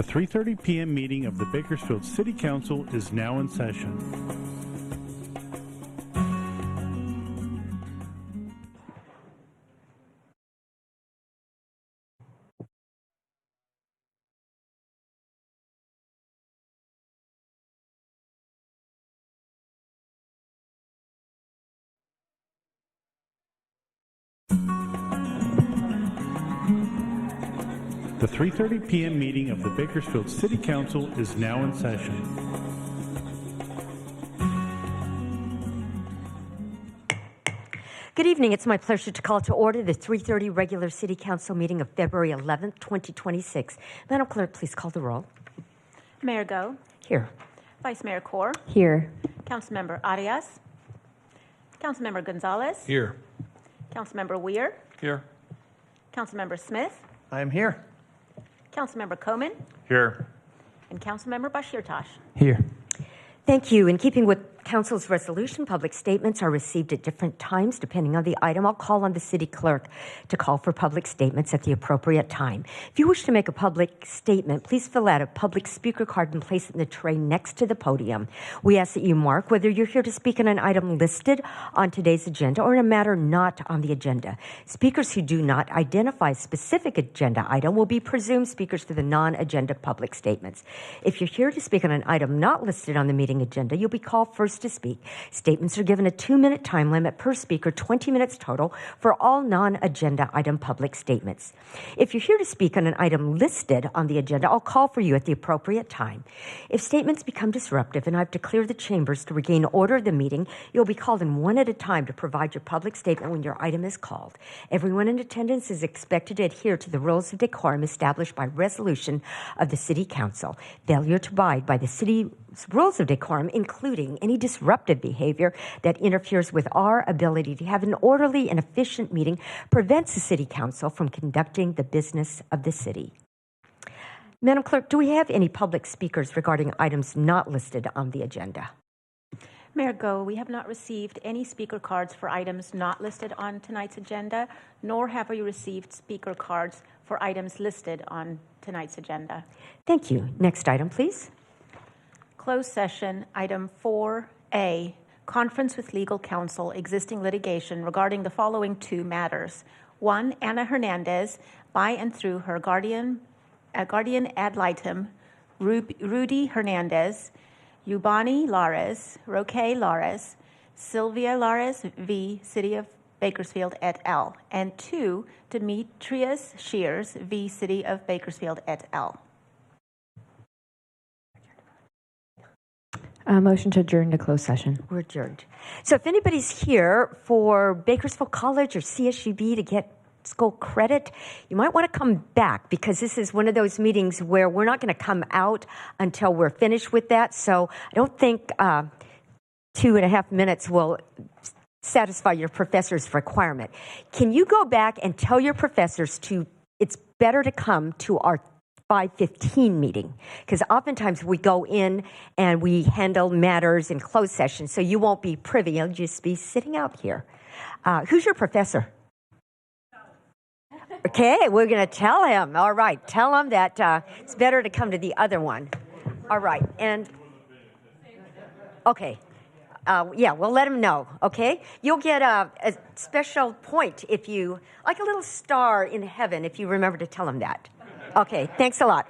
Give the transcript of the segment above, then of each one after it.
The 3:30 p.m. meeting of the Bakersfield City Council is now in session. The 3:30 p.m. meeting of the Bakersfield City Council is now in session. Good evening. It's my pleasure to call to order the 3:30 regular City Council meeting of February 11th, 2026. Madam Clerk, please call the roll. Mayor Go. Here. Vice Mayor Core. Here. Councilmember Arias. Councilmember Gonzalez. Here. Councilmember Weir. Here. Councilmember Smith. I am here. Councilmember Koman. Here. And Councilmember Bashirtosh. Here. Thank you. In keeping with Council's resolution, public statements are received at different times depending on the item. I'll call on the city clerk to call for public statements at the appropriate time. If you wish to make a public statement, please fill out a public speaker card and place it in the tray next to the podium. We ask that you mark whether you're here to speak on an item listed on today's agenda or in a matter not on the agenda. Speakers who do not identify a specific agenda item will be presumed speakers for the non-agenda public statements. If you're here to speak on an item not listed on the meeting agenda, you'll be called first to speak. Statements are given a 2-minute time limit per speaker, 20 minutes total for all non-agenda item public statements. If you're here to speak on an item listed on the agenda, I'll call for you at the appropriate time. If statements become disruptive and I have to clear the chambers to regain order of the meeting, you'll be called in one at a time to provide your public statement when your item is called. Everyone in attendance is expected to adhere to the rules of decorum established by resolution of the City Council. Failure to abide by the city's rules of decorum, including any disruptive behavior that interferes with our ability to have an orderly and efficient meeting, prevents the City Council from conducting the business of the city. Madam Clerk, do we have any public speakers regarding items not listed on the agenda? Mayor Go, we have not received any speaker cards for items not listed on tonight's agenda, nor have we received speaker cards for items listed on tonight's agenda. Thank you. Next item, please. Closed session, item 4A, conference with legal counsel, existing litigation regarding the following 2 matters. 1, Anna Hernandez, by and through her guardian ad litem, Rudy Hernandez, Yubani Lares, Roque Lares, Sylvia Lares v. City of Bakersfield et al. And 2, Demetrius Shears v. City of Bakersfield et al. Motion to adjourn to closed session. We're adjourned. So if anybody's here for Bakersfield College or CSUB to get school credit, you might want to come back because this is one of those meetings where we're not going to come out until we're finished with that. So I don't think 2.5 minutes will satisfy your professor's requirement. Can you go back and tell your professors it's better to come to our 5:15 meeting, because oftentimes we go in and we handle matters in closed session, so you won't be privy. You'll just be sitting out here. Who's your professor? Okay, we're going to tell him. All right, tell him that it's better to come to the other one. All right, and okay. Yeah, we'll let him know, okay? You'll get a special point if you, like a little star in heaven, if you remember to tell him that. Okay, thanks a lot.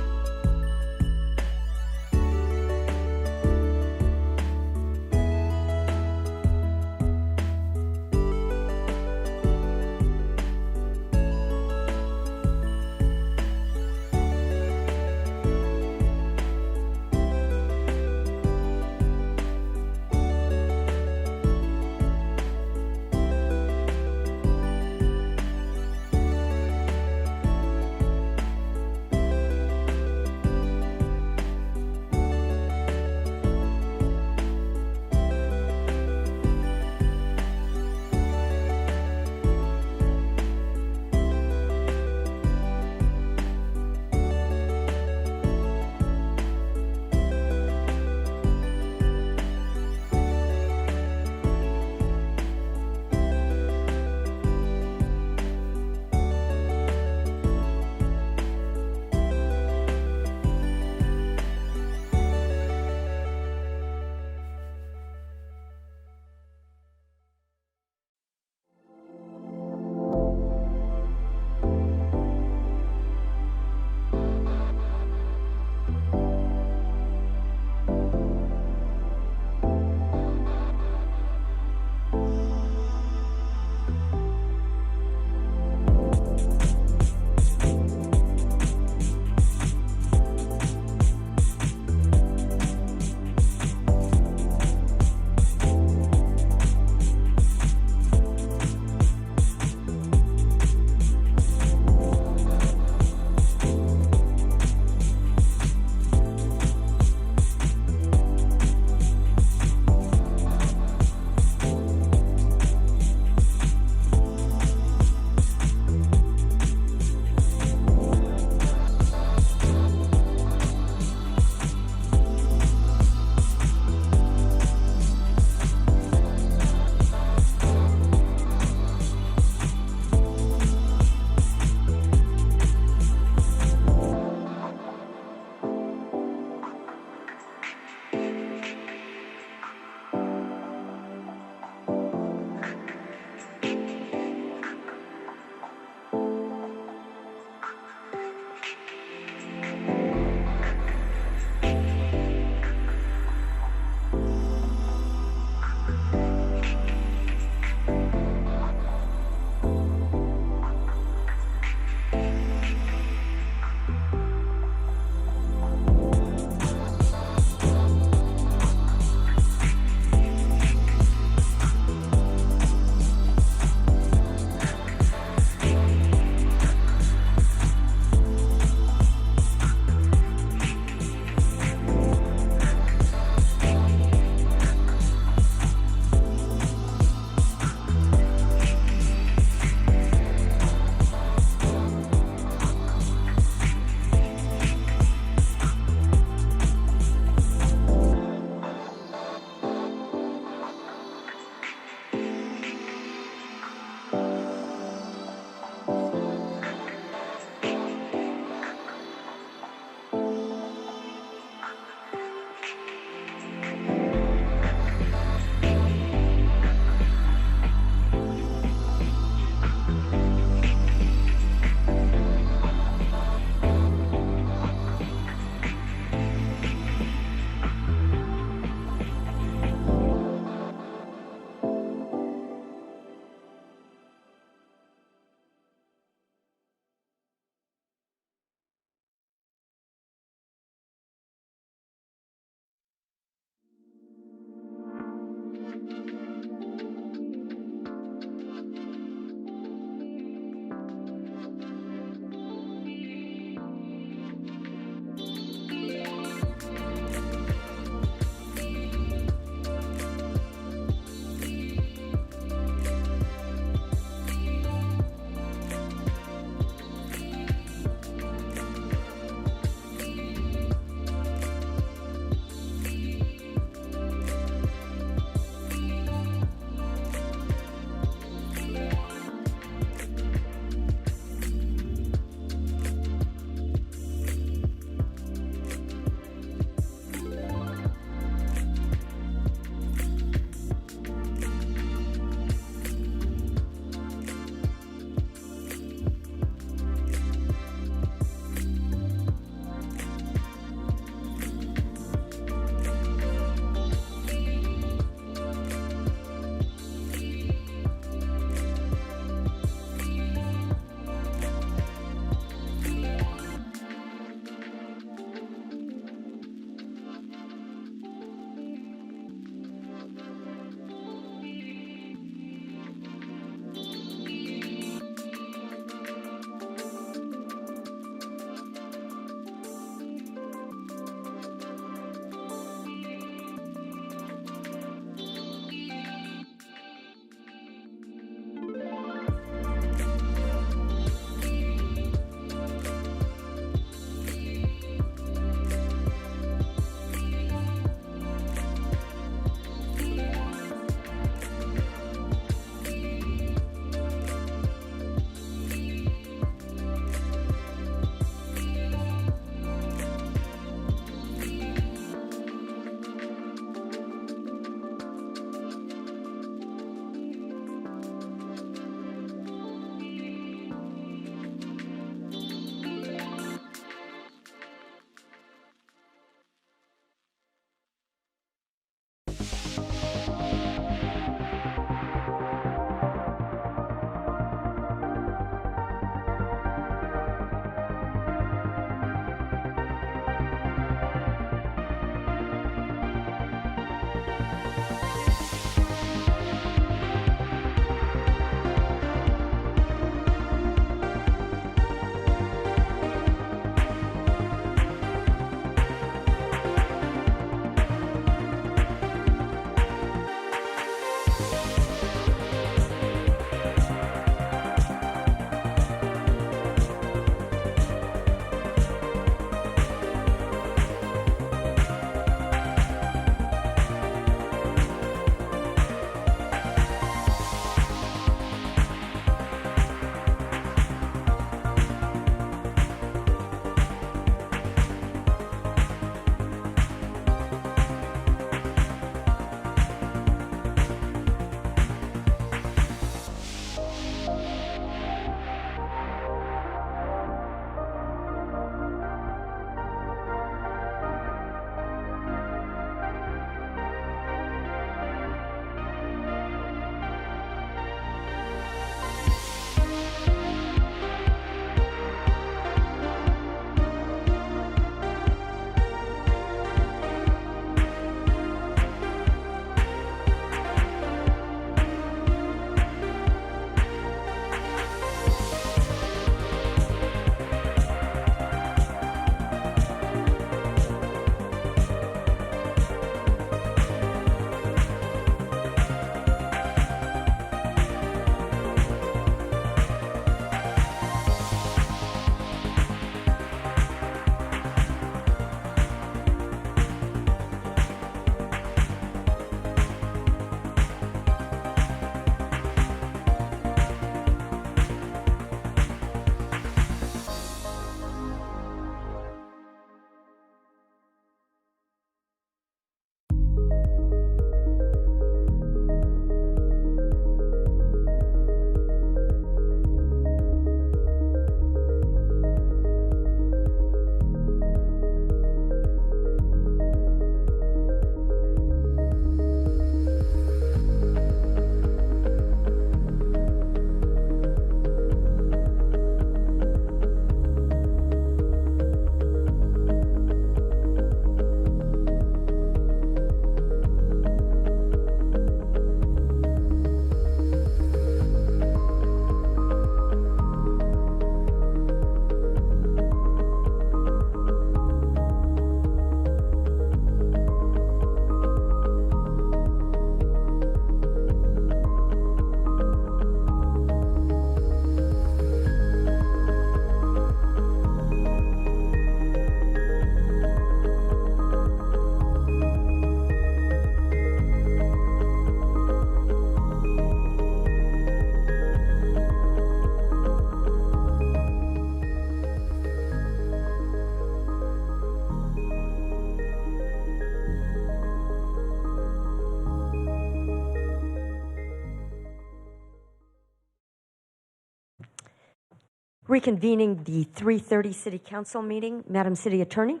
Reconvening the 3:30 City Council meeting. Madam City Attorney?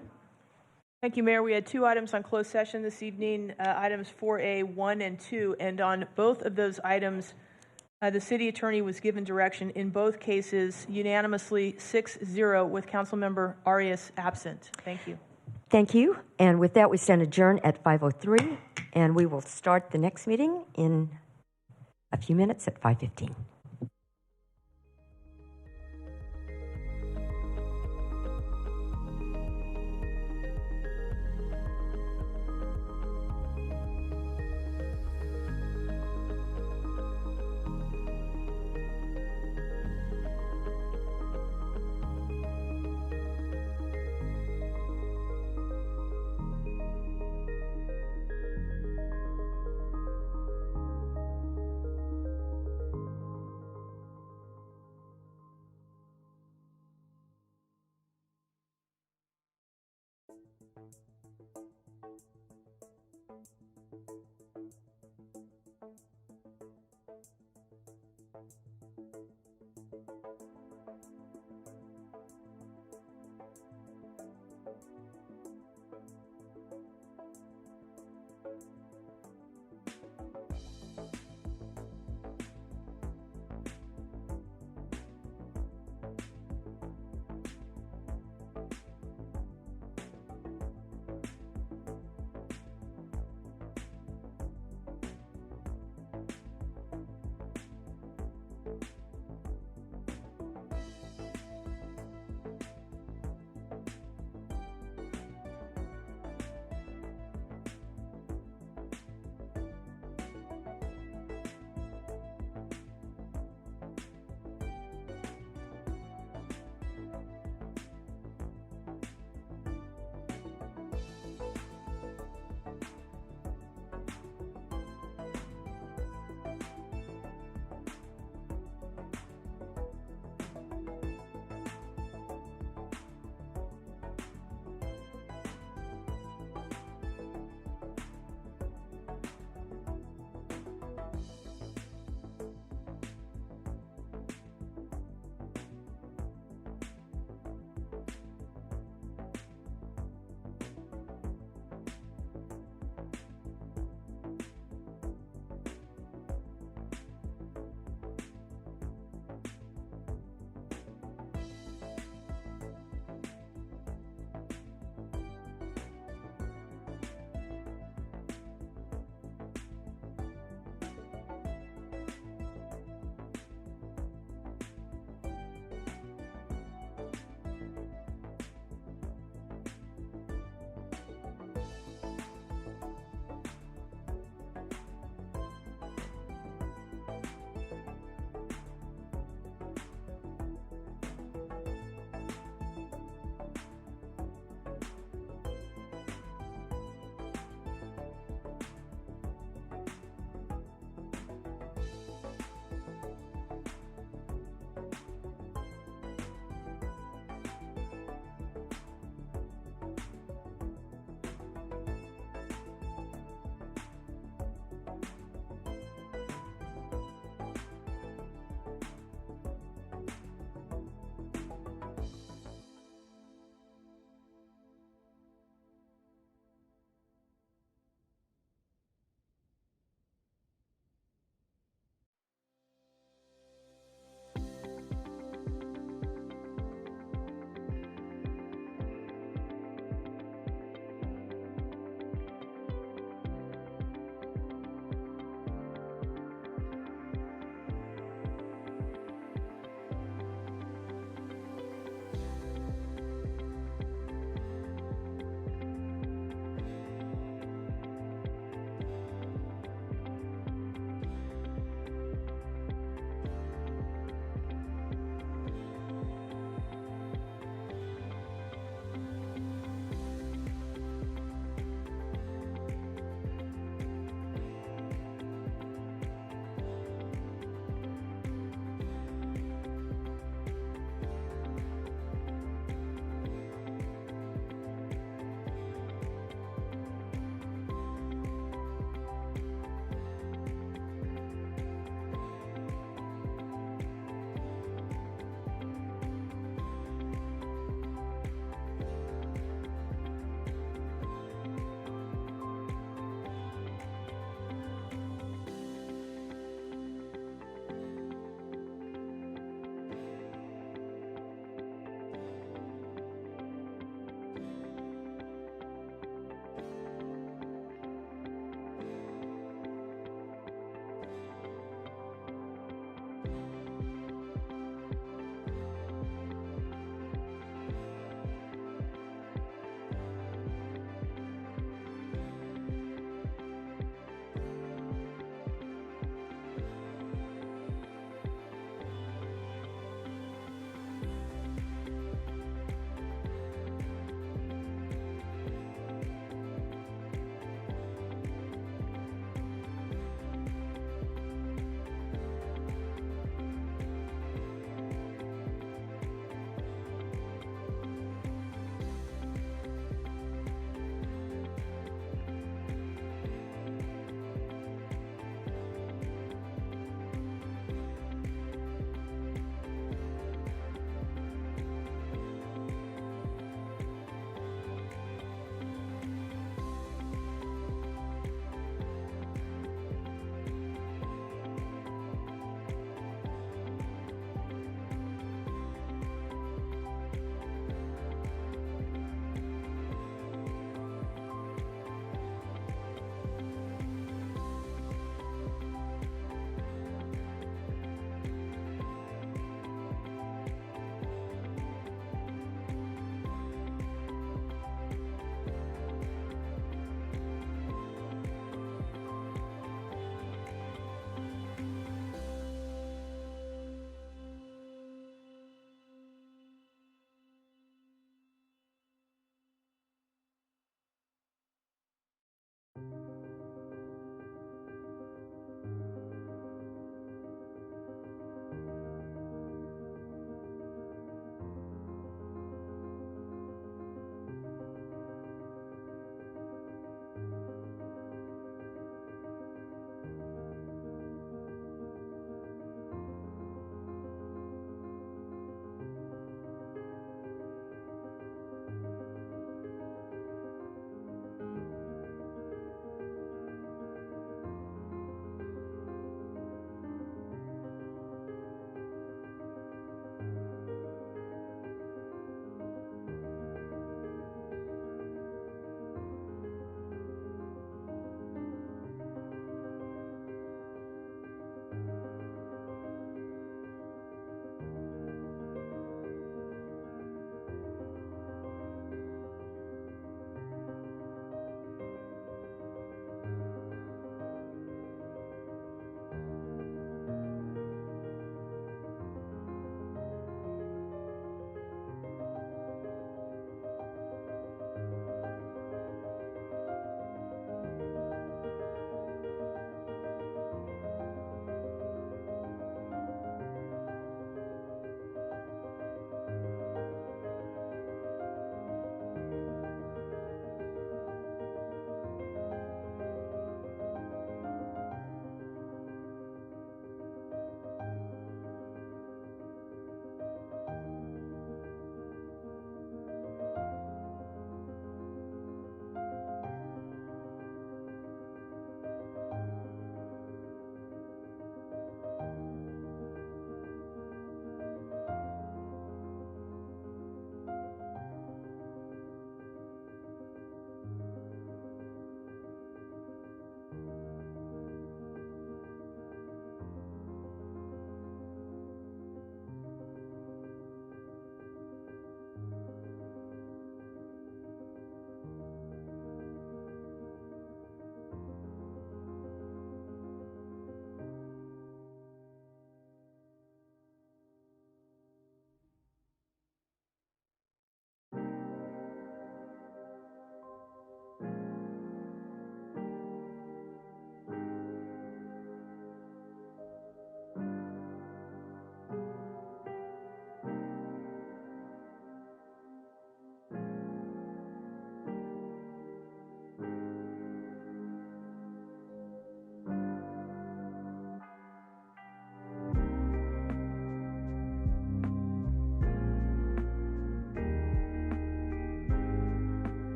Thank you, Mayor. We had 2 items on closed session this evening, items 4A, 1, and 2. And on both of those items, the city attorney was given direction in both cases unanimously 6-0 with Councilmember Arias absent. Thank you. Thank you. And with that, we stand adjourned at 5:03, and we will start the next meeting in a few minutes at 5:15.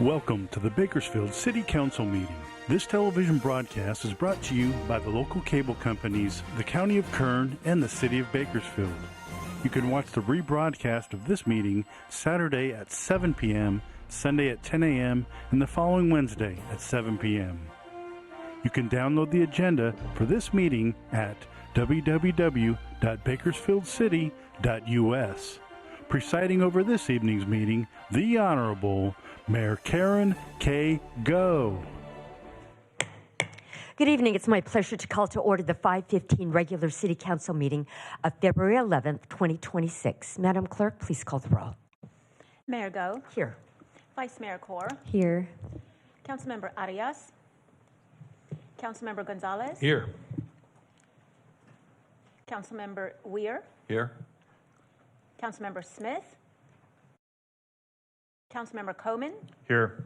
Welcome to the Bakersfield City Council meeting. This television broadcast is brought to you by the local cable companies, the County of Kern, and the City of Bakersfield. You can watch the rebroadcast of this meeting Saturday at 7 p.m., Sunday at 10 a.m., and the following Wednesday at 7 p.m. You can download the agenda for this meeting at www.bakersfieldcity.us. Presiding over this evening's meeting, the Honorable Mayor Karen K. Go. Good evening. It's my pleasure to call to order the 5:15 regular City Council meeting of February 11th, 2026. Madam Clerk, please call the roll. Mayor Go. Here. Vice Mayor Core. Here. Councilmember Arias. Councilmember Gonzalez. Here. Councilmember Weir. Here. Councilmember Smith. Councilmember Coman. Here.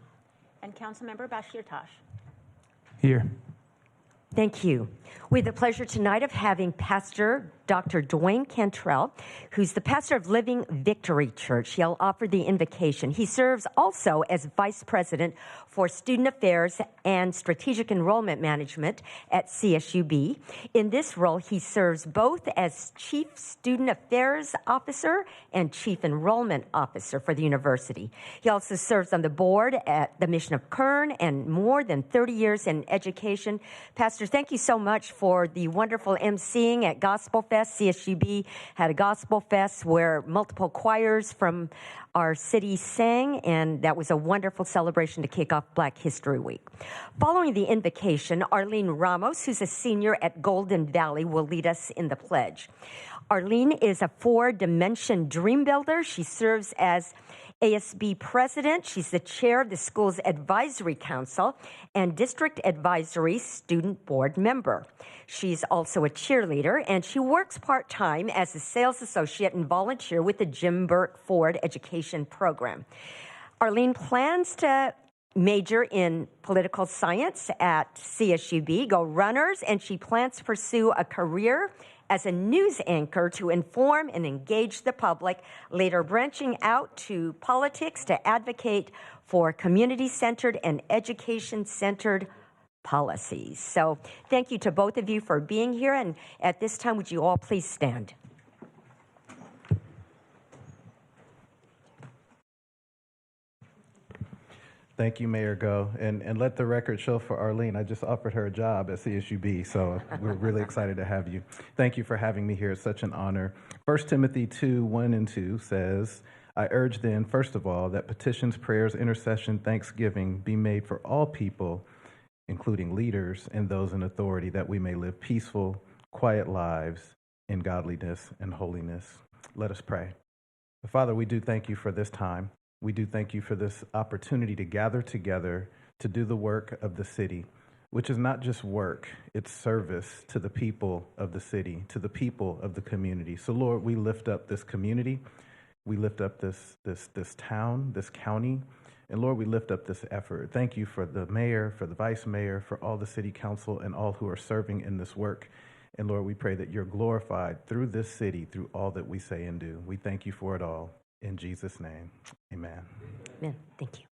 And Councilmember Bashir Tosh. Here. Thank you. We have the pleasure tonight of having Pastor Dr. Dwayne Cantrell, who's the pastor of Living Victory Church. He'll offer the invocation. He serves also as Vice President for Student Affairs and Strategic Enrollment Management at CSUB. In this role, he serves both as Chief Student Affairs Officer and Chief Enrollment Officer for the university. He also serves on the board at the Mission of Kern and more than 30 years in education. Pastor, thank you so much for the wonderful emceeing at Gospel Fest. CSUB had a Gospel Fest where multiple choirs from our city sang, and that was a wonderful celebration to kick off Black History Week. Following the invocation, Arlene Ramos, who's a senior at Golden Valley, will lead us in the pledge. Arlene is a four-dimension dream builder. She serves as ASB president. She's the chair of the school's advisory council and district advisory student board member. She's also a cheerleader, and she works part-time as a sales associate and volunteer with the Jim Burt Ford Education Program. Arlene plans to major in political science at CSUB, go Runners, and she plans to pursue a career as a news anchor to inform and engage the public, later branching out to politics to advocate for community-centered and education-centered policies. So thank you to both of you for being here, and at this time, would you all please stand? Thank you, Mayor Go. And let the record show for Arlene, I just offered her a job at CSUB, so we're really excited to have you. Thank you for having me here. It's such an honor. 1 Timothy 2:1-2 says, I urge then, first of all, that petitions, prayers, intercession, thanksgiving be made for all people, including leaders and those in authority, that we may live peaceful, quiet lives in godliness and holiness. Let us pray. Father, we do thank you for this time. We do thank you for this opportunity to gather together to do the work of the city, which is not just work, it's service to the people of the city, to the people of the community. So Lord, we lift up this community. We lift up this town, this county, and Lord, we lift up this effort. Thank you for the mayor, for the vice mayor, for all the city council and all who are serving in this work. And Lord, we pray that you're glorified through this city, through all that we say and do. We thank you for it all. In Jesus' name, amen. Amen. Thank you.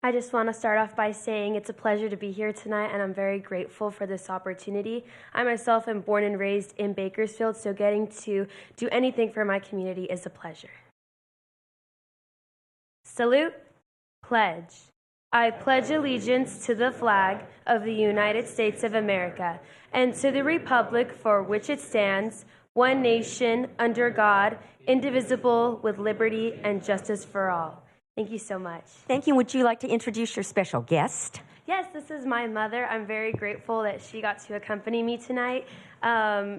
I just want to start off by saying it's a pleasure to be here tonight, and I'm very grateful for this opportunity. I myself am born and raised in Bakersfield, so getting to do anything for my community is a pleasure. Salute, pledge. I pledge allegiance to the flag of the United States of America and to the republic for which it stands, one nation, under God, indivisible, with liberty and justice for all. Thank you so much. Thank you. Would you like to introduce your special guest? Yes, this is my mother. I'm very grateful that she got to accompany me tonight.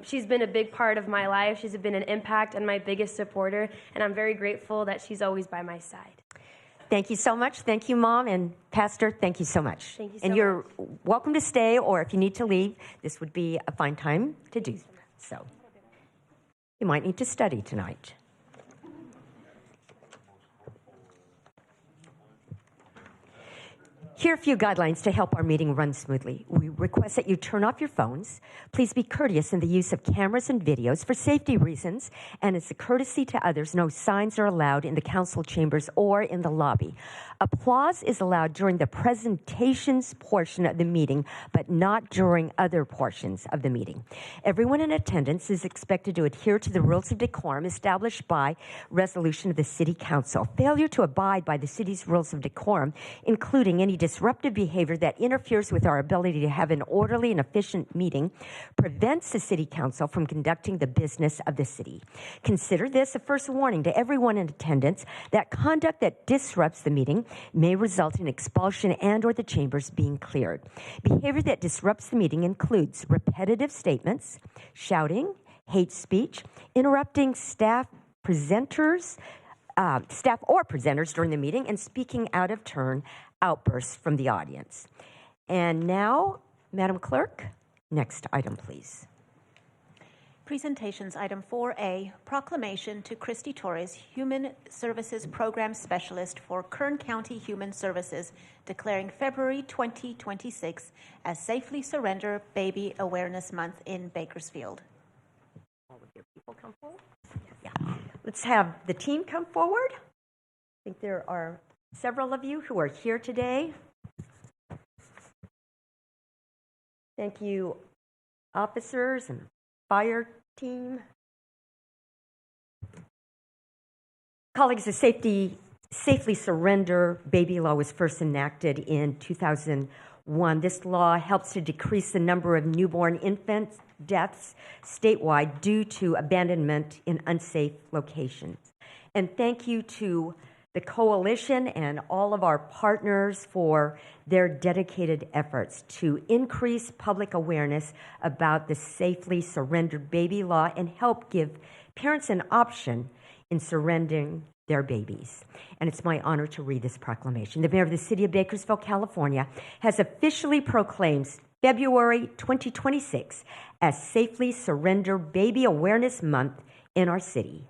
She's been a big part of my life. She's been an impact and my biggest supporter, and I'm very grateful that she's always by my side. Thank you so much. Thank you, Mom. And Pastor, thank you so much. Thank you so and you're much. welcome to stay, or if you need to leave, this would be a fine time to do so. You might need to study tonight. Here are a few guidelines to help our meeting run smoothly. We request that you turn off your phones. Please be courteous in the use of cameras and videos for safety reasons, and as a courtesy to others, no signs are allowed in the council chambers or in the lobby. Applause is allowed during the presentations portion of the meeting, but not during other portions of the meeting. Everyone in attendance is expected to adhere to the rules of decorum established by resolution of the City Council. Failure to abide by the city's rules of decorum, including any disruptive behavior that interferes with our ability to have an orderly and efficient meeting, prevents the City Council from conducting the business of the city. Consider this a first warning to everyone in attendance that conduct that disrupts the meeting may result in expulsion and or the chambers being cleared. Behavior that disrupts the meeting includes repetitive statements, shouting, hate speech, interrupting staff or presenters during the meeting, and speaking out of turn, outbursts from the audience. And now, Madam Clerk, next item, please. Presentations, item 4A, proclamation to Christy Torres, Human Services Program Specialist for Kern County Human Services, declaring February 2026 as Safely Surrender Baby Awareness Month in Bakersfield. All of your people come forward. Yeah. Let's have the team come forward. I think there are several of you who are here today. Thank you, officers and fire team. Colleagues, the Safely Surrender Baby Law was first enacted in 2001. This law helps to decrease the number of newborn infant deaths statewide due to abandonment in unsafe locations. And thank you to the coalition and all of our partners for their dedicated efforts to increase public awareness about the Safely Surrendered Baby Law and help give parents an option in surrendering their babies. And it's my honor to read this proclamation. The mayor of the city of Bakersfield, California, has officially proclaimed February 2026 as Safely Surrender Baby Awareness Month in our city.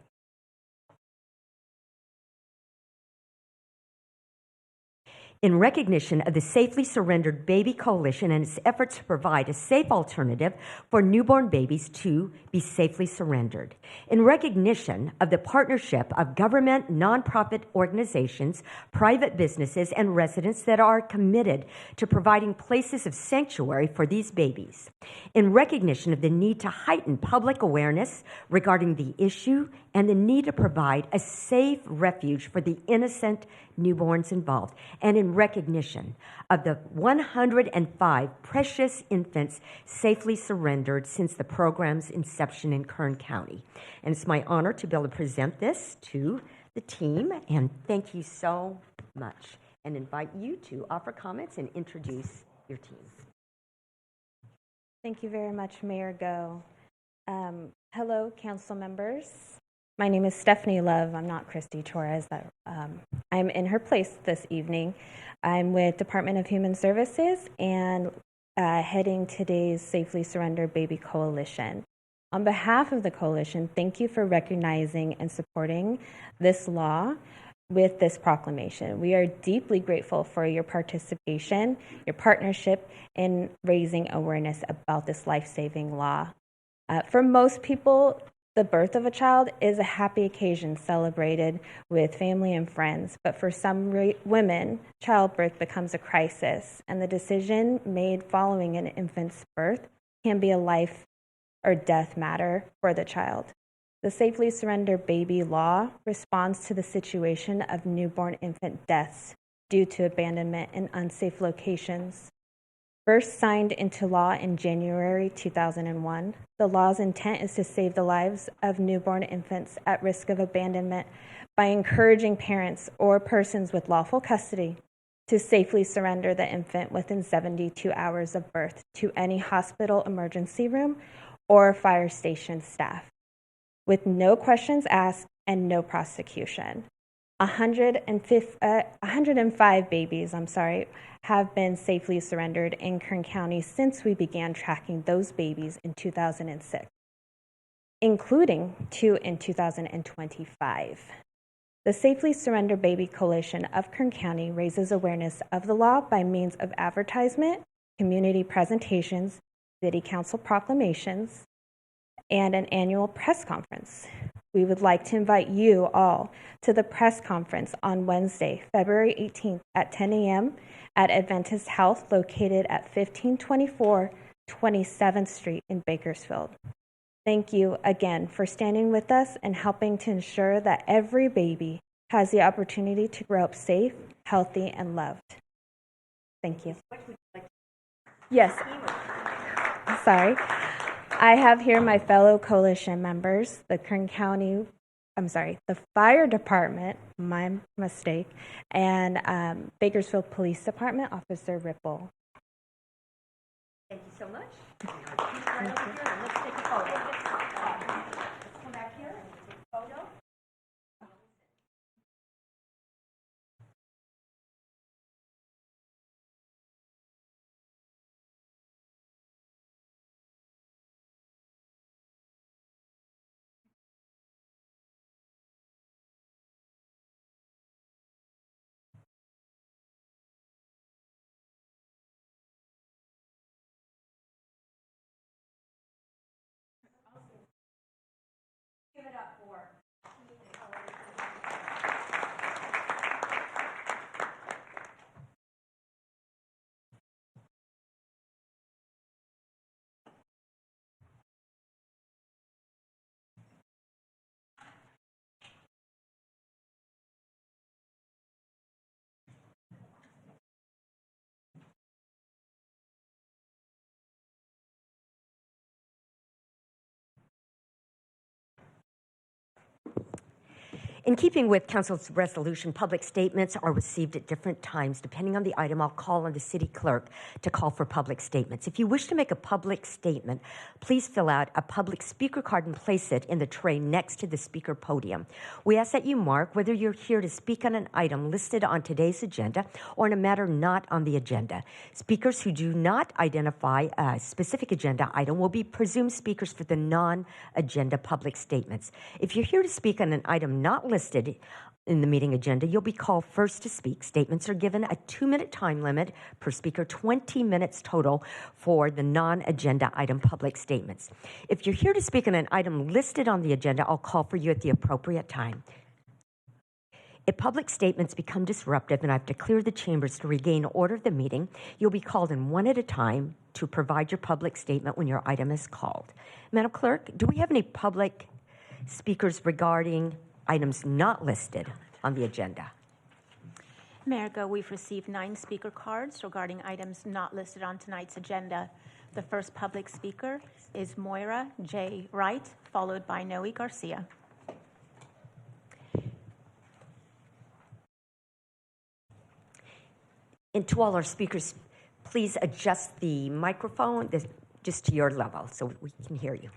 In recognition of the Safely Surrendered Baby Coalition and its efforts to provide a safe alternative for newborn babies to be safely surrendered. In recognition of the partnership of government, nonprofit organizations, private businesses, and residents that are committed to providing places of sanctuary for these babies. In recognition of the need to heighten public awareness regarding the issue and the need to provide a safe refuge for the innocent newborns involved, and in recognition of the 105 precious infants safely surrendered since the program's inception in Kern County. And it's my honor to be able to present this to the team, and thank you so much, and invite you to offer comments and introduce your team. Thank you very much, Mayor Go. Hello, council members. My name is Stephanie Love. I'm not Christy Torres. I'm in her place this evening. I'm with Department of Human Services and heading today's Safely Surrender Baby Coalition. On behalf of the coalition, thank you for recognizing and supporting this law with this proclamation. We are deeply grateful for your participation, your partnership in raising awareness about this life-saving law. For most people, the birth of a child is a happy occasion celebrated with family and friends, but for some women, childbirth becomes a crisis, and the decision made following an infant's birth can be a life or death matter for the child. The Safely Surrender Baby Law responds to the situation of newborn infant deaths due to abandonment in unsafe locations. First signed into law in January 2001, the law's intent is to save the lives of newborn infants at risk of abandonment by encouraging parents or persons with lawful custody to safely surrender the infant within 72 hours of birth to any hospital emergency room or fire station staff, with no questions asked and no prosecution. 105 babies, have been safely surrendered in Kern County since we began tracking those babies in 2006, including 2 in 2025. The Safely Surrender Baby Coalition of Kern County raises awareness of the law by means of advertisement, community presentations, city council proclamations, and an annual press conference. We would like to invite you all to the press conference on Wednesday, February 18th at 10 a.m. at Adventist Health located at 1524 27th Street in Bakersfield. Thank you again for standing with us and helping to ensure that every baby has the opportunity to grow up safe, healthy, and loved. Thank you. Yes. Sorry. I have here my fellow coalition members, the fire department, my mistake, and Bakersfield Police Department, Officer Ripple. Thank you so much. Right over here, and let's take a photo. Let's come back here and take a photo. Give it up for. In keeping with Council's resolution, public statements are received at different times. Depending on the item, I'll call on the city clerk to call for public statements. If you wish to make a public statement, please fill out a public speaker card and place it in the tray next to the speaker podium. We ask that you mark whether you're here to speak on an item listed on today's agenda or on a matter not on the agenda. Speakers who do not identify a specific agenda item will be presumed speakers for the non-agenda public statements. If you're here to speak on an item not listed in the meeting agenda, you'll be called first to speak. Statements are given a 2-minute time limit per speaker, 20 minutes total for the non-agenda item public statements. If you're here to speak on an item listed on the agenda, I'll call for you at the appropriate time. If public statements become disruptive and I have to clear the chambers to regain order of the meeting, you'll be called in one at a time to provide your public statement when your item is called. Madam Clerk, do we have any public speakers regarding items not listed on the agenda? Mayor Go, we've received 9 speaker cards regarding items not listed on tonight's agenda. The first public speaker is Moira J. Wright, followed by Noe Garcia. And to all our speakers, please adjust the microphone just to your level so we can hear you.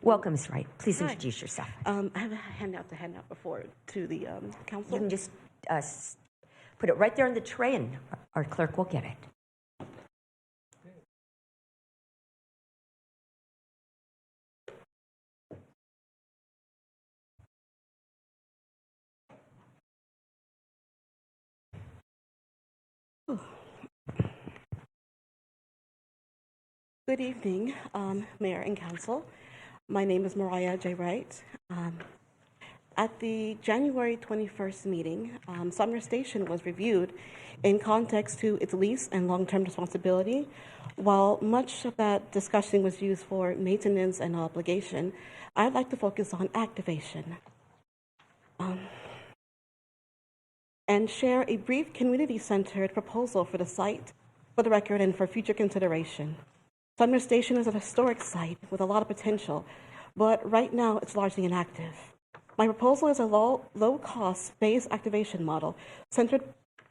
Welcome, Ms. Wright. Please introduce yourself. I have a handout before to the council. You can just put it right there in the tray and our clerk will get it. Good evening, Mayor and Council. My name is Mariah J. Wright. At the January 21st meeting, Sumner Station was reviewed in context to its lease and long-term responsibility. While much of that discussion was used for maintenance and obligation, I'd like to focus on activation and share a brief community-centered proposal for the site for the record and for future consideration. Sumner Station is a historic site with a lot of potential, but right now it's largely inactive. My proposal is a low-cost phased activation model centered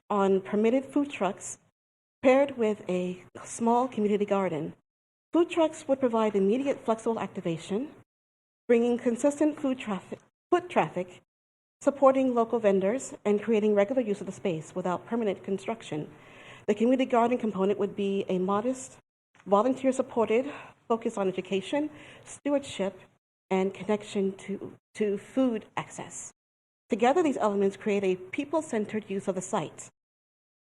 on permitted food trucks paired with a small community garden. Food trucks would provide immediate flexible activation, bringing consistent foot traffic, supporting local vendors, and creating regular use of the space without permanent construction. The community garden component would be a modest, volunteer-supported focus on education, stewardship, and connection to food access. Together, these elements create a people-centered use of the site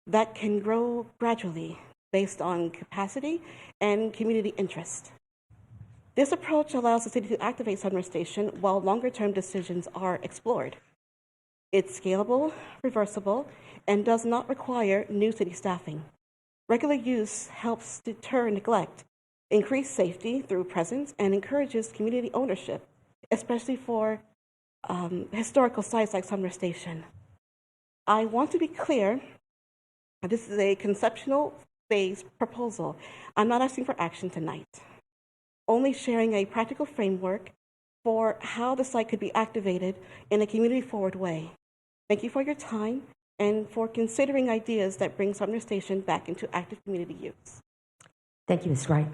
that can grow gradually based on capacity and community interest. This approach allows the city to activate Summer Station while longer-term decisions are explored. It's scalable, reversible, and does not require new city staffing. Regular use helps deter neglect, increase safety through presence, and encourages community ownership, especially for historical sites like Summer Station. I want to be clear, this is a conceptual phase proposal. I'm not asking for action tonight, only sharing a practical framework for how the site could be activated in a community-forward way. Thank you for your time and for considering ideas that bring Sumner Station back into active community use. Thank you, Ms. Wright.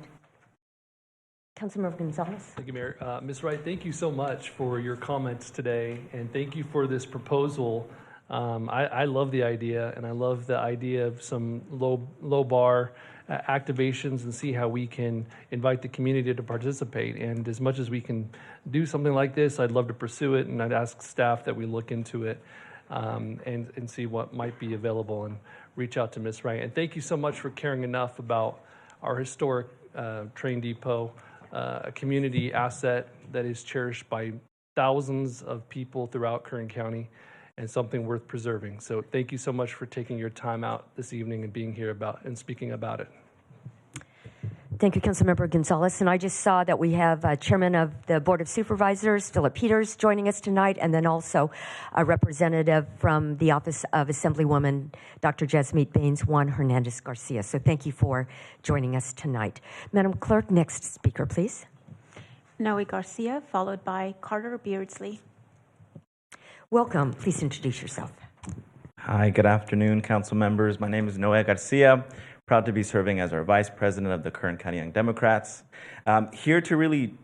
Councilmember Gonzalez. Thank you, Mayor. Ms. Wright, thank you so much for your comments today, and thank you for this proposal. I love the idea, and I love the idea of some low bar activations and see how we can invite the community to participate. And as much as we can do something like this, I'd love to pursue it, and I'd ask staff that we look into it and see what might be available and reach out to Ms. Wright. And thank you so much for caring enough about our historic train depot, a community asset that is cherished by thousands of people throughout Kern County and something worth preserving. So thank you so much for taking your time out this evening and being here and speaking about it. Thank you, Councilmember Gonzalez. And I just saw that we have Chairman of the Board of Supervisors, Philip Peters, joining us tonight, and then also a representative from the Office of Assemblywoman, Dr. Jasmeet Baines, Juan Hernandez Garcia. So thank you for joining us tonight. Madam Clerk, next speaker, please. Noe Garcia, followed by Carter Beardsley. Welcome. Please introduce yourself. Hi, good afternoon, council members. My name is Noe Garcia. Proud to be serving as our Vice President of the Kern County Young Democrats. Here to really,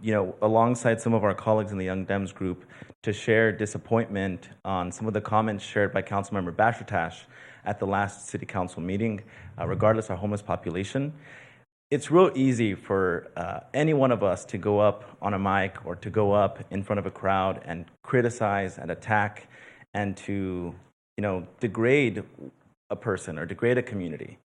alongside some of our colleagues in the Young Dems group, to share disappointment on some of the comments shared by Councilmember Bashartash at the last City Council meeting, regardless of our homeless population. It's real easy for any one of us to go up on a mic or to go up in front of a crowd and criticize and attack and to, degrade a person or degrade a community.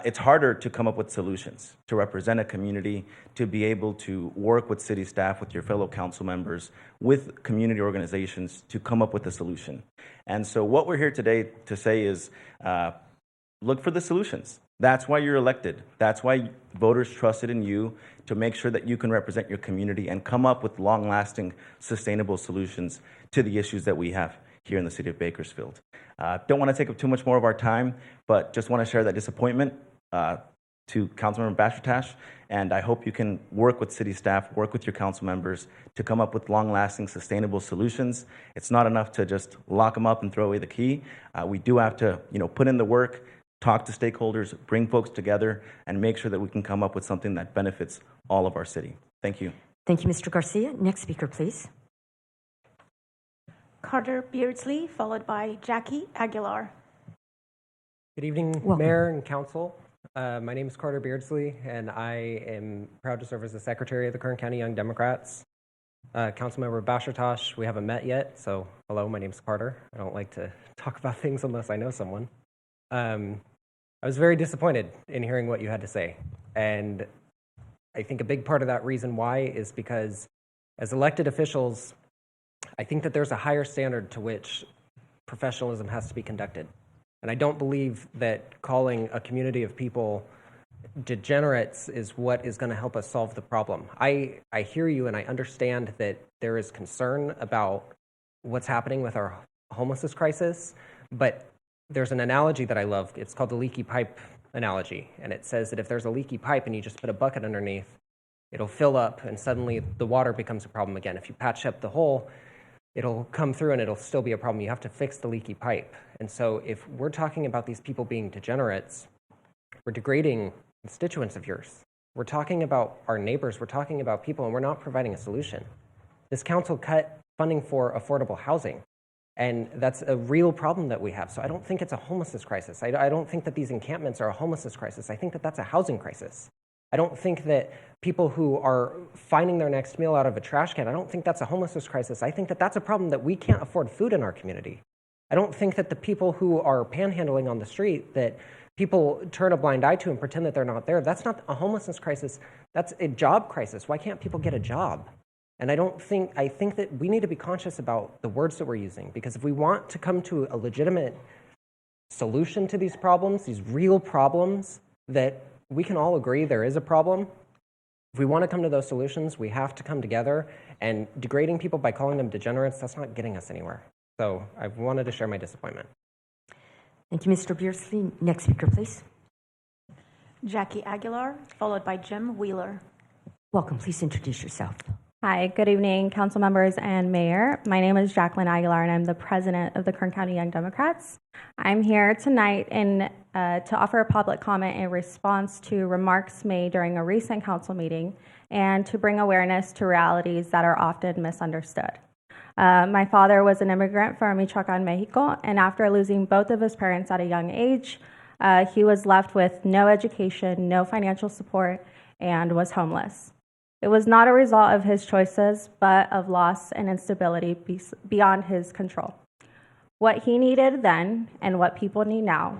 It's harder to come up with solutions, to represent a community, to be able to work with city staff, with your fellow council members, with community organizations to come up with a solution. And so what we're here today to say is look for the solutions. That's why you're elected. That's why voters trusted in you to make sure that you can represent your community and come up with long-lasting, sustainable solutions to the issues that we have here in the city of Bakersfield. Don't want to take up too much more of our time, but just want to share that disappointment to Councilmember Bashartash, and I hope you can work with city staff, work with your council members to come up with long-lasting, sustainable solutions. It's not enough to just lock them up and throw away the key. We do have to, put in the work, talk to stakeholders, bring folks together, and make sure that we can come up with something that benefits all of our city. Thank you. Thank you, Mr. Garcia. Next speaker, please. Carter Beardsley, followed by Jackie Aguilar. Good evening, Welcome. Mayor and Council. My name is Carter Beardsley, and I am proud to serve as the Secretary of the Kern County Young Democrats. Councilmember Bashartash, we haven't met yet, so hello, my name's Carter. I don't like to talk about things unless I know someone. I was very disappointed in hearing what you had to say, and I think a big part of that reason why is because as elected officials, I think that there's a higher standard to which professionalism has to be conducted. And I don't believe that calling a community of people degenerates is what is going to help us solve the problem. I hear you and I understand that there is concern about what's happening with our homelessness crisis, but there's an analogy that I love. It's called the leaky pipe analogy. And it says that if there's a leaky pipe and you just put a bucket underneath, it'll fill up and suddenly the water becomes a problem again. If you patch up the hole, it'll come through and it'll still be a problem. You have to fix the leaky pipe. And so if we're talking about these people being degenerates, we're degrading constituents of yours. We're talking about our neighbors. We're talking about people, and we're not providing a solution. This council cut funding for affordable housing, and that's a real problem that we have. So I don't think it's a homelessness crisis. I don't think that these encampments are a homelessness crisis. I think that that's a housing crisis. I don't think that people who are finding their next meal out of a trash can, I don't think that's a homelessness crisis. I think that that's a problem that we can't afford food in our community. I don't think that the people who are panhandling on the street that people turn a blind eye to and pretend that they're not there, that's not a homelessness crisis. That's a job crisis. Why can't people get a job? And I think that we need to be conscious about the words that we're using, because if we want to come to a legitimate solution to these problems, these real problems that we can all agree there is a problem, if we want to come to those solutions, we have to come together, and degrading people by calling them degenerates, that's not getting us anywhere. So I wanted to share my disappointment. Thank you, Mr. Beardsley. Next speaker, please. Jackie Aguilar, followed by Jim Wheeler. Welcome. Please introduce yourself. Hi, good evening, council members and mayor. My name is Jacqueline Aguilar, and I'm the president of the Kern County Young Democrats. I'm here tonight to offer a public comment in response to remarks made during a recent council meeting and to bring awareness to realities that are often misunderstood. My father was an immigrant from Michoacan, Mexico, and after losing both of his parents at a young age, he was left with no education, no financial support, and was homeless. It was not a result of his choices, but of loss and instability beyond his control. What he needed then, and what people need now,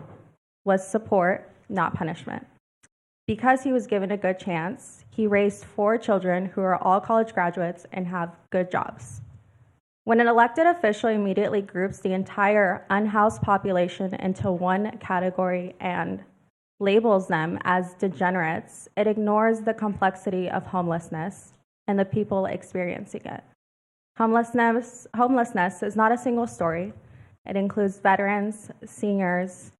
was support, not punishment. Because he was given a good chance, he raised 4 children who are all college graduates and have good jobs. When an elected official immediately groups the entire unhoused population into one category and labels them as degenerates, it ignores the complexity of homelessness and the people experiencing it. Homelessness is not a single story. It includes veterans, seniors,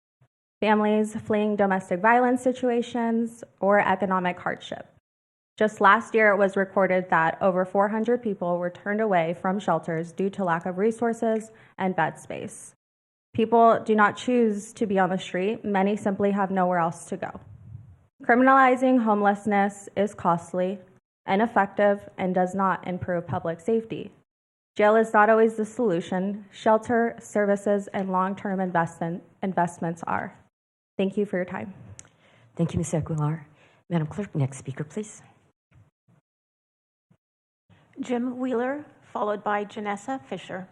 families fleeing domestic violence situations, or economic hardship. Just last year, it was recorded that over 400 people were turned away from shelters due to lack of resources and bed space. People do not choose to be on the street. Many simply have nowhere else to go. Criminalizing homelessness is costly, ineffective, and does not improve public safety. Jail is not always the solution. Shelter, services, and long-term investments are. Thank you for your time. Thank you, Ms. Aguilar. Madam Clerk, next speaker, please. Jim Wheeler, followed by Janessa Fisher.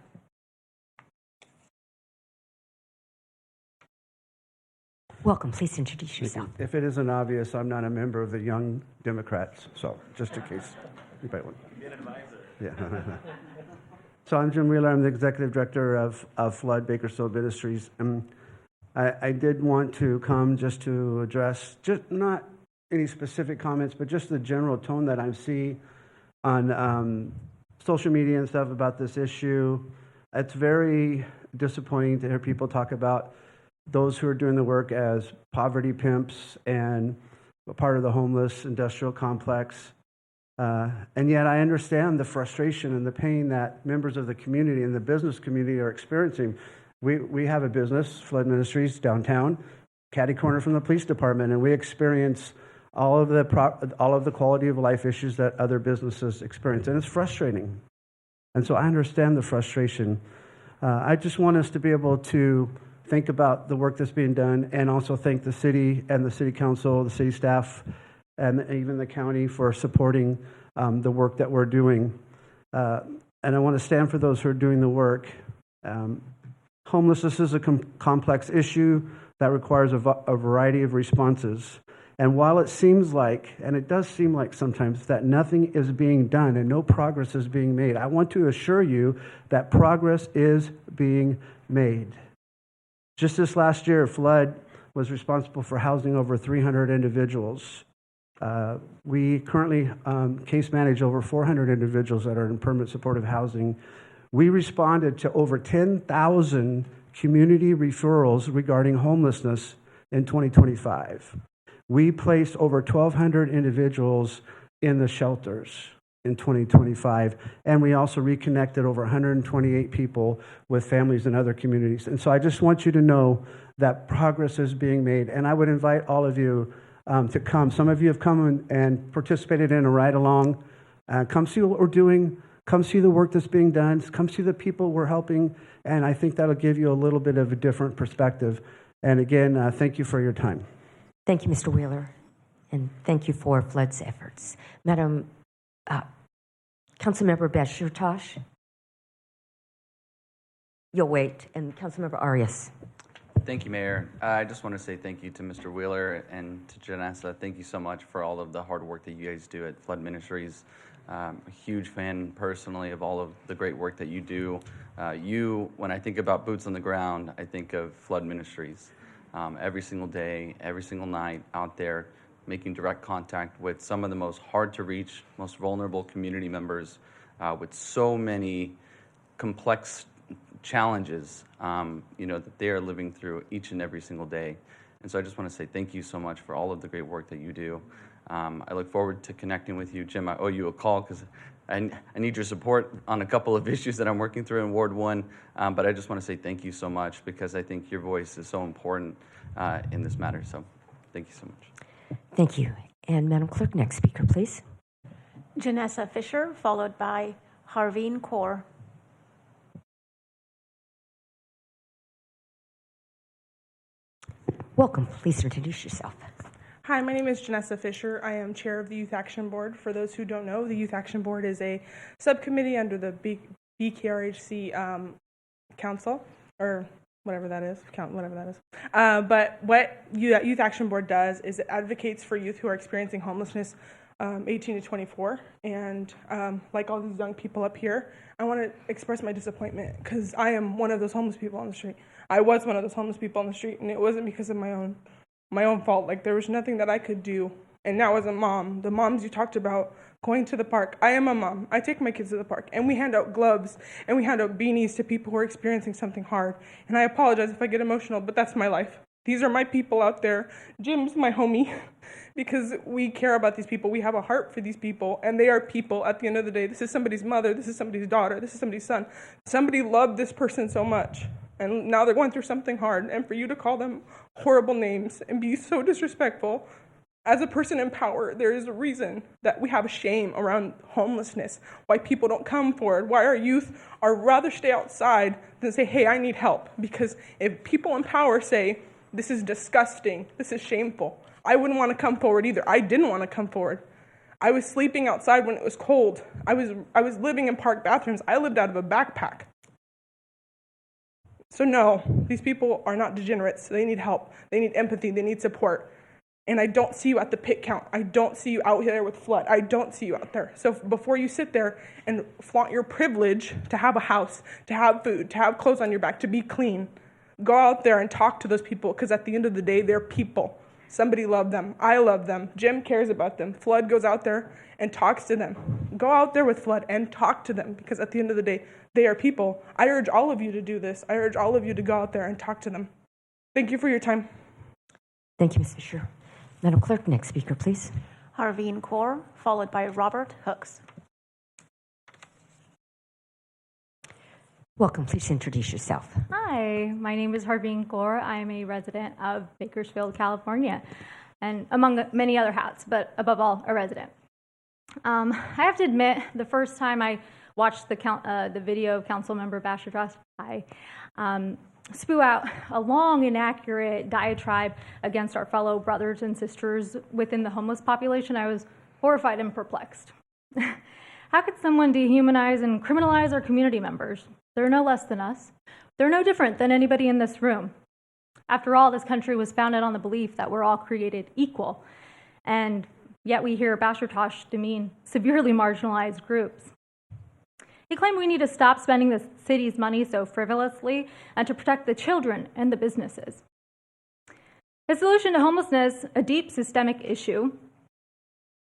Welcome. Please introduce yourself. If it isn't obvious, I'm not a member of the Young Democrats, so just in case anybody wants. Be an advisor. Yeah. So I'm Jim Wheeler. I'm the executive director of Flood Bakersfield Ministries. I did want to come just to address, just not any specific comments, but just the general tone that I see on social media and stuff about this issue. It's very disappointing to hear people talk about those who are doing the work as poverty pimps and a part of the homeless industrial complex. And yet I understand the frustration and the pain that members of the community and the business community are experiencing. We have a business, Flood Ministries, downtown, catty corner from the police department, and we experience all of the quality of life issues that other businesses experience, and it's frustrating. And so I understand the frustration. I just want us to be able to think about the work that's being done, and also thank the city and the city council, the city staff, and even the county for supporting the work that we're doing. And I want to stand for those who are doing the work. Homelessness is a complex issue that requires a variety of responses. And while it seems like, and it does seem like sometimes, that nothing is being done and no progress is being made, I want to assure you that progress is being made. Just this last year, Flood was responsible for housing over 300 individuals. We currently case manage over 400 individuals that are in permanent supportive housing. We responded to over 10,000 community referrals regarding homelessness in 2025. We placed over 1,200 individuals in the shelters in 2025, and we also reconnected over 128 people with families in other communities. And so I just want you to know that progress is being made, and I would invite all of you to come. Some of you have come and participated in a ride-along. Come see what we're doing. Come see the work that's being done. Come see the people we're helping, and I think that'll give you a little bit of a different perspective. And again, thank you for your time. Thank you, Mr. Wheeler. and thank you for Flood's efforts. Madam Councilmember Bashirtosh, you'll wait, and Councilmember Arias. Thank you, Mayor. I just want to say thank you to Mr. Wheeler and to Janessa. Thank you so much for all of the hard work that you guys do at Flood Ministries. A huge fan personally of all of the great work that you do. When I think about boots on the ground, I think of Flood Ministries. Every single day, every single night out there, making direct contact with some of the most hard to reach, most vulnerable community members with so many complex challenges, that they are living through each and every single day. And so I just want to say thank you so much for all of the great work that you do. I look forward to connecting with you. Jim, I owe you a call because I need your support on a couple of issues that I'm working through in Ward 1. But I just want to say thank you so much because I think your voice is so important in this matter. So thank you so much. Thank you. And Madam Clerk, next speaker, please. Janessa Fisher, followed by Harveen Kaur. Welcome. Please introduce yourself. Hi, my name is Janessa Fisher. I am chair of the Youth Action Board. For those who don't know, the Youth Action Board is a subcommittee under the BKRHC Council, or whatever that is. But what Youth Action Board does is it advocates for youth who are experiencing homelessness 18 to 24. And like all these young people up here, I want to express my disappointment because I am one of those homeless people on the street. I was one of those homeless people on the street, and it wasn't because of my own fault. Like, there was nothing that I could do. And now as a mom, the moms you talked about going to the park, I am a mom. I take my kids to the park, and we hand out gloves and we hand out beanies to people who are experiencing something hard. And I apologize if I get emotional, but that's my life. These are my people out there. Jim's my homie because we care about these people. We have a heart for these people, and they are people at the end of the day. This is somebody's mother. This is somebody's daughter. This is somebody's son. Somebody loved this person so much, and now they're going through something hard. And for you to call them horrible names and be so disrespectful, as a person in power, there is a reason that we have shame around homelessness, why people don't come forward, why our youth are rather stay outside than say, hey, I need help. Because if people in power say, this is disgusting, this is shameful, I wouldn't want to come forward either. I didn't want to come forward. I was sleeping outside when it was cold. I was living in park bathrooms. I lived out of a backpack. So no, these people are not degenerates. They need help. They need empathy. They need support. And I don't see you at the pit count. I don't see you out there with Flood. I don't see you out there. So before you sit there and flaunt your privilege to have a house, to have food, to have clothes on your back, to be clean, go out there and talk to those people, because at the end of the day, they're people. Somebody loved them. I love them. Jim cares about them. Flood goes out there and talks to them. Go out there with Flood and talk to them, because at the end of the day, they are people. I urge all of you to do this. I urge all of you to go out there and talk to them. Thank you for your time. Thank you, Ms. Fisher. Madam Clerk, next speaker, please. Harveen Kaur, followed by Robert Hooks. Welcome. Please introduce yourself. Hi, my name is Harveen Kaur. I am a resident of Bakersfield, California, and among many other hats, but above all, a resident. I have to admit, the first time I watched the video of Councilmember Bashirtosh, I spew out a long, inaccurate diatribe against our fellow brothers and sisters within the homeless population. I was horrified and perplexed. How could someone dehumanize and criminalize our community members? They're no less than us. They're no different than anybody in this room. After all, this country was founded on the belief that we're all created equal, and yet we hear Bashirtosh demean severely marginalized groups. He claimed we need to stop spending the city's money so frivolously and to protect the children and the businesses. His solution to homelessness, a deep systemic issue,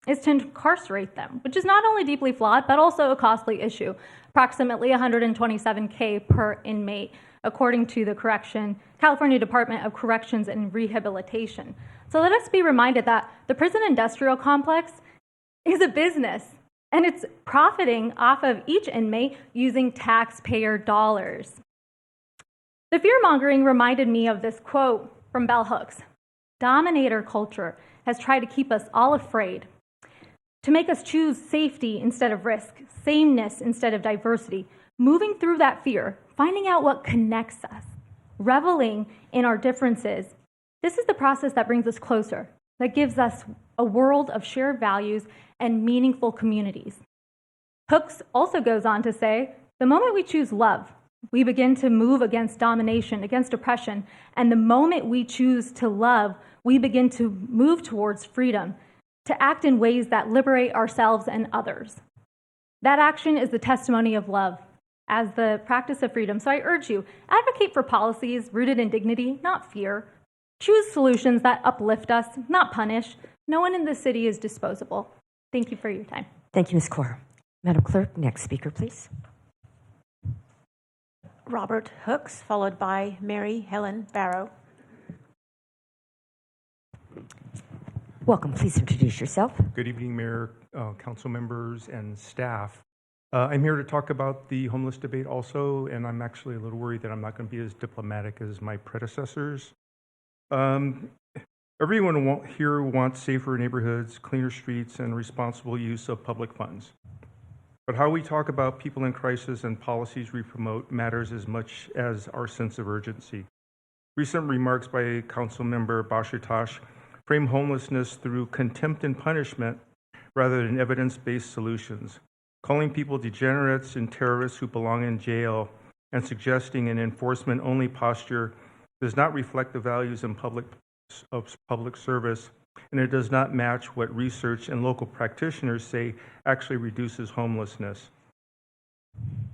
is to incarcerate them, which is not only deeply flawed, but also a costly issue, approximately $127K per inmate, according to the California Department of Corrections and Rehabilitation. So let us be reminded that the prison industrial complex is a business, and it's profiting off of each inmate using taxpayer dollars. The fear-mongering reminded me of this quote from Bell Hooks. Dominator culture has tried to keep us all afraid, to make us choose safety instead of risk, sameness instead of diversity, moving through that fear, finding out what connects us, reveling in our differences. This is the process that brings us closer, that gives us a world of shared values and meaningful communities. Hooks also goes on to say, the moment we choose love, we begin to move against domination, against oppression, and the moment we choose to love, we begin to move towards freedom, to act in ways that liberate ourselves and others. That action is the testimony of love as the practice of freedom. So I urge you, advocate for policies rooted in dignity, not fear. Choose solutions that uplift us, not punish. No one in this city is disposable. Thank you for your time. Thank you, Ms. Kaur. Madam Clerk, next speaker, please. Robert Hooks, followed by Mary Helen Barrow. Welcome. Please introduce yourself. Good evening, Mayor, council members, and staff. I'm here to talk about the homeless debate also, and I'm actually a little worried that I'm not going to be as diplomatic as my predecessors. Everyone here wants safer neighborhoods, cleaner streets, and responsible use of public funds. But how we talk about people in crisis and policies we promote matters as much as our sense of urgency. Recent remarks by Council Member Bakersfield frame homelessness through contempt and punishment rather than evidence-based solutions, calling people degenerates and terrorists who belong in jail and suggesting an enforcement-only posture does not reflect the values of public service, and it does not match what research and local practitioners say actually reduces homelessness.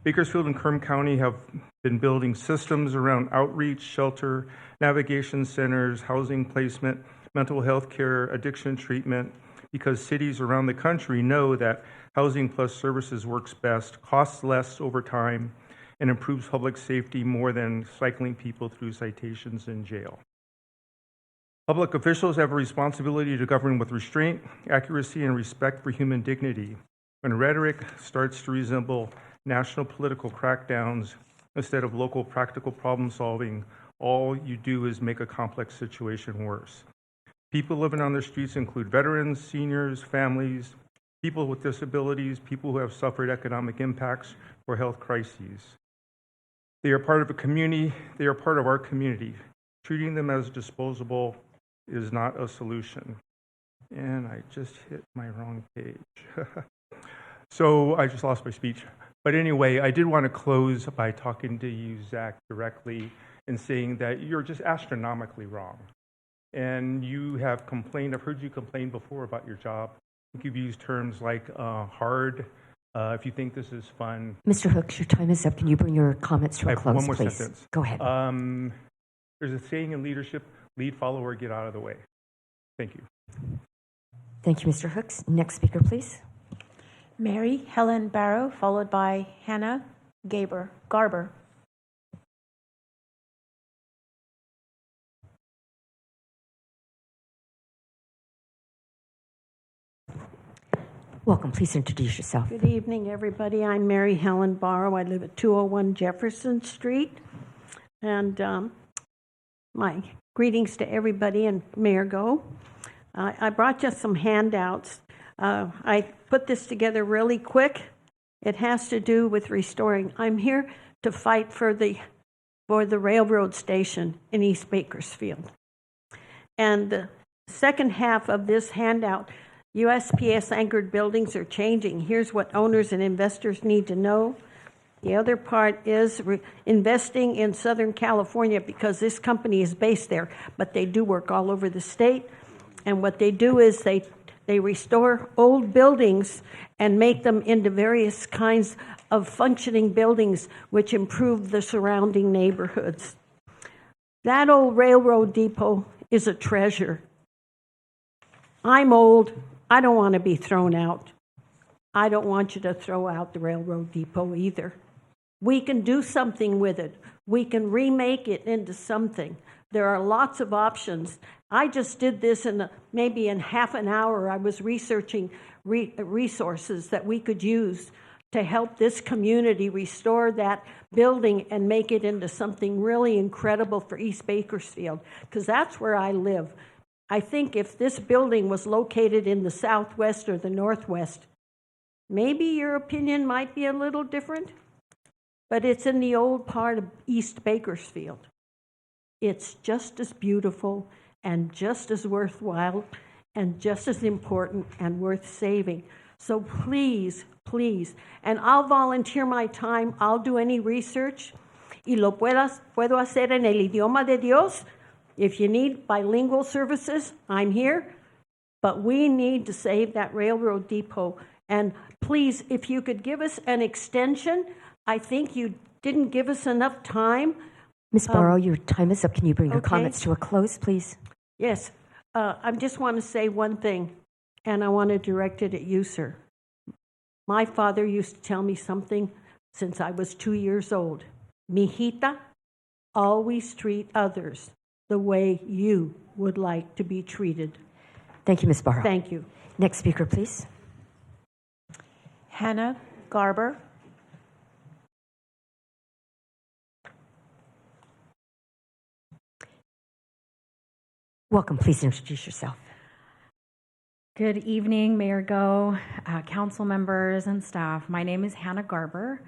Bakersfield and Kern County have been building systems around outreach, shelter, navigation centers, housing placement, mental health care, addiction treatment, because cities around the country know that housing plus services works best, costs less over time, and improves public safety more than cycling people through citations in jail. Public officials have a responsibility to govern with restraint, accuracy, and respect for human dignity. When rhetoric starts to resemble national political crackdowns instead of local practical problem solving, all you do is make a complex situation worse. People living on the streets include veterans, seniors, families, people with disabilities, people who have suffered economic impacts or health crises. They are part of a community, they are part of our community. Treating them as disposable is not a solution. And I just hit my wrong page. So I just lost my speech. But anyway, I did want to close by talking to you, Zach, directly and saying that you're just astronomically wrong. And you have complained, I've heard you complain before about your job. I think you've used terms like hard, if you think this is fun. Mr. Hooks, your time is up. Can you bring your comments to a close, one more please? sentence. Go ahead. There's a saying in leadership, lead, follow, or get out of the way. Thank you. Thank you, Mr. Hooks. Next speaker, please. Mary Helen Barrow, followed by Hannah Garber. Welcome. Please introduce yourself. Good evening, everybody. I'm Mary Helen Barrow. I live at 201 Jefferson Street. And my greetings to everybody and Mayor Go. I brought you some handouts. I put this together really quick. It has to do with restoring. I'm here to fight for the railroad station in East Bakersfield. And the second half of this handout, USPS anchored buildings are changing. Here's what owners and investors need to know. The other part is investing in Southern California because this company is based there, but they do work all over the state. And what they do is they restore old buildings and make them into various kinds of functioning buildings which improve the surrounding neighborhoods. That old railroad depot is a treasure. I'm old. I don't want to be thrown out. I don't want you to throw out the railroad depot either. We can do something with it. We can remake it into something. There are lots of options. I just did this maybe in half an hour. I was researching resources that we could use to help this community restore that building and make it into something really incredible for East Bakersfield, because that's where I live. I think if this building was located in the southwest or the northwest, maybe your opinion might be a little different, but it's in the old part of East Bakersfield. It's just as beautiful and just as worthwhile and just as important and worth saving. So please, please, and I'll volunteer my time, I'll do any research, y lo puedo hacer en el idioma de Dios. If you need bilingual services, I'm here. But we need to save that railroad depot. And please, if you could give us an extension, I think you didn't give us enough time. Ms. Barrow, your time is up. Can you bring your okay. comments to a close, please? Yes. I just want to say one thing, and I want to direct it at you, sir. My father used to tell me something since I was 2 years old. Mijita, always treat others the way you would like to be treated. Thank you, Ms. Barrow. Thank you. Next speaker, please. Hannah Garber. Welcome. Please introduce yourself. Good evening, Mayor Go, council members, and staff. My name is Hannah Garber.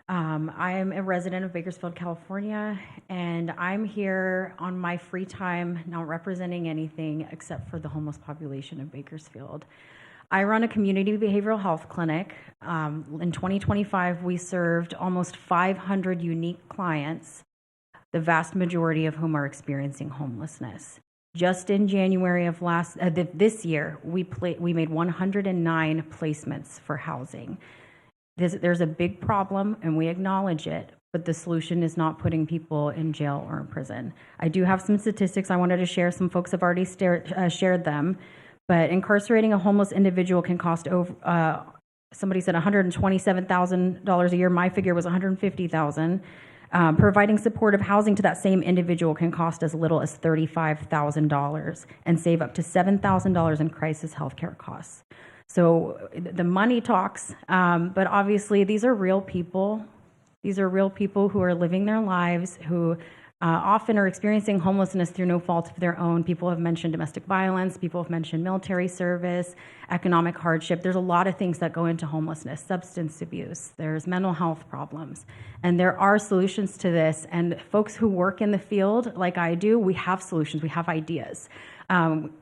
I am a resident of Bakersfield, California, and I'm here on my free time, not representing anything except for the homeless population of Bakersfield. I run a community behavioral health clinic. In 2025, we served almost 500 unique clients, the vast majority of whom are experiencing homelessness. Just in January of this year, we made 109 placements for housing. There's a big problem, and we acknowledge it, but the solution is not putting people in jail or in prison. I do have some statistics I wanted to share. Some folks have already shared them, but incarcerating a homeless individual can cost over, somebody said $127,000 a year. My figure was $150,000. Providing supportive housing to that same individual can cost as little as $35,000 and save up to $7,000 in crisis healthcare costs. So the money talks, but obviously these are real people. These are real people who are living their lives, who often are experiencing homelessness through no fault of their own. People have mentioned domestic violence. People have mentioned military service, economic hardship. There's a lot of things that go into homelessness, substance abuse. There's mental health problems. And there are solutions to this. And folks who work in the field, like I do, we have solutions. We have ideas.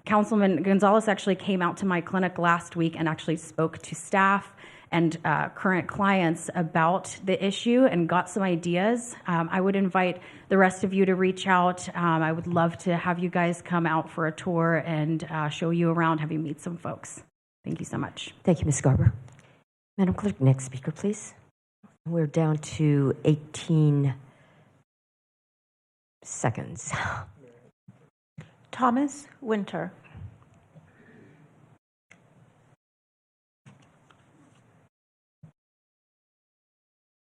Councilman Gonzalez actually came out to my clinic last week and actually spoke to staff and current clients about the issue and got some ideas. I would invite the rest of you to reach out. I would love to have you guys come out for a tour and show you around, have you meet some folks. Thank you so much. Thank you, Ms. Garber. Madam Clerk, next speaker, please. We're down to 18 seconds. Thomas Winter.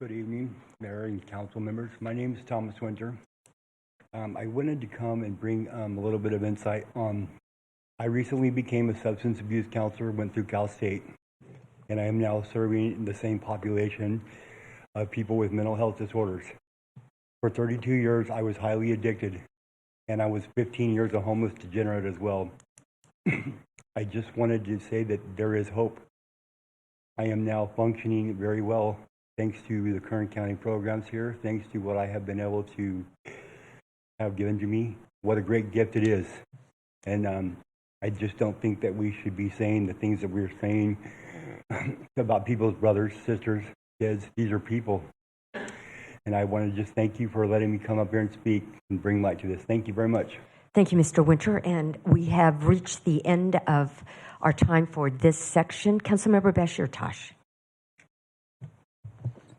Good evening, Mayor and council members. My name is Thomas Winter. I wanted to come and bring a little bit of insight on, I recently became a substance abuse counselor, went through Cal State, and I am now serving the same population of people with mental health disorders. For 32 years, I was highly addicted, and I was 15 years a homeless degenerate as well. I just wanted to say that there is hope. I am now functioning very well thanks to the Kern County programs here, thanks to what I have been able to have given to me. What a great gift it is. And I just don't think that we should be saying the things that we're saying about people's brothers, sisters, kids. These are people. And I want to just thank you for letting me come up here and speak and bring light to this. Thank you very much. Thank you, Mr. Winter. And we have reached the end of our time for this section. Councilmember Bashir Tosh.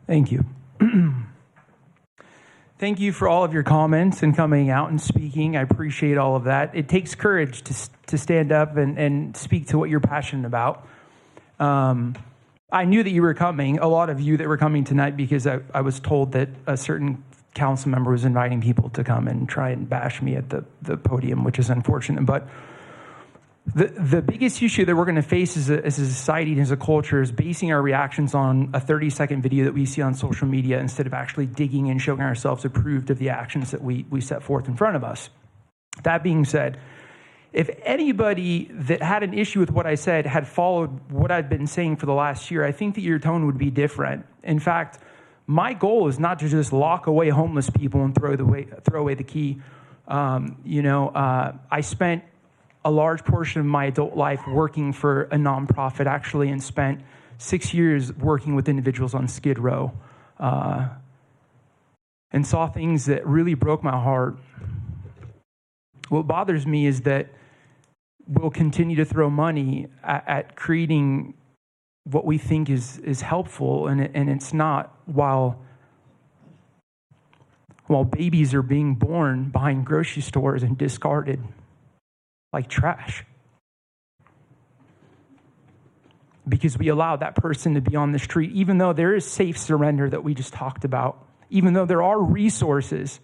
Thank you. Thank you for all of your comments and coming out and speaking. I appreciate all of that. It takes courage to stand up and speak to what you're passionate about. I knew that you were coming, a lot of you that were coming tonight, because I was told that a certain council member was inviting people to come and try and bash me at the podium, which is unfortunate. But the biggest issue that we're going to face as a society and as a culture is basing our reactions on a 30-second video that we see on social media instead of actually digging and showing ourselves approved of the actions that we set forth in front of us. That being said, if anybody that had an issue with what I said had followed what I've been saying for the last year, I think that your tone would be different. In fact, my goal is not to just lock away homeless people and throw away the key. I spent a large portion of my adult life working for a nonprofit, actually, and spent 6 years working with individuals on Skid Row, and saw things that really broke my heart. What bothers me is that we'll continue to throw money at creating what we think is helpful, and it's not, while babies are being born behind grocery stores and discarded like trash. Because we allow that person to be on the street, even though there is safe surrender that we just talked about, even though there are resources.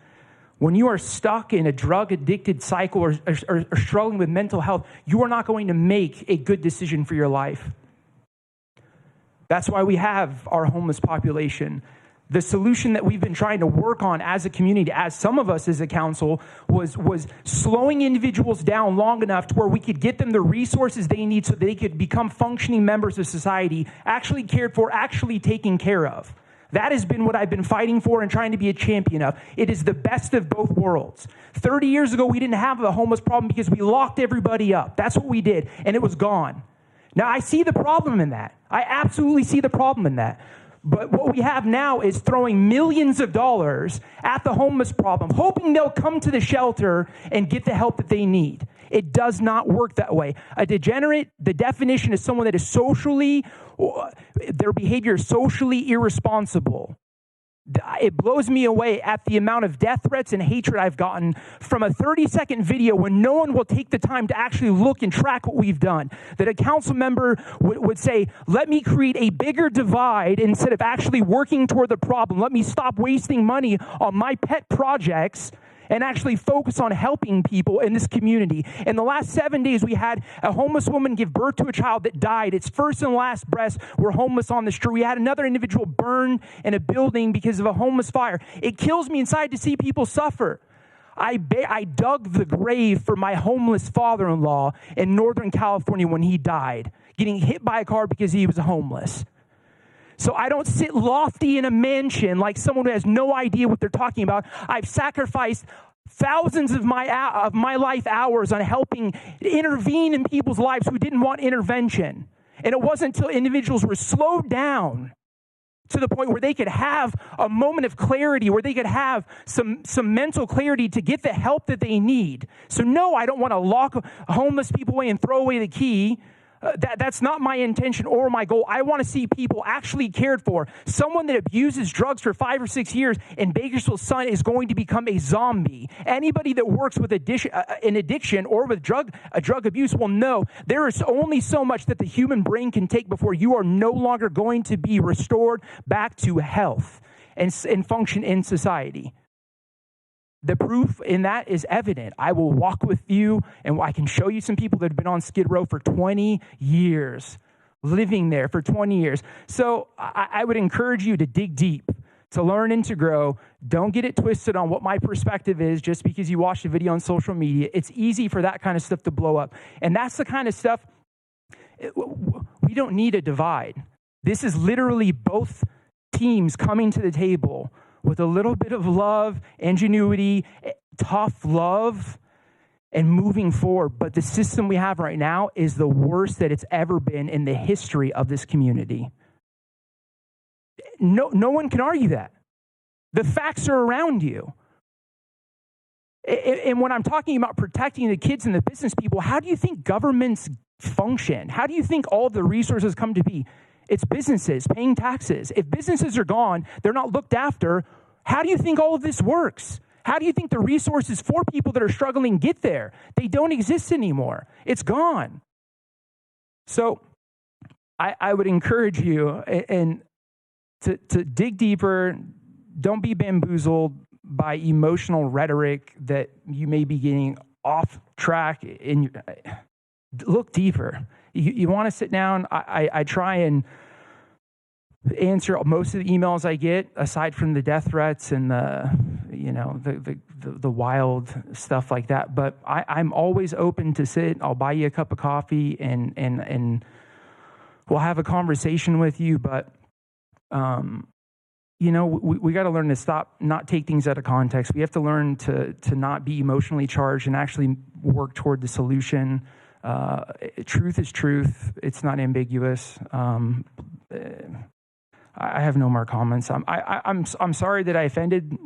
When you are stuck in a drug-addicted cycle or struggling with mental health, you are not going to make a good decision for your life. That's why we have our homeless population. The solution that we've been trying to work on as a community, as some of us as a council, was slowing individuals down long enough to where we could get them the resources they need so they could become functioning members of society, actually cared for, actually taken care of. That has been what I've been fighting for and trying to be a champion of. It is the best of both worlds. 30 years ago, we didn't have a homeless problem because we locked everybody up. That's what we did, and it was gone. Now, I see the problem in that. I absolutely see the problem in that. But what we have now is throwing millions of dollars at the homeless problem, hoping they'll come to the shelter and get the help that they need. It does not work that way. A degenerate, the definition is someone that is their behavior is socially irresponsible. It blows me away at the amount of death threats and hatred I've gotten from a 30-second video when no one will take the time to actually look and track what we've done. That a council member would say, let me create a bigger divide instead of actually working toward the problem. Let me stop wasting money on my pet projects and actually focus on helping people in this community. In the last 7 days, we had a homeless woman give birth to a child that died. Its first and last breaths were homeless on the street. We had another individual burned in a building because of a homeless fire. It kills me inside to see people suffer. I dug the grave for my homeless father-in-law in Northern California when he died, getting hit by a car because he was homeless. So I don't sit lofty in a mansion like someone who has no idea what they're talking about. I've sacrificed thousands of my life hours on helping intervene in people's lives who didn't want intervention. And it wasn't until individuals were slowed down to the point where they could have a moment of clarity, where they could have some mental clarity to get the help that they need. So no, I don't want to lock homeless people away and throw away the key. That's not my intention or my goal. I want to see people actually cared for. Someone that abuses drugs for 5 or 6 years in Bakersfield Sun is going to become a zombie. Anybody that works with an addiction or with drug abuse will know there is only so much that the human brain can take before you are no longer going to be restored back to health and function in society. The proof in that is evident. I will walk with you and I can show you some people that have been on Skid Row for 20 years, living there for 20 years. So I would encourage you to dig deep, to learn and to grow. Don't get it twisted on what my perspective is just because you watch a video on social media. It's easy for that kind of stuff to blow up. And that's the kind of stuff, we don't need a divide. This is literally both teams coming to the table with a little bit of love, ingenuity, tough love, and moving forward. But the system we have right now is the worst that it's ever been in the history of this community. No one can argue that. The facts are around you. And when I'm talking about protecting the kids and the business people, how do you think governments function? How do you think all the resources come to be? It's businesses paying taxes. If businesses are gone, they're not looked after. How do you think all of this works? How do you think the resources for people that are struggling get there? They don't exist anymore. It's gone. So I would encourage you and to dig deeper. Don't be bamboozled by emotional rhetoric that you may be getting off track. Look deeper. You want to sit down. I try and answer most of the emails I get, aside from the death threats and the wild stuff like that. But I'm always open to sit. I'll buy you a cup of coffee and we'll have a conversation with you. But we got to learn to not take things out of context. We have to learn to not be emotionally charged and actually work toward the solution. Truth is truth. It's not ambiguous. I have no more comments. I'm sorry that I offended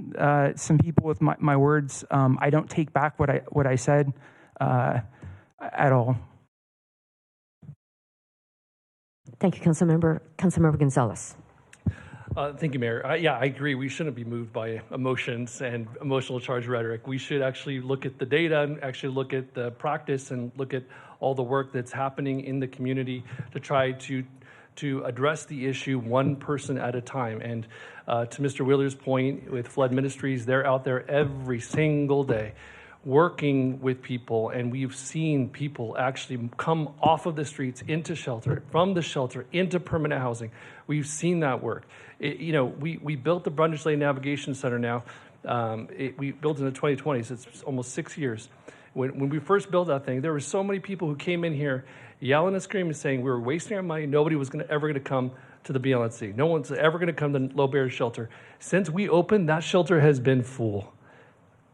some people with my words. I don't take back what I said at all. Thank you, Councilmember Gonzalez. Thank you, Mayor. I agree. We shouldn't be moved by emotions and emotional charge rhetoric. We should actually look at the data and actually look at the practice and look at all the work that's happening in the community to try to address the issue one person at a time. And to Mr. Wheeler's point with Flood Ministries, they're out there every single day working with people, and we've seen people actually come off of the streets into shelter, from the shelter into permanent housing. We've seen that work. We built the Brundage Lane Navigation Center now. We built it in the 2020s. So it's almost 6 years. When we first built that thing, there were so many people who came in here yelling and screaming, saying we were wasting our money. Nobody was ever going to come to the BLNC. No one's ever going to come to Low Barrier Shelter. Since we opened, that shelter has been full.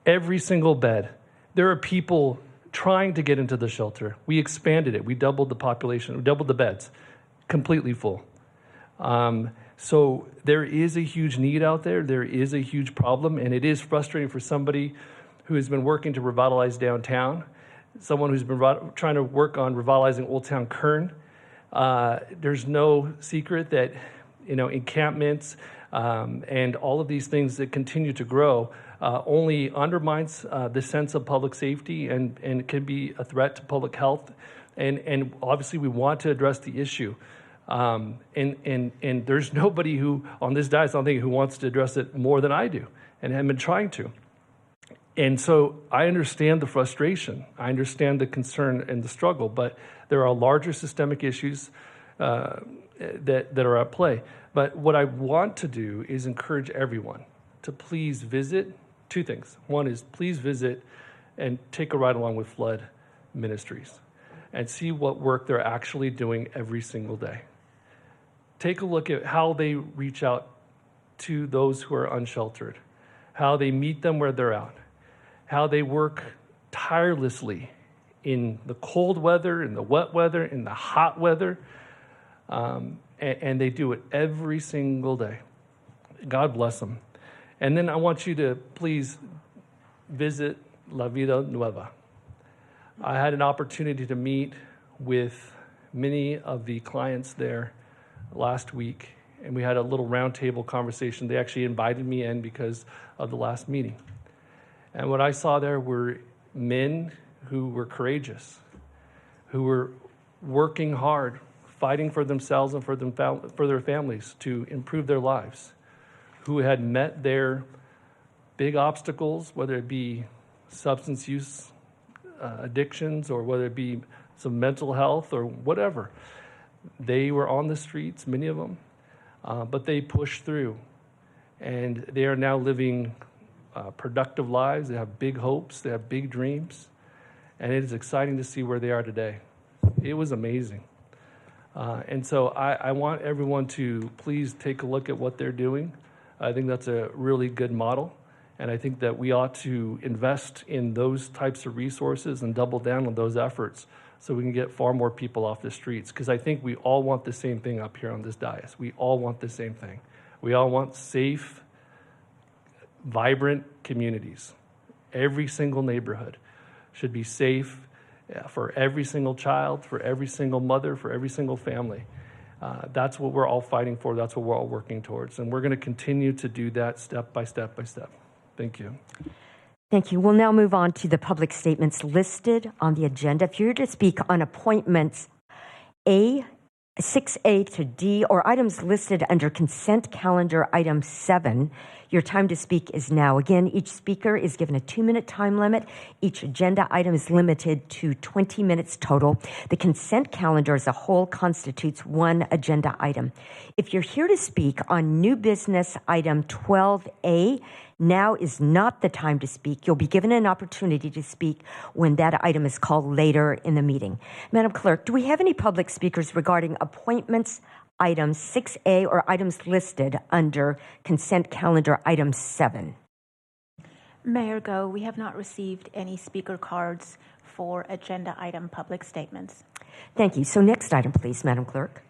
Every single bed. There are people trying to get into the shelter. We expanded it. We doubled the population. We doubled the beds. Completely full. So there is a huge need out there. There is a huge problem, and it is frustrating for somebody who has been working to revitalize downtown, someone who's been trying to work on revitalizing Old Town Kern. There's no secret that encampments and all of these things that continue to grow only undermines the sense of public safety and can be a threat to public health. And obviously we want to address the issue. And there's nobody who on this dais, I don't think, who wants to address it more than I do and have been trying to. And so I understand the frustration. I understand the concern and the struggle, but there are larger systemic issues that are at play. But what I want to do is encourage everyone to please visit two things. One is please visit and take a ride along with Flood Ministries and see what work they're actually doing every single day. Take a look at how they reach out to those who are unsheltered, how they meet them where they're at, how they work tirelessly in the cold weather, in the wet weather, in the hot weather, and they do it every single day. God bless them. And then I want you to please visit La Vida Nueva. I had an opportunity to meet with many of the clients there last week, and we had a little roundtable conversation. They actually invited me in because of the last meeting. And what I saw there were men who were courageous, who were working hard, fighting for themselves and for their families to improve their lives, who had met their big obstacles, whether it be substance use addictions or whether it be some mental health or whatever. They were on the streets, many of them, but they pushed through. And they are now living productive lives. They have big hopes. They have big dreams. And it is exciting to see where they are today. It was amazing. And so I want everyone to please take a look at what they're doing. I think that's a really good model. And I think that we ought to invest in those types of resources and double down on those efforts so we can get far more people off the streets. Because I think we all want the same thing up here on this dais. We all want the same thing. We all want safe, vibrant communities. Every single neighborhood should be safe for every single child, for every single mother, for every single family. That's what we're all fighting for. That's what we're all working towards. And we're going to continue to do that step by step by step. Thank you. Thank you. We'll now move on to the public statements listed on the agenda. If you're to speak on appointments A, 6A to D, or items listed under consent calendar item 7, your time to speak is now. Again, each speaker is given a 2-minute time limit. Each agenda item is limited to 20 minutes total. The consent calendar as a whole constitutes one agenda item. If you're here to speak on new business item 12A, now is not the time to speak. You'll be given an opportunity to speak when that item is called later in the meeting. Madam Clerk, do we have any public speakers regarding appointments item 6A or items listed under consent calendar item 7? Mayor Go, we have not received any speaker cards for agenda item public statements. Thank you. So next item, please, Madam Clerk.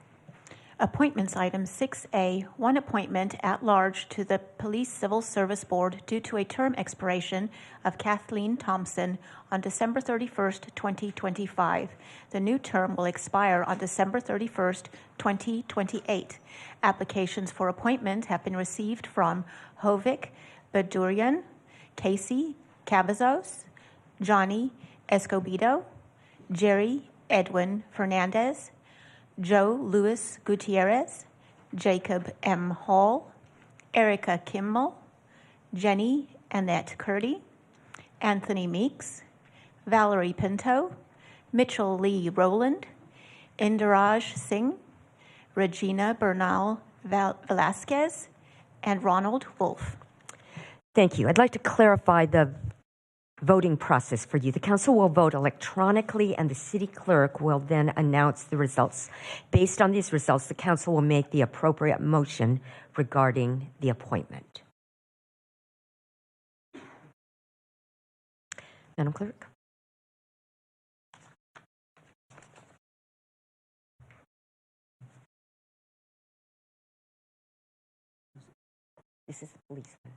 Appointments item 6A, one appointment at large to the Police Civil Service Board due to a term expiration of Kathleen Thompson on December 31st, 2025. The new term will expire on December 31st, 2028. Applications for appointment have been received from Hovik Badurian, Casey Cavazos, Johnny Escobedo, Jerry Edwin Fernandez, Joe Luis Gutierrez, Jacob M. Hall, Erica Kimmel, Jenny Annette Curdy, Anthony Meeks, Valerie Pinto, Mitchell Lee Rowland, Indiraj Singh, Regina Bernal Velasquez, and Ronald Wolf. Thank you. I'd like to clarify the voting process for you. The council will vote electronically, and the city clerk will then announce the results. Based on these results, the council will make the appropriate motion regarding the appointment. Madam Clerk. This is the policeman.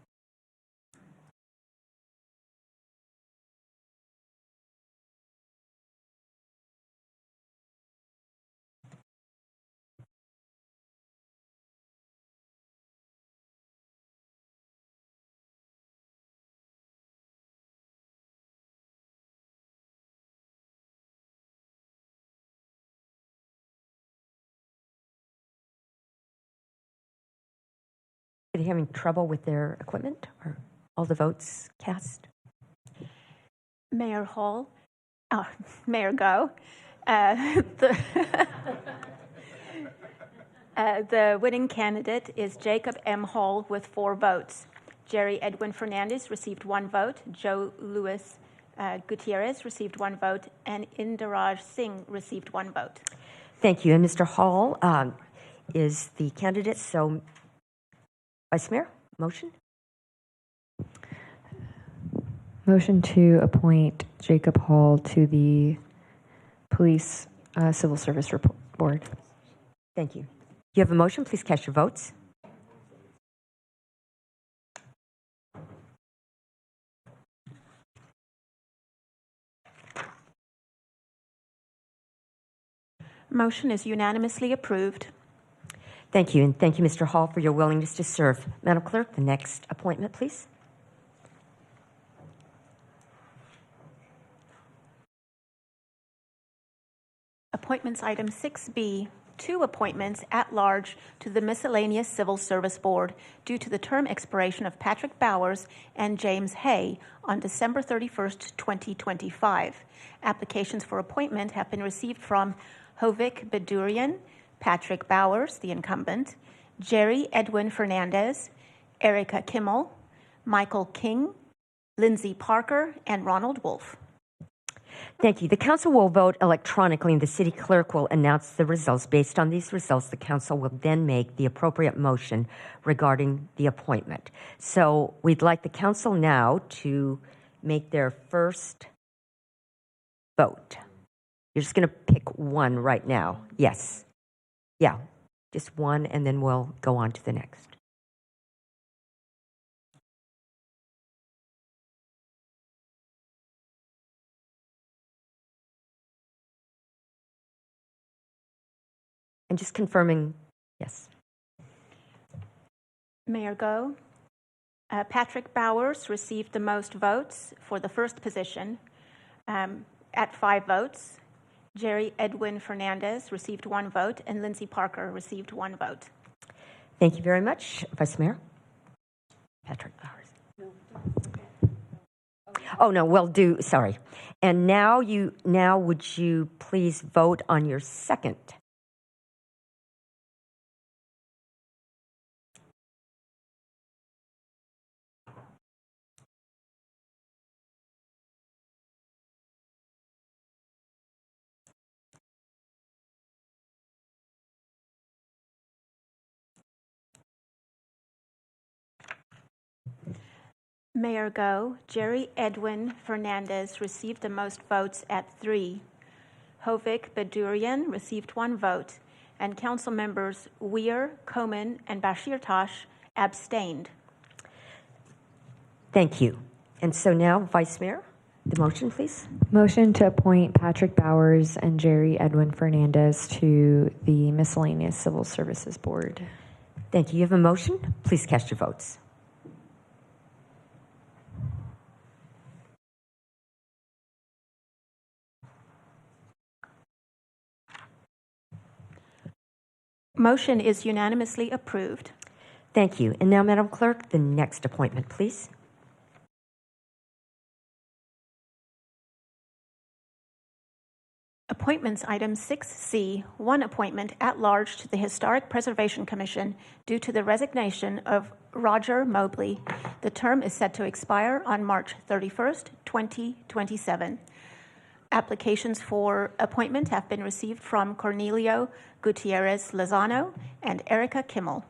Are they having trouble with their equipment? Or all the votes cast? Mayor Hall, Mayor Go, the winning candidate is Jacob M. Hall with 4 votes. Jerry Edwin Fernandez received 1 vote. Joe Luis Gutierrez received 1 vote, and Indiraj Singh received 1 vote. Thank you. And Mr. Hall is the candidate. So, Vice Mayor, motion? Motion to appoint Jacob Hall to the Police Civil Service Board. Thank you. You have a motion. Please cast your votes. Motion is unanimously approved. Thank you, and thank you, Mr. Hall, for your willingness to serve. Madam Clerk, the next appointment, please. Appointments item 6B, 2 appointments at large to the Miscellaneous Civil Service Board due to the term expiration of Patrick Bowers and James Hay on December 31st, 2025. Applications for appointment have been received from Hovik Badurian, Patrick Bowers, the incumbent, Jerry Edwin Fernandez, Erica Kimmel, Michael King, Lindsay Parker, and Ronald Wolf. Thank you. The council will vote electronically, and the city clerk will announce the results. Based on these results, the council will then make the appropriate motion regarding the appointment. So we'd like the council now to make their first vote. You're just going to pick one right now. Yes. Yeah, just one, and then we'll go on to the next. And just confirming, yes. Mayor Go, Patrick Bowers received the most votes for the first position at 5 votes. Jerry Edwin Fernandez received 1 vote, and Lindsay Parker received 1 vote. Thank you very much, Vice Mayor. Patrick Bowers. Oh, no, we'll do, sorry. And now would you please vote on your second? Mayor Go, Jerry Edwin Fernandez received the most votes at 3. Hovik Bedurian received 1 vote, and council members Weir, Komen, and Bashir Tosh abstained. Thank you. And so now, Vice Mayor, the motion, please. Motion to appoint Patrick Bowers and Jerry Edwin Fernandez to the Miscellaneous Civil Services Board. Thank you. You have a motion. Please cast your votes. Motion is unanimously approved. Thank you. And now, Madam Clerk, the next appointment, please. Appointments item 6C, 1 appointment at large to the Historic Preservation Commission due to the resignation of Roger Mobley. The term is set to expire on March 31st, 2027. Applications for appointment have been received from Cornelio Gutierrez Lozano and Erica Kimmel.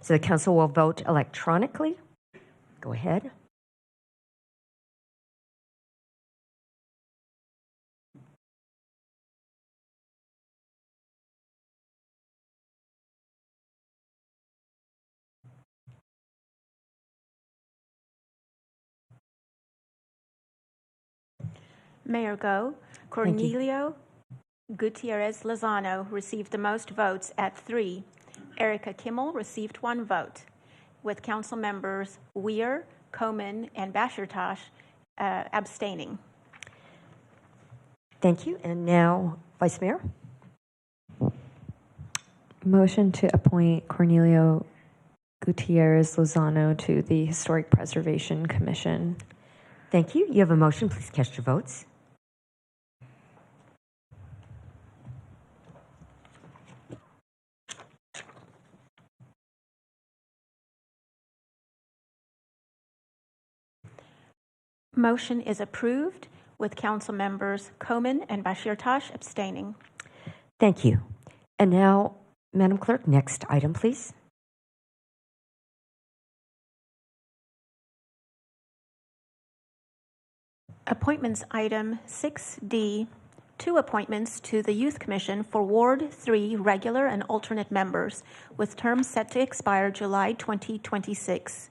So the council will vote electronically. Go ahead. Mayor Go, Cornelio Gutierrez Lozano received the most votes at 3. Erica Kimmel received 1 vote, with council members Weir, Komen, and Bashir Tosh abstaining. Thank you. And now, Vice Mayor. Motion to appoint Cornelio Gutierrez Lozano to the Historic Preservation Commission. Thank you. You have a motion. Please cast your votes. Motion is approved, with council members Komen and Bashir Tosh abstaining. Thank you. And now, Madam Clerk, next item, please. Appointments item 6D, 2 appointments to the Youth Commission for Ward 3 regular and alternate members, with terms set to expire July 2026.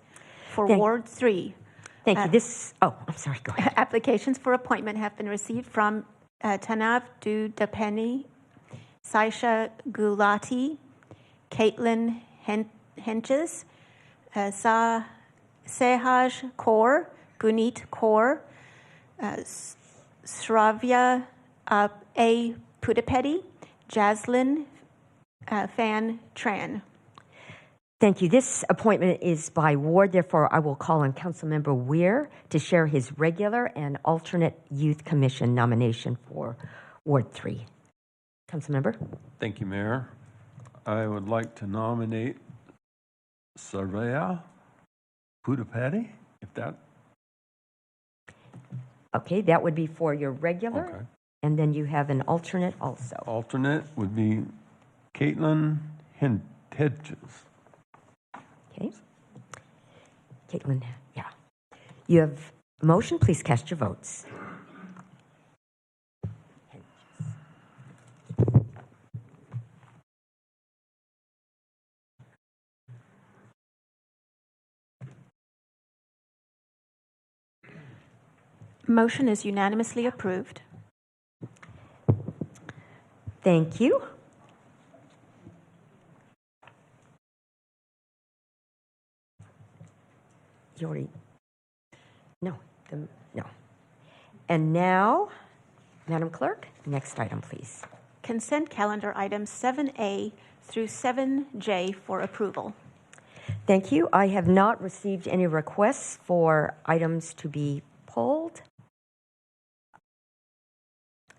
For Ward 3. Thank you. I'm sorry, go ahead. Applications for appointment have been received from Tanav Dudapeni, Saisha Gulati, Caitlin Henches, Sehaj Kaur, Gunit Kaur, Shravya A. Pudapedi, Jaslyn Fan Tran. Thank you. This appointment is by ward. Therefore, I will call on Councilmember Weir to share his regular and alternate Youth Commission nomination for Ward 3. Councilmember. Thank you, Mayor. I would like to nominate Sarvaya Pudapedi, if that... Okay, that would be for your regular. Okay. And then you have an alternate also. Alternate would be Caitlin Hedges. Okay. Caitlin, yeah. You have a motion. Please cast your votes. Motion is unanimously approved. Thank you. You already, no. And now, Madam Clerk, next item, please. Consent calendar items 7A through 7J for approval. Thank you. I have not received any requests for items to be pulled.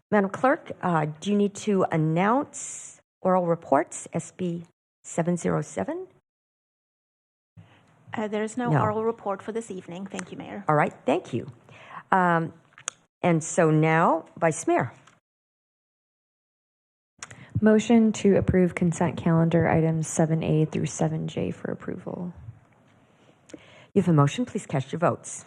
Madam Clerk, do you need to announce oral reports, SB 707? There's no oral report for this evening. Thank you, Mayor. All right, thank you. And so now, Vice Mayor. Motion to approve consent calendar items 7A through 7J for approval. You have a motion. Please cast your votes.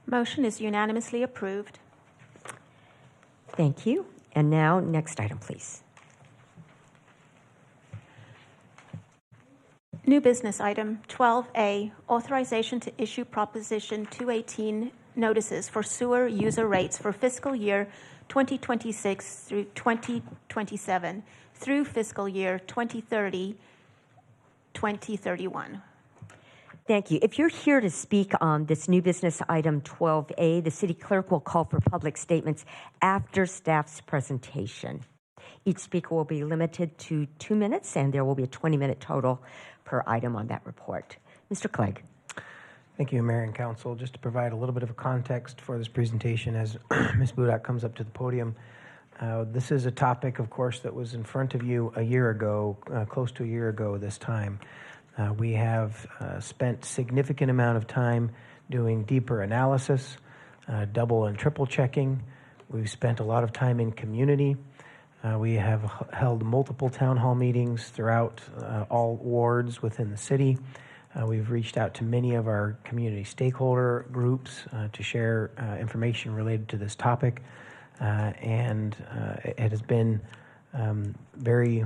Motion is unanimously approved. Thank you. And now, next item, please. New business item 12A, authorization to issue Proposition 218 notices for sewer user rates for fiscal year 2026 through 2027 through fiscal year 2030-2031. Thank you. If you're here to speak on this new business item 12A, the city clerk will call for public statements after staff's presentation. Each speaker will be limited to 2 minutes, and there will be a 20-minute total per item on that report. Mr. Clegg. Thank you, Mayor and Council. Just to provide a little bit of a context for this presentation as Ms. Budak comes up to the podium. This is a topic, of course, that was in front of you a year ago, close to a year ago this time. We have spent significant amount of time doing deeper analysis, double and triple checking. We've spent a lot of time in community. We have held multiple town hall meetings throughout all wards within the city. We've reached out to many of our community stakeholder groups to share information related to this topic. And it has been very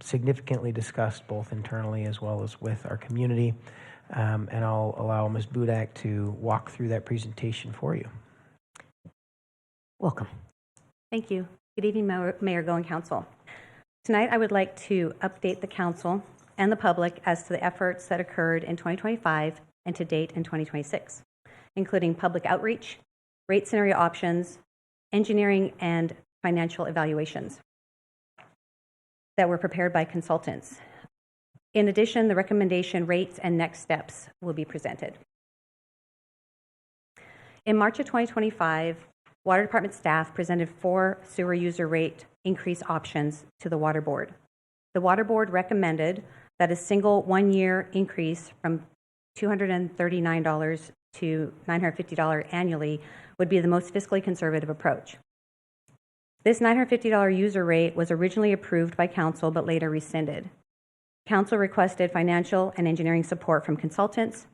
significantly discussed both internally as well as with our community. And I'll allow Ms. Budak to walk through that presentation for you. Welcome. Thank you. Good evening, Mayor Go and Council. Tonight, I would like to update the Council and the public as to the efforts that occurred in 2025 and to date in 2026, including public outreach, rate scenario options, engineering, and financial evaluations that were prepared by consultants. In addition, the recommendation rates and next steps will be presented. In March of 2025, Water Department staff presented 4 sewer user rate increase options to the Water Board. The Water Board recommended that a single 1-year increase from $239 to $950 annually would be the most fiscally conservative approach. This $950 user rate was originally approved by Council but later rescinded. Council requested financial and engineering support from consultants,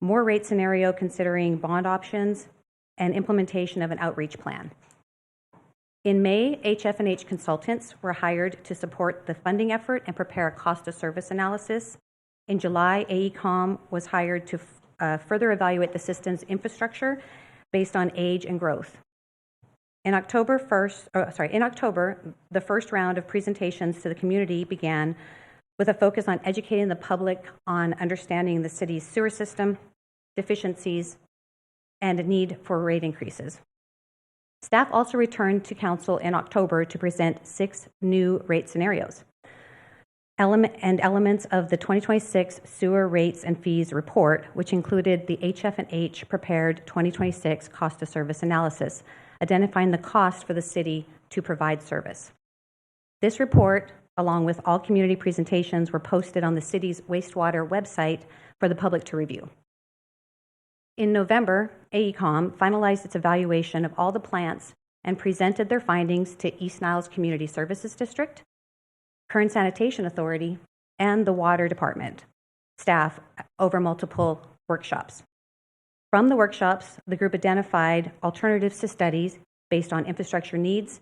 more rate scenario considering bond options, and implementation of an outreach plan. In May, HF&H consultants were hired to support the funding effort and prepare a cost of service analysis. In July, AECOM was hired to further evaluate the system's infrastructure based on age and growth. In October, the first round of presentations to the community began with a focus on educating the public on understanding the city's sewer system, deficiencies, and a need for rate increases. Staff also returned to Council in October to present 6 new rate scenarios and elements of the 2026 Sewer Rates and Fees Report, which included the HF&H prepared 2026 Cost of Service Analysis, identifying the cost for the city to provide service. This report, along with all community presentations, were posted on the city's wastewater website for the public to review. In November, AECOM finalized its evaluation of all the plants and presented their findings to East Niles Community Services District, Kern Sanitation Authority, and the Water Department staff over multiple workshops. From the workshops, the group identified alternatives to studies based on infrastructure needs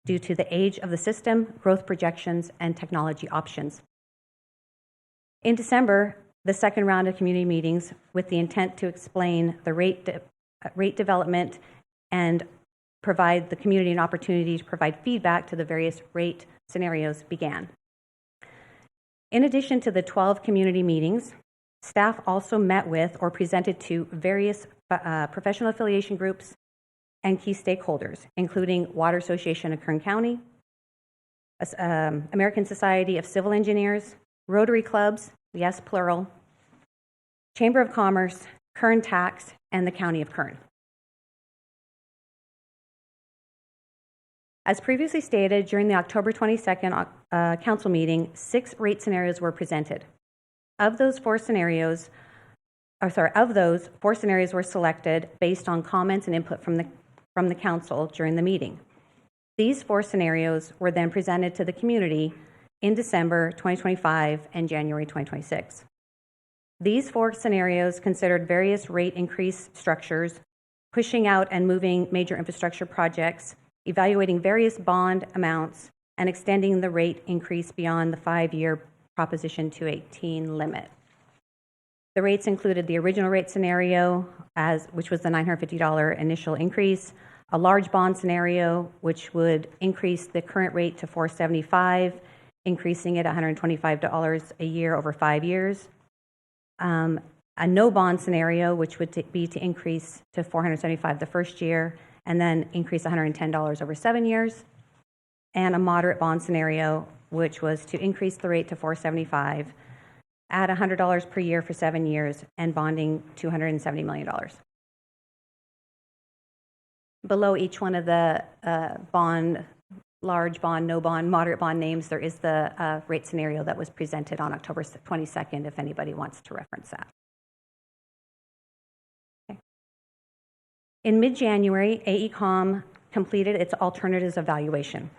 due to the age of the system, growth projections, and technology options. In December, the second round of community meetings with the intent to explain the rate development and provide the community an opportunity to provide feedback to the various rate scenarios began. In addition to the 12 community meetings, staff also met with or presented to various professional affiliation groups and key stakeholders, including Water Association of Kern County, American Society of Civil Engineers, Rotary Clubs, yes, plural, Chamber of Commerce, Kern Tax, and the County of Kern. As previously stated, during the October 22nd council meeting, 6 rate scenarios were presented. Of those 4 scenarios were selected based on comments and input from the council during the meeting. These 4 scenarios were then presented to the community in December 2025 and January 2026. These 4 scenarios considered various rate increase structures, pushing out and moving major infrastructure projects, evaluating various bond amounts, and extending the rate increase beyond the 5-year Proposition 218 limit. The rates included the original rate scenario, which was the $950 initial increase, a large bond scenario, which would increase the current rate to $475, increasing it $125 a year over 5 years. A no bond scenario, which would be to increase to $475 the first year and then increase $110 over 7 years. And a moderate bond scenario, which was to increase the rate to $475, add $100 per year for 7 years, and bonding $270 million. Below each one of the bond, large bond, no bond, moderate bond names, there is the rate scenario that was presented on October 22nd, if anybody wants to reference that. Okay. In mid-January, AECOM completed its alternatives evaluation.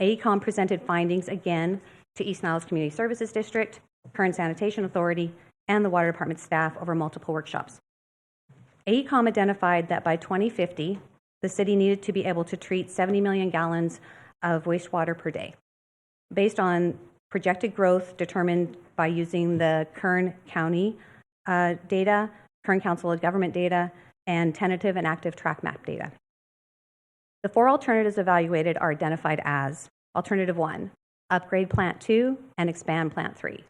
AECOM presented findings again to East Niles Community Services District, Kern Sanitation Authority, and the Water Department staff over multiple workshops. AECOM identified that by 2050, the city needed to be able to treat 70 million gallons of wastewater per day, based on projected growth determined by using the Kern County data, Kern Council of Government data, and tentative and active track map data. The 4 alternatives evaluated are identified as Alternative 1, upgrade Plant 2 and expand Plant 3.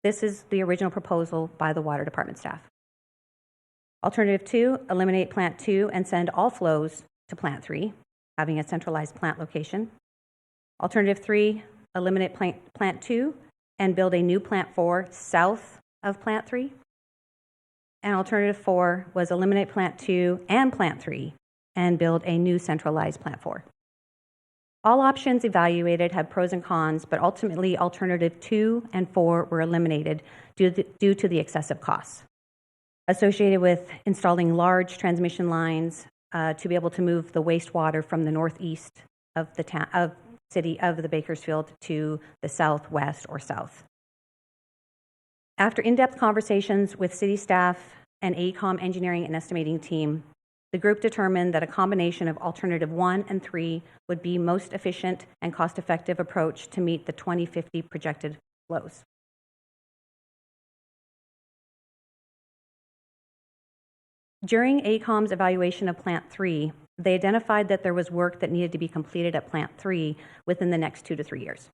This is the original proposal by the Water Department staff. Alternative 2, eliminate Plant 2 and send all flows to Plant 3, having a centralized plant location. Alternative 3, eliminate Plant 2 and build a new Plant 4 south of Plant 3. And Alternative 4 was eliminate Plant 2 and Plant 3 and build a new centralized Plant 4. All options evaluated had pros and cons, but ultimately Alternative 2 and 4 were eliminated due to the excessive costs associated with installing large transmission lines to be able to move the wastewater from the northeast of the city of the Bakersfield to the southwest or south. After in-depth conversations with city staff and AECOM engineering and estimating team, the group determined that a combination of Alternative 1 and 3 would be most efficient and cost-effective approach to meet the 2050 projected flows. During AECOM's evaluation of Plant 3, they identified that there was work that needed to be completed at Plant 3 within the next 2 to 3 years.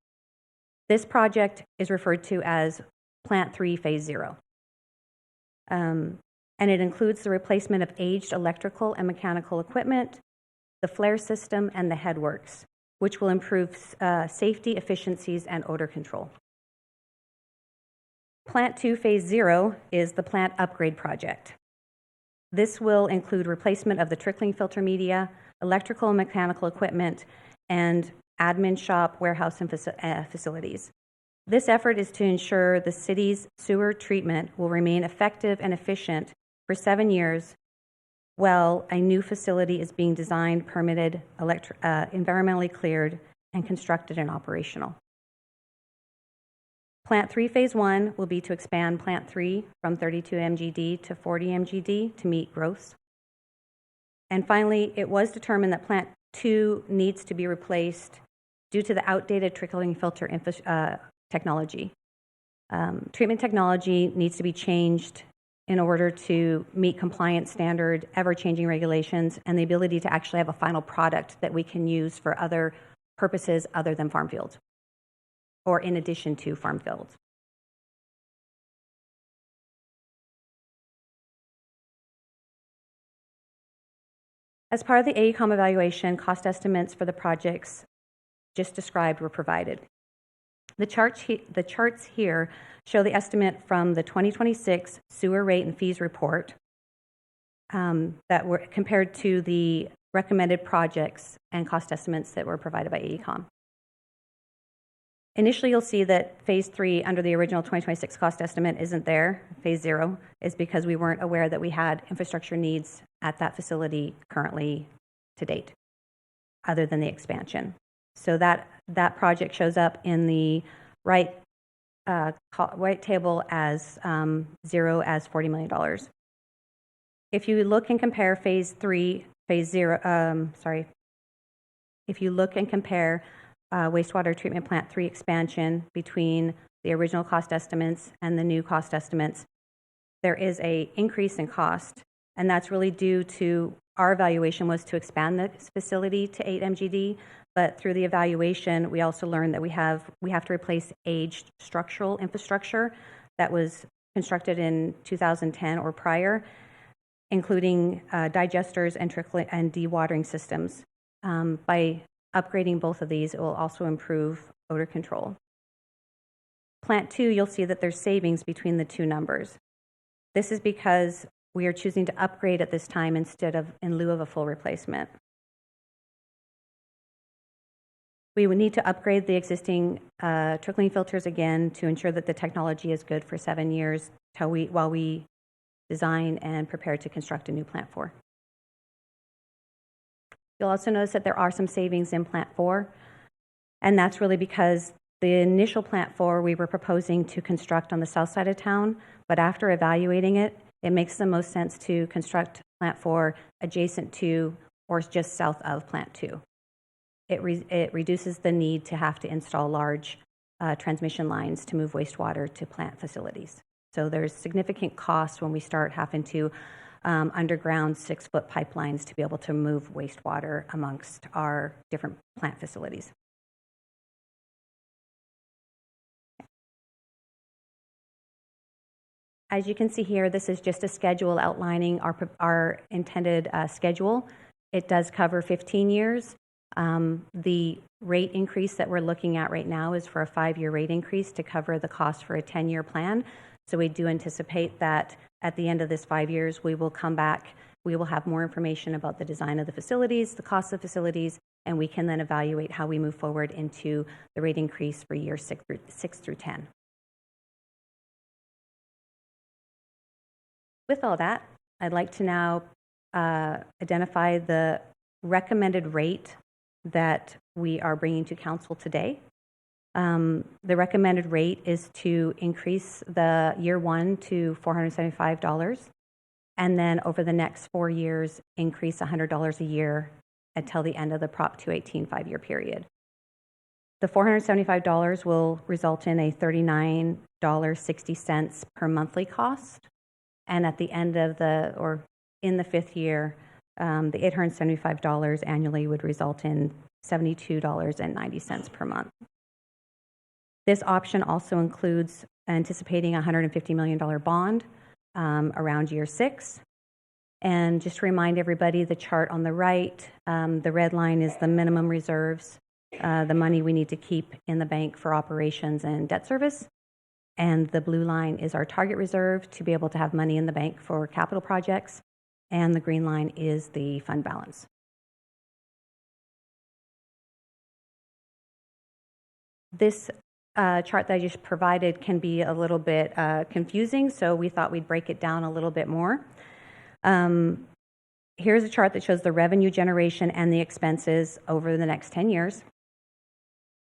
This project is referred to as Plant 3 Phase 0. And it includes the replacement of aged electrical and mechanical equipment, the flare system, and the headworks, which will improve safety, efficiencies, and odor control. Plant 2 Phase 0 is the plant upgrade project. This will include replacement of the trickling filter media, electrical and mechanical equipment, and admin shop, warehouse, and facilities. This effort is to ensure the city's sewer treatment will remain effective and efficient for 7 years while a new facility is being designed, permitted, environmentally cleared, and constructed and operational. Plant 3 Phase 1 will be to expand Plant 3 from 32 MGD to 40 MGD to meet growth. And finally, it was determined that Plant 2 needs to be replaced due to the outdated trickling filter technology. Treatment technology needs to be changed in order to meet compliance standard, ever-changing regulations, and the ability to actually have a final product that we can use for other purposes other than farm fields, or in addition to farm fields. As part of the AECOM evaluation, cost estimates for the projects just described were provided. The charts here show the estimate from the 2026 sewer rate and fees report that were compared to the recommended projects and cost estimates that were provided by AECOM. Initially, you'll see that Phase 3 under the original 2026 cost estimate isn't there. Phase 0 is because we weren't aware that we had infrastructure needs at that facility currently to date. other than the expansion. So that project shows up in the right table as zero as $40 million. If you look and compare phase wastewater treatment plant 3 expansion between the original cost estimates and the new cost estimates, there is a increase in cost, and that's really due to our evaluation was to expand the facility to 8 MGD, but through the evaluation, we also learned that we have to replace aged structural infrastructure that was constructed in 2010 or prior, including digesters and dewatering systems. By upgrading both of these, it will also improve odor control. Plant 2, you'll see that there's savings between the two numbers. This is because we are choosing to upgrade at this time in lieu of a full replacement. We would need to upgrade the existing trickling filters again to ensure that the technology is good for 7 years while we design and prepare to construct a new Plant 4. You'll also notice that there are some savings in Plant 4, and that's really because the initial Plant 4 we were proposing to construct on the south side of town, but after evaluating it, it makes the most sense to construct Plant 4 adjacent to or just south of Plant 2. It reduces the need to have to install large transmission lines to move wastewater to plant facilities. So there's significant cost when we start having to underground 6-foot pipelines to be able to move wastewater amongst our different plant facilities. As you can see here, this is just a schedule outlining our intended schedule. It does cover 15 years. The rate increase that we're looking at right now is for a 5-year rate increase to cover the cost for a 10-year plan. So we do anticipate that at the end of this 5 years, we will come back, we will have more information about the design of the facilities, the cost of facilities, and we can then evaluate how we move forward into the rate increase for years 6 through 10. With all that, I'd like to now identify the recommended rate that we are bringing to council today. The recommended rate is to increase the year 1 to $475, and then over the next 4 years, increase $100 a year until the end of the Prop 218 5-year period. The $475 will result in a $39.60 per monthly cost, and at the end of in the 5th year, the $875 annually would result in $72.90 per month. This option also includes anticipating a $150 million bond around year 6. And just to remind everybody, the chart on the right, the red line is the minimum reserves, the money we need to keep in the bank for operations and debt service. And the blue line is our target reserve to be able to have money in the bank for capital projects. And the green line is the fund balance. This chart that I just provided can be a little bit confusing, so we thought we'd break it down a little bit more. Here's a chart that shows the revenue generation and the expenses over the next 10 years.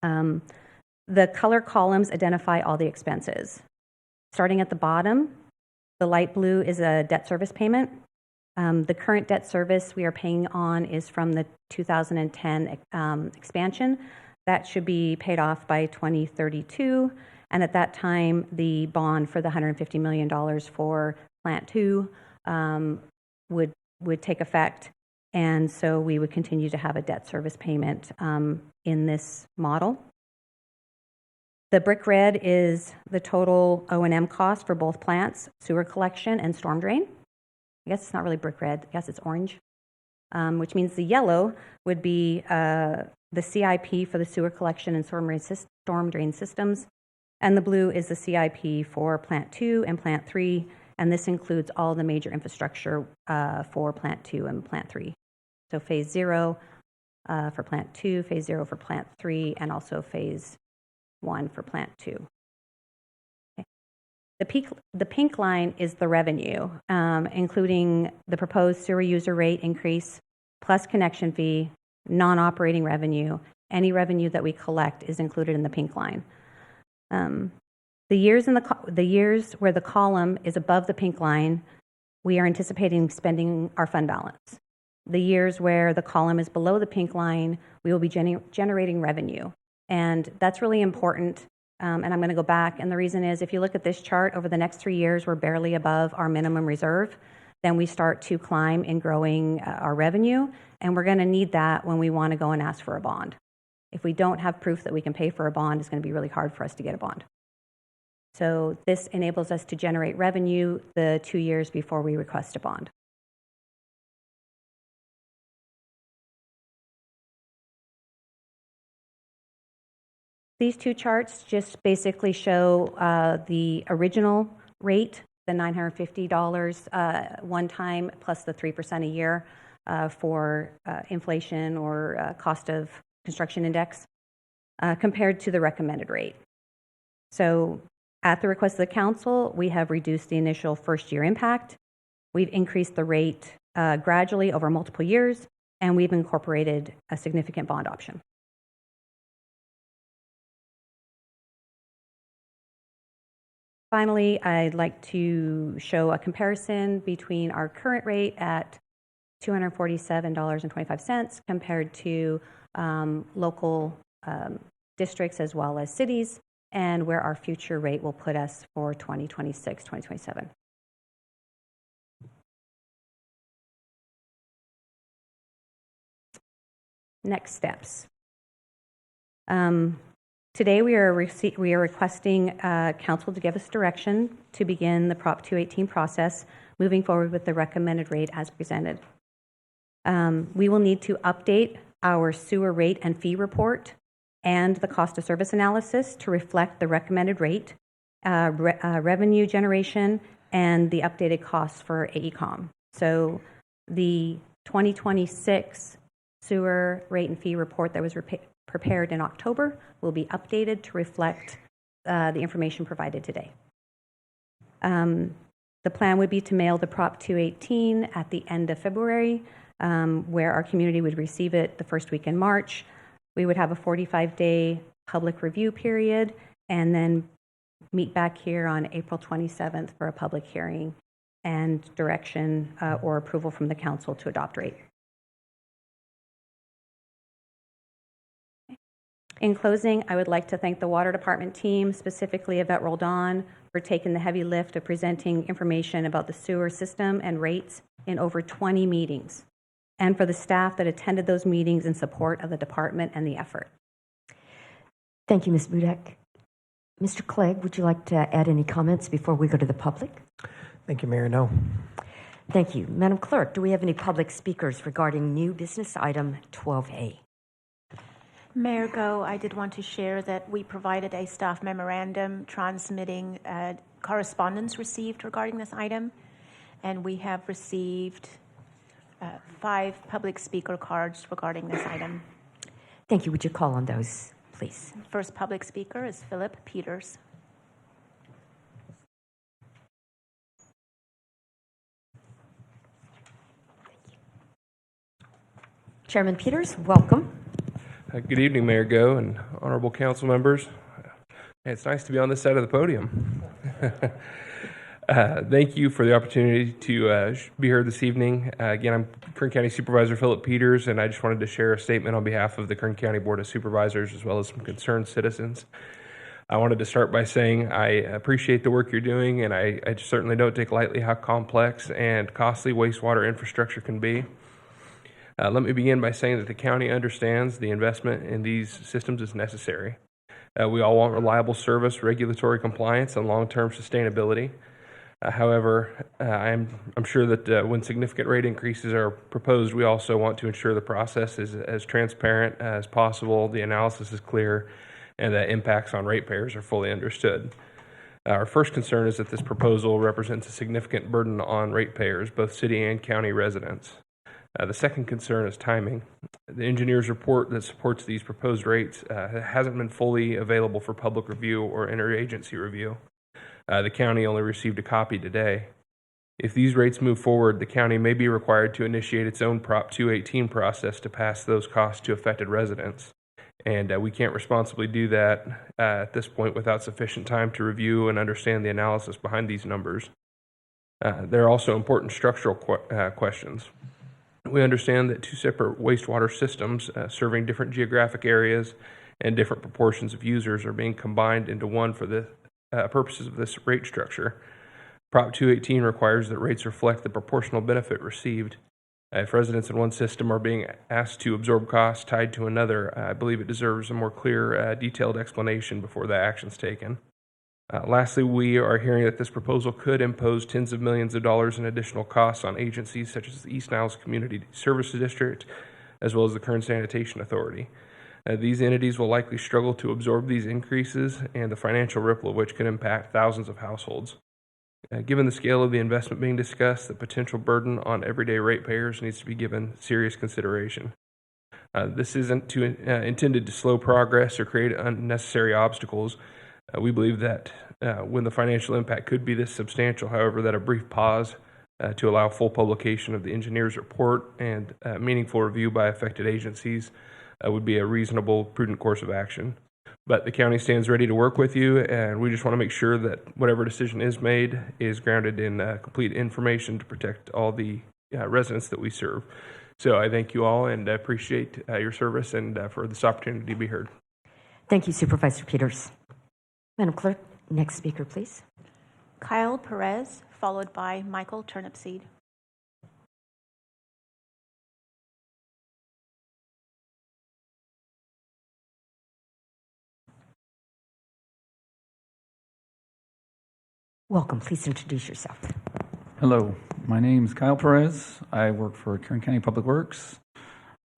The color columns identify all the expenses. Starting at the bottom, the light blue is a debt service payment. The current debt service we are paying on is from the 2010 expansion. That should be paid off by 2032, and at that time, the bond for the $150 million for Plant 2 would take effect, and so we would continue to have a debt service payment in this model. The brick red is the total O&M cost for both plants, sewer collection and storm drain. I guess it's not really brick red, I guess it's orange, which means the yellow would be the CIP for the sewer collection and storm drain systems, and the blue is the CIP for Plant 2 and Plant 3, and this includes all the major infrastructure for Plant 2 and Plant 3. So Phase 0 for Plant 2, Phase 0 for Plant 3, and also Phase 1 for Plant 2. Okay. The pink line is the revenue, including the proposed sewer user rate increase, plus connection fee, non-operating revenue. Any revenue that we collect is included in the pink line. The years where the column is above the pink line, we are anticipating spending our fund balance. The years where the column is below the pink line, we will be generating revenue. And that's really important. And I'm going to go back. And the reason is, if you look at this chart, over the next 3 years, we're barely above our minimum reserve. Then we start to climb in growing our revenue. And we're going to need that when we want to go and ask for a bond. If we don't have proof that we can pay for a bond, it's going to be really hard for us to get a bond. So this enables us to generate revenue the 2 years before we request a bond. These two charts just basically show the original rate, the $950 one time, plus the 3% a year for inflation or cost of construction index, compared to the recommended rate. So at the request of the council, we have reduced the initial first year impact. We've increased the rate gradually over multiple years, and we've incorporated a significant bond option. Finally, I'd like to show a comparison between our current rate at $247.25 compared to local districts as well as cities, and where our future rate will put us for 2026, 2027. Next steps. Today we are requesting council to give us direction to begin the Prop 218 process, moving forward with the recommended rate as presented. We will need to update our sewer rate and fee report and the cost of service analysis to reflect the recommended rate, revenue generation, and the updated costs for AECOM. So the 2026 sewer rate and fee report that was prepared in October will be updated to reflect the information provided today. The plan would be to mail the Prop 218 at the end of February, where our community would receive it the first week in March. We would have a 45-day public review period, and then meet back here on April 27th for a public hearing and direction or approval from the council to adopt rate. In closing, I would like to thank the Water Department team, specifically Yvette Roldan, for taking the heavy lift of presenting information about the sewer system and rates in over 20 meetings, and for the staff that attended those meetings in support of the department and the effort. Thank you, Ms. Budek. Mr. Clegg, would you like to add any comments before we go to the public? Thank you, Mayor. No. Thank you. Madam Clerk, do we have any public speakers regarding new business item 12A? Mayor Go, I did want to share that we provided a staff memorandum transmitting correspondence received regarding this item, and we have received 5 public speaker cards regarding this item. Thank you. Would you call on those, please? First public speaker is Philip Peters. Chairman Peters, welcome. Good evening, Mayor Go and honorable council members. It's nice to be on this side of the podium. Thank you for the opportunity to be here this evening. Again, I'm Kern County Supervisor Philip Peters, and I just wanted to share a statement on behalf of the Kern County Board of Supervisors as well as some concerned citizens. I wanted to start by saying I appreciate the work you're doing, and I certainly don't take lightly how complex and costly wastewater infrastructure can be. Let me begin by saying that the county understands the investment in these systems is necessary. We all want reliable service, regulatory compliance, and long-term sustainability. However, I'm sure that when significant rate increases are proposed, we also want to ensure the process is as transparent as possible, the analysis is clear, and that impacts on ratepayers are fully understood. Our first concern is that this proposal represents a significant burden on ratepayers, both city and county residents. The second concern is timing. The engineer's report that supports these proposed rates hasn't been fully available for public review or interagency review. The county only received a copy today. If these rates move forward, the county may be required to initiate its own Prop 218 process to pass those costs to affected residents. And we can't responsibly do that at this point without sufficient time to review and understand the analysis behind these numbers. There are also important structural questions. We understand that two separate wastewater systems serving different geographic areas and different proportions of users are being combined into one for the purposes of this rate structure. Prop 218 requires that rates reflect the proportional benefit received. If residents in one system are being asked to absorb costs tied to another, I believe it deserves a more clear, detailed explanation before the action's taken. Lastly, we are hearing that this proposal could impose tens of millions of dollars in additional costs on agencies such as the East Niles Community Services District, as well as the Kern Sanitation Authority. These entities will likely struggle to absorb these increases and the financial ripple of which could impact thousands of households. Given the scale of the investment being discussed, the potential burden on everyday ratepayers needs to be given serious consideration. This isn't intended to slow progress or create unnecessary obstacles. We believe that when the financial impact could be this substantial, however, that a brief pause to allow full publication of the engineer's report and meaningful review by affected agencies would be a reasonable, prudent course of action. But the county stands ready to work with you, and we just want to make sure that whatever decision is made is grounded in complete information to protect all the residents that we serve. So I thank you all and appreciate your service and for this opportunity to be heard. Thank you, Supervisor Peters. Madam Clerk, next speaker, please. Kyle Perez, followed by Michael Turnipseed. Welcome. Please introduce yourself. Hello, my name is Kyle Perez. I work for Kern County Public Works.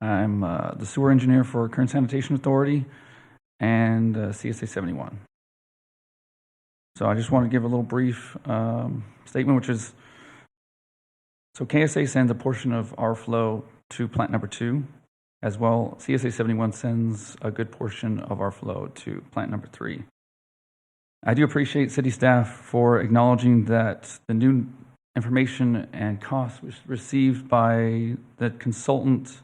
I'm the sewer engineer for Kern Sanitation Authority and CSA 71. So I just want to give a little brief statement, which is, so KSA sends a portion of our flow to plant number 2, as well CSA 71 sends a good portion of our flow to plant number 3. I do appreciate city staff for acknowledging that the new information and costs received by the consultant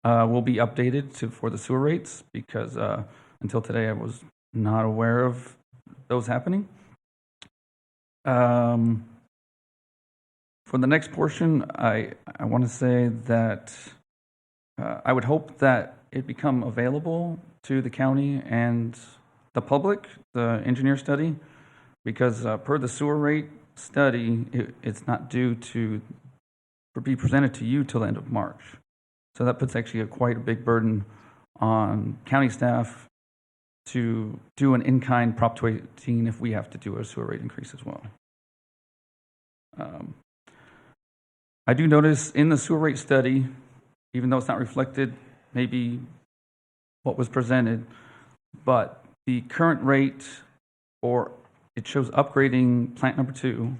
will be updated for the sewer rates, because until today I was not aware of those happening. For the next portion, I want to say that I would hope that it become available to the county and the public, the engineer study, because per the sewer rate study, it's not due to be presented to you till the end of March. So that puts actually quite a big burden on county staff to do an in-kind Prop 218 if we have to do a sewer rate increase as well. I do notice in the sewer rate study, even though it's not reflected maybe what was presented, but the current rate, or it shows upgrading plant number 2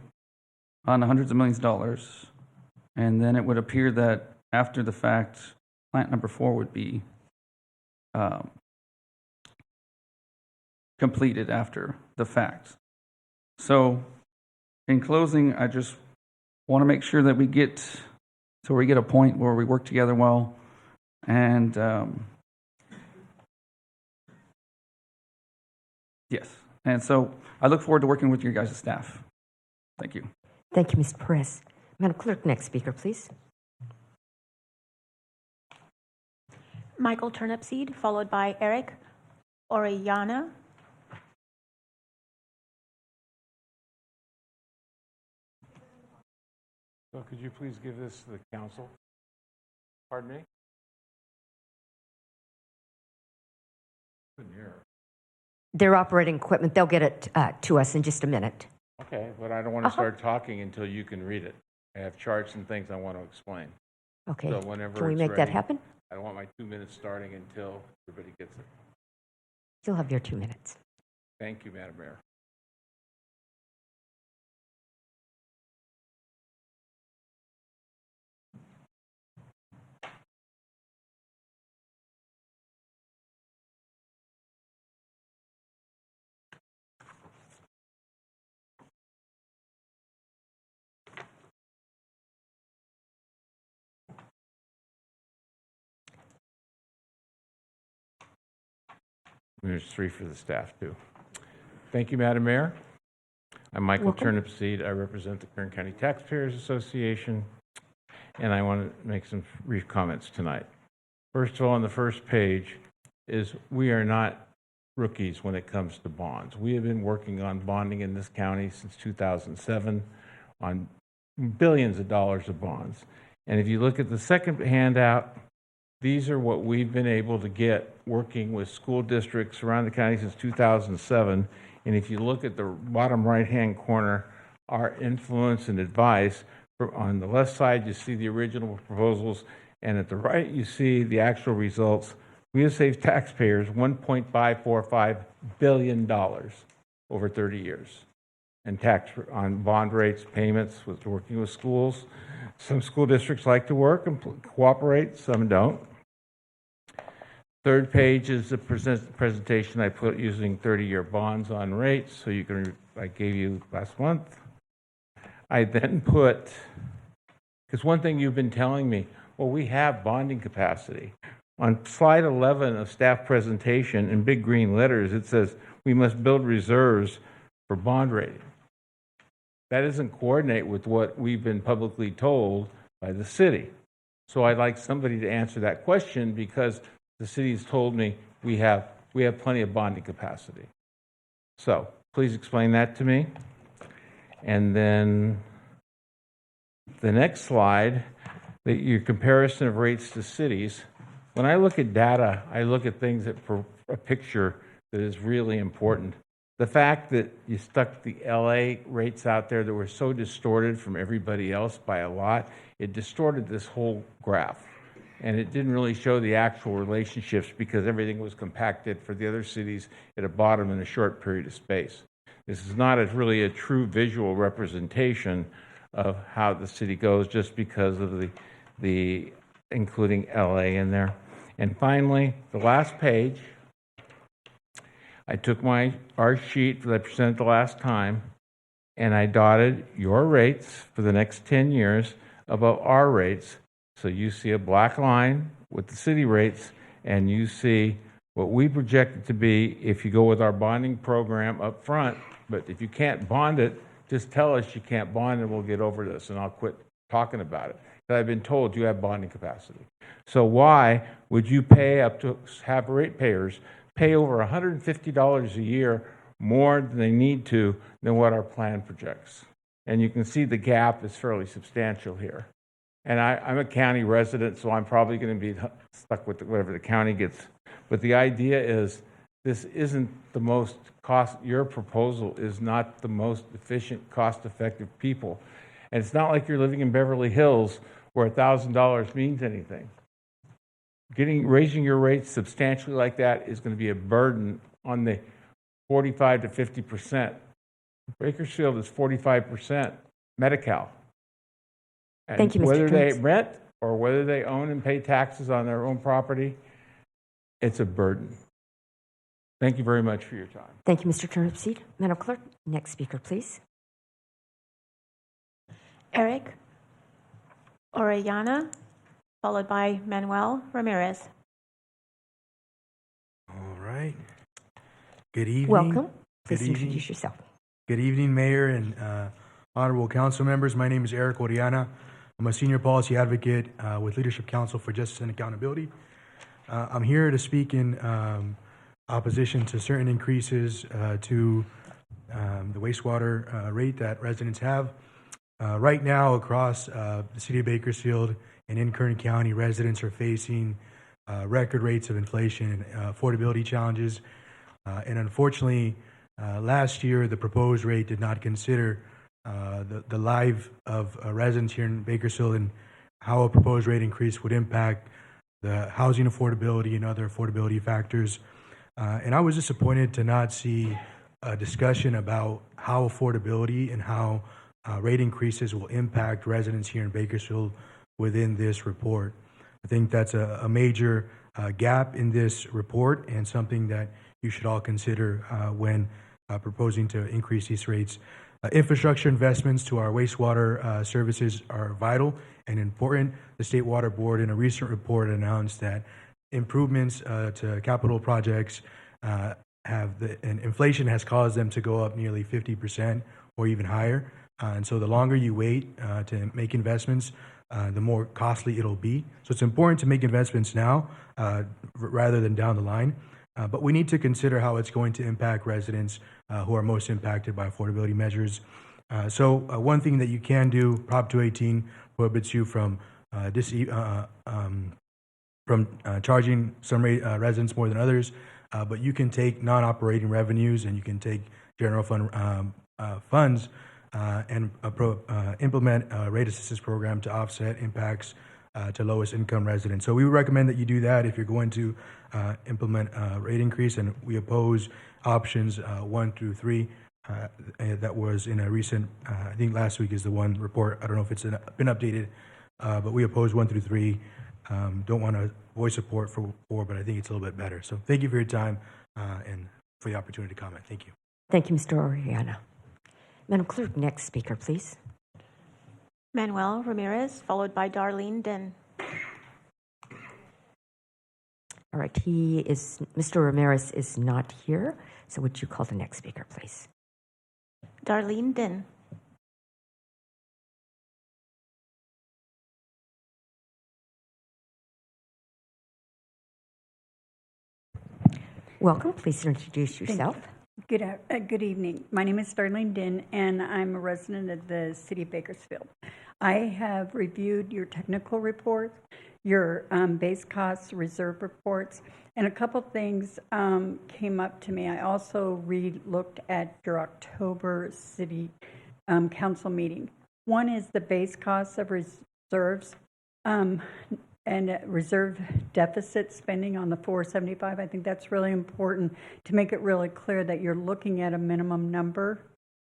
on the hundreds of millions of dollars, and then it would appear that after the fact, plant number 4 would be completed after the fact. So, in closing, I just want to make sure that we get a point where we work together well, and yes. And so I look forward to working with your guys' staff. Thank you. Thank you, Mr. Perez. Madam Clerk, next speaker, please. Michael Turnipseed, followed by Eric Orellana. So could you please give this to the council? Pardon me? Couldn't hear. They're operating equipment. They'll get it to us in just a minute. Okay, but I don't want to start talking until you can read it. I have charts and things I want to explain. Okay. So whenever Can we it's make that ready, happen? I don't want my 2 minutes starting until everybody gets it. You'll have your 2 minutes. Thank you, Madam Mayor. There's 3 for the staff, too. Thank you, Madam Mayor. I'm Michael Turnipseed. I represent the Kern County Taxpayers Association, and I want to make some brief comments tonight. First of all, on the first page is we are not rookies when it comes to bonds. We have been working on bonding in this county since 2007 on billions of dollars of bonds. And if you look at the second handout, these are what we've been able to get working with school districts around the county since 2007. And if you look at the bottom right-hand corner, our influence and advice, on the left side, you see the original proposals, and at the right, you see the actual results. We have saved taxpayers $1.545 billion over 30 years in tax on bond rates, payments, with working with schools. Some school districts like to work and cooperate, some don't. Third page is the presentation I put using 30-year bonds on rates, so you can, I gave you last month. I then put, because one thing you've been telling me, well, we have bonding capacity. On slide 11 of staff presentation, in big green letters, it says we must build reserves for bond rating. That doesn't coordinate with what we've been publicly told by the city. So I'd like somebody to answer that question, because the city's told me we have plenty of bonding capacity. So please explain that to me. And then the next slide, your comparison of rates to cities. When I look at data, I look at things that for a picture that is really important. The fact that you stuck the LA rates out there that were so distorted from everybody else by a lot, it distorted this whole graph. And it didn't really show the actual relationships because everything was compacted for the other cities at a bottom in a short period of space. This is not really a true visual representation of how the city goes, just because of the including LA in there. And finally, the last page, I took our sheet that I presented the last time, and I dotted your rates for the next 10 years above our rates. So you see a black line with the city rates, and you see what we project it to be if you go with our bonding program up front. But if you can't bond it, just tell us you can't bond and we'll get over this, and I'll quit talking about it. But I've been told you have bonding capacity. So why would you pay up to have ratepayers pay over $150 a year more than they need to than what our plan projects? And you can see the gap is fairly substantial here. And I'm a county resident, so I'm probably going to be stuck with whatever the county gets. But the idea is this isn't the most your proposal is not the most efficient, cost-effective people. And it's not like you're living in Beverly Hills where $1,000 means anything. Raising your rates substantially like that is going to be a burden on the 45 to 50%. Bakersfield is 45% Medi-Cal. And thank you, Mr. whether Turns. they rent or whether they own and pay taxes on their own property, it's a burden. Thank you very much for your time. Thank you, Mr. Turnipseed. Madam Clerk, next speaker, please. Eric Orellana, followed by Manuel Ramirez. All right. Good evening. Welcome. Please Good evening. introduce yourself. Good evening, Mayor and honorable council members. My name is Eric Orellana. I'm a senior policy advocate with Leadership Council for Justice and Accountability. I'm here to speak in opposition to certain increases to the wastewater rate that residents have. Right now, across the city of Bakersfield and in Kern County, residents are facing record rates of inflation and affordability challenges. And unfortunately, last year, the proposed rate did not consider the life of residents here in Bakersfield and how a proposed rate increase would impact the housing affordability and other affordability factors. And I was disappointed to not see a discussion about how affordability and how rate increases will impact residents here in Bakersfield within this report. I think that's a major gap in this report and something that you should all consider when proposing to increase these rates. Infrastructure investments to our wastewater services are vital and important. The State Water Board in a recent report announced that improvements to capital projects and inflation has caused them to go up nearly 50% or even higher. And so the longer you wait to make investments, the more costly it'll be. So it's important to make investments now rather than down the line. But we need to consider how it's going to impact residents who are most impacted by affordability measures. So one thing that you can do, Prop 218 prohibits you from charging some residents more than others, but you can take non-operating revenues and you can take general fund funds and implement a rate assistance program to offset impacts to lowest income residents. So we would recommend that you do that if you're going to implement a rate increase, and we oppose options 1 through 3. That was in a recent, I think last week is the one report. I don't know if it's been updated, but we oppose 1 through 3. Don't want to voice support for 4, but I think it's a little bit better. So thank you for your time and for the opportunity to comment. Thank you. Thank you, Mr. Oriana. Madam Clerk, next speaker, please. Manuel Ramirez, followed by Darlene Den. All right, Mr. Ramirez is not here, so would you call the next speaker, please? Darlene Den. Welcome. Please introduce yourself. Good evening. My name is Darlene Din, and I'm a resident of the city of Bakersfield. I have reviewed your technical reports, your base costs reserve reports, and a couple things came up to me. I also looked at your October city council meeting. One is the base costs of reserves and reserve deficit spending on the 475. I think that's really important to make it really clear that you're looking at a minimum number,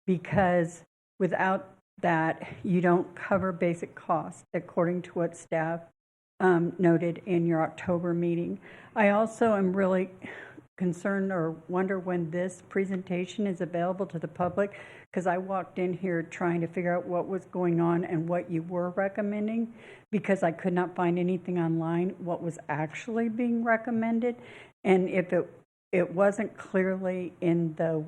because without that, you don't cover basic costs, according to what staff noted in your October meeting. I also am really concerned or wonder when this presentation is available to the public, because I walked in here trying to figure out what was going on and what you were recommending, because I could not find anything online what was actually being recommended. And if it wasn't clearly in the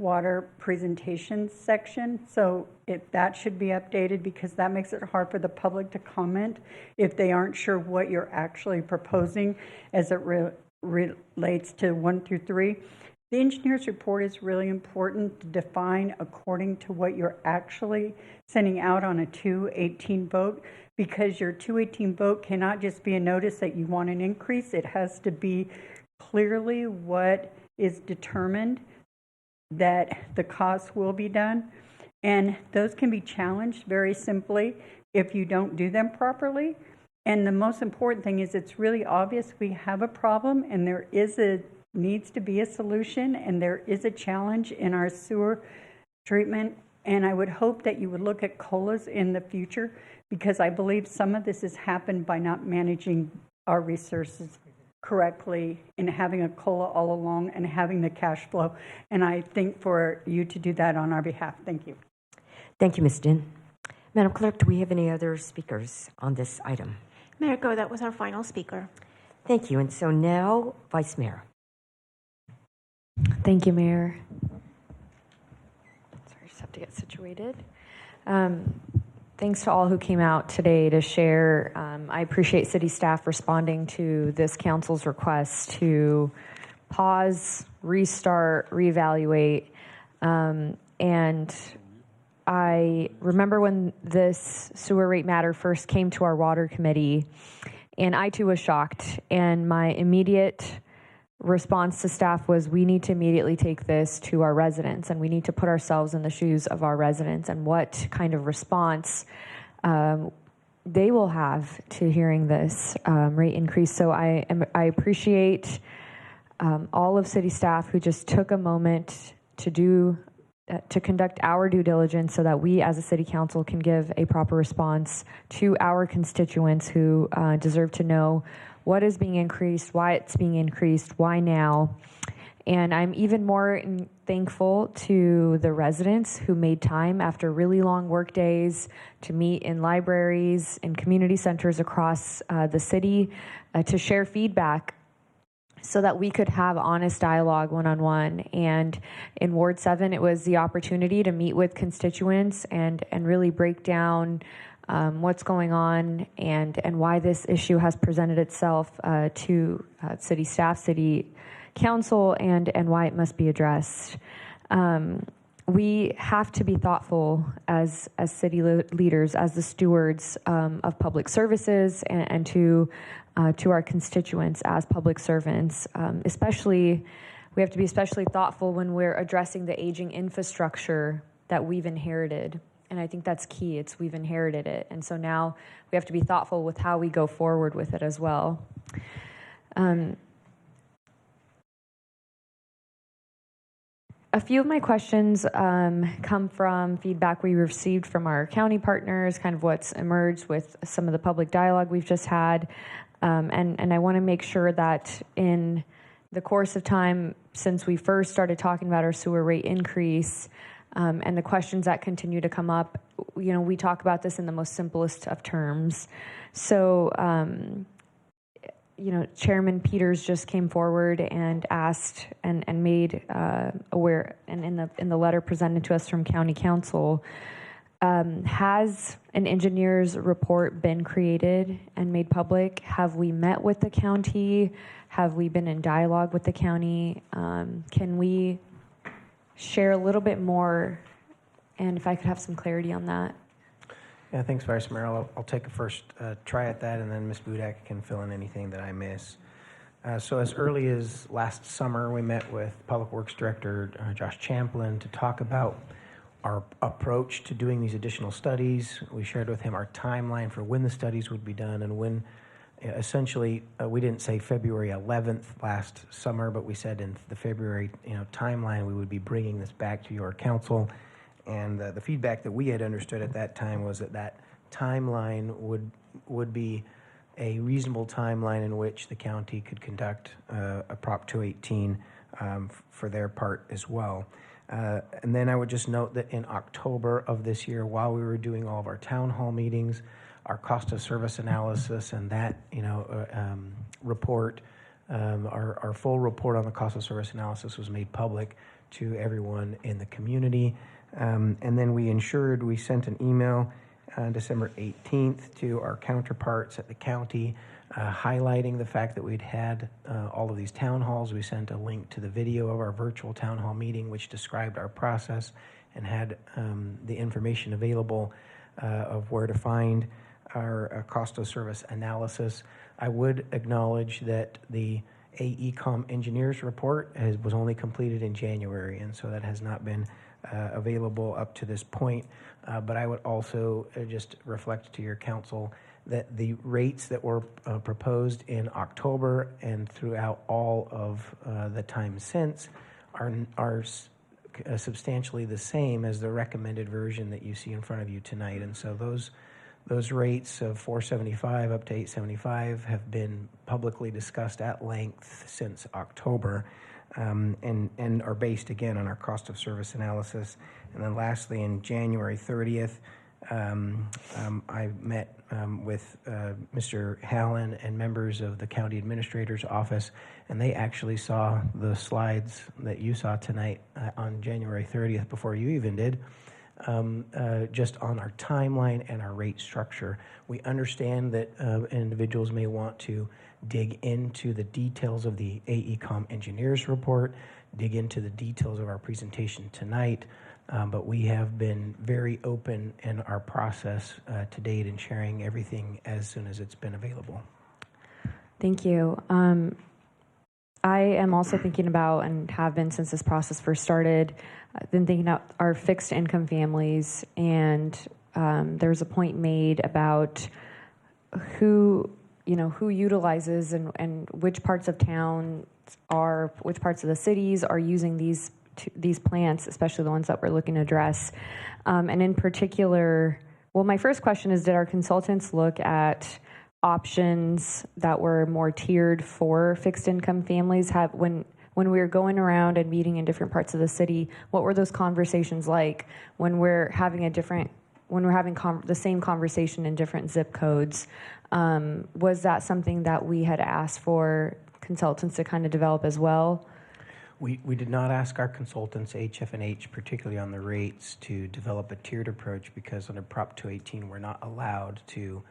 wastewater presentation section, so that should be updated, because that makes it hard for the public to comment if they aren't sure what you're actually proposing as it relates to 1 through 3. The engineer's report is really important to define according to what you're actually sending out on a 218 vote, because your 218 vote cannot just be a notice that you want an increase. It has to be clearly what is determined that the costs will be done. And those can be challenged very simply if you don't do them properly. And the most important thing is it's really obvious we have a problem, and there needs to be a solution, and there is a challenge in our sewer treatment. And I would hope that you would look at COLAs in the future, because I believe some of this has happened by not managing our resources correctly and having a COLA all along and having the cash flow. And I think for you to do that on our behalf. Thank you. Thank you, Ms. Din. Madam Clerk, do we have any other speakers on this item? Mayor Go, that was our final speaker. Thank you. And so now, Vice Mayor. Thank you, Mayor. Sorry, I just have to get situated. Thanks to all who came out today to share. I appreciate city staff responding to this council's request to pause, restart, reevaluate. And I remember when this sewer rate matter first came to our water committee, and I too was shocked. And my immediate response to staff was, we need to immediately take this to our residents, and we need to put ourselves in the shoes of our residents and what kind of response they will have to hearing this rate increase. So I appreciate all of city staff who just took a moment to conduct our due diligence so that we as a city council can give a proper response to our constituents who deserve to know what is being increased, why it's being increased, why now. And I'm even more thankful to the residents who made time after really long work days to meet in libraries and community centers across the city to share feedback so that we could have honest dialogue one-on-one. And in Ward 7, it was the opportunity to meet with constituents and really break down what's going on and why this issue has presented itself to city staff, city council, and why it must be addressed. We have to be thoughtful as city leaders, as the stewards of public services, and to our constituents as public servants. We have to be especially thoughtful when we're addressing the aging infrastructure that we've inherited. And I think that's key. We've inherited it. And so now we have to be thoughtful with how we go forward with it as well. A few of my questions come from feedback we received from our county partners, kind of what's emerged with some of the public dialogue we've just had. And I want to make sure that in the course of time since we first started talking about our sewer rate increase, and the questions that continue to come up, we talk about this in the most simplest of terms. So, Chairman Peters just came forward and asked and made aware, and in the letter presented to us from County Council, has an engineer's report been created and made public? Have we met with the county? Have we been in dialogue with the county? Can we share a little bit more, and if I could have some clarity on that? Yeah, thanks, Vice Mayor. I'll take a first try at that, and then Ms. Budak can fill in anything that I miss. So as early as last summer, we met with Public Works Director Josh Champlin to talk about our approach to doing these additional studies. We shared with him our timeline for when the studies would be done, and when essentially we didn't say February 11th last summer, but we said in the February timeline we would be bringing this back to your council. And the feedback that we had understood at that time was that timeline would be a reasonable timeline in which the county could conduct a Prop 218 for their part as well. And then I would just note that in October of this year, while we were doing all of our town hall meetings, our cost of service analysis and that report, our full report on the cost of service analysis was made public to everyone in the community. And then we sent an email on December 18th to our counterparts at the county, highlighting the fact that we'd had all of these town halls. We sent a link to the video of our virtual town hall meeting, which described our process and had the information available of where to find our cost of service analysis. I would acknowledge that the AECOM engineers report was only completed in January, and so that has not been available up to this point. But I would also just reflect to your council that the rates that were proposed in October and throughout all of the time since are substantially the same as the recommended version that you see in front of you tonight. And so those rates of $475 up to $875 have been publicly discussed at length since October, and are based again on our cost of service analysis. And then lastly, in January 30th, I met with Mr. Hallen and members of the county administrator's office, and they actually saw the slides that you saw tonight on January 30th before you even did. Just on our timeline and our rate structure. We understand that individuals may want to dig into the details of the AECOM engineers report, dig into the details of our presentation tonight, but we have been very open in our process to date in sharing everything as soon as it's been available. Thank you. I am also thinking about, and have been since this process first started, I've been thinking about our fixed income families, and there's a point made about who utilizes and which parts of town which parts of the cities are using these plants, especially the ones that we're looking to address. And in particular, well, my first question is, did our consultants look at options that were more tiered for fixed income families? When we were going around and meeting in different parts of the city, what were those conversations like when we're having the same conversation in different zip codes? Was that something that we had asked for consultants to kind of develop as well? We did not ask our consultants, HF&H, particularly on the rates, to develop a tiered approach because under Prop 218, we're not allowed to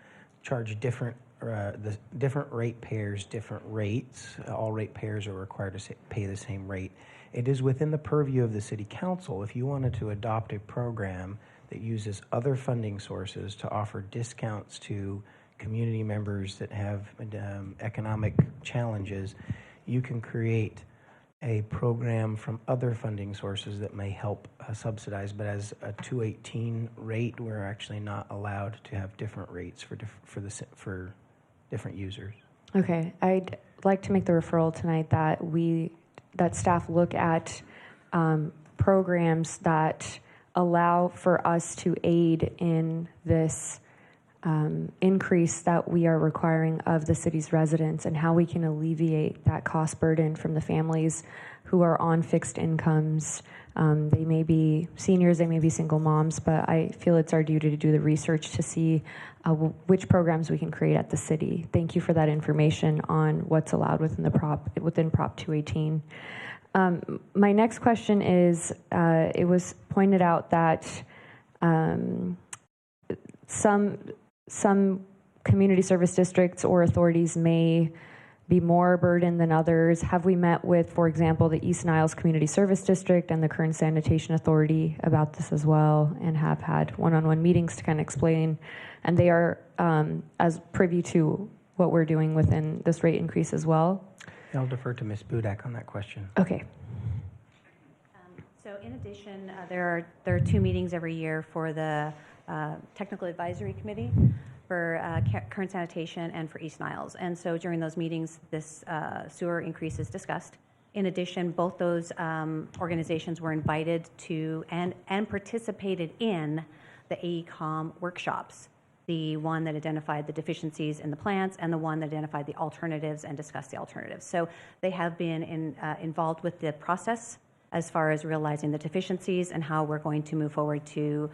charge different ratepayers different rates. All ratepayers are required to pay the same rate. It is within the purview of the City Council if you wanted to adopt a program that uses other funding sources to offer discounts to community members that have economic challenges. You can create a program from other funding sources that may help subsidize, but as a 218 rate, we're actually not allowed to have different rates for different users. Okay, I'd like to make the referral tonight that staff look at programs that allow for us to aid in this increase that we are requiring of the city's residents and how we can alleviate that cost burden from the families who are on fixed incomes. They may be seniors, they may be single moms, but I feel it's our duty to do the research to see which programs we can create at the city. Thank you for that information on what's allowed within Prop 218. My next question is, it was pointed out that some community service districts or authorities may be more burdened than others. Have we met with, for example, the East Niles Community Service District and the Kern Sanitation Authority about this as well, and have had one-on-one meetings to kind of explain, and they are as privy to what we're doing within this rate increase as well? I'll defer to Ms. Budak on that question. Okay. So in addition, there are 2 meetings every year for the Technical Advisory Committee for Kern Sanitation and for East Niles. And so during those meetings, this sewer increase is discussed. In addition, both those organizations were invited to and participated in the AECOM workshops, the one that identified the deficiencies in the plants and the one that identified the alternatives and discussed the alternatives. So they have been involved with the process as far as realizing the deficiencies and how we're going to move forward to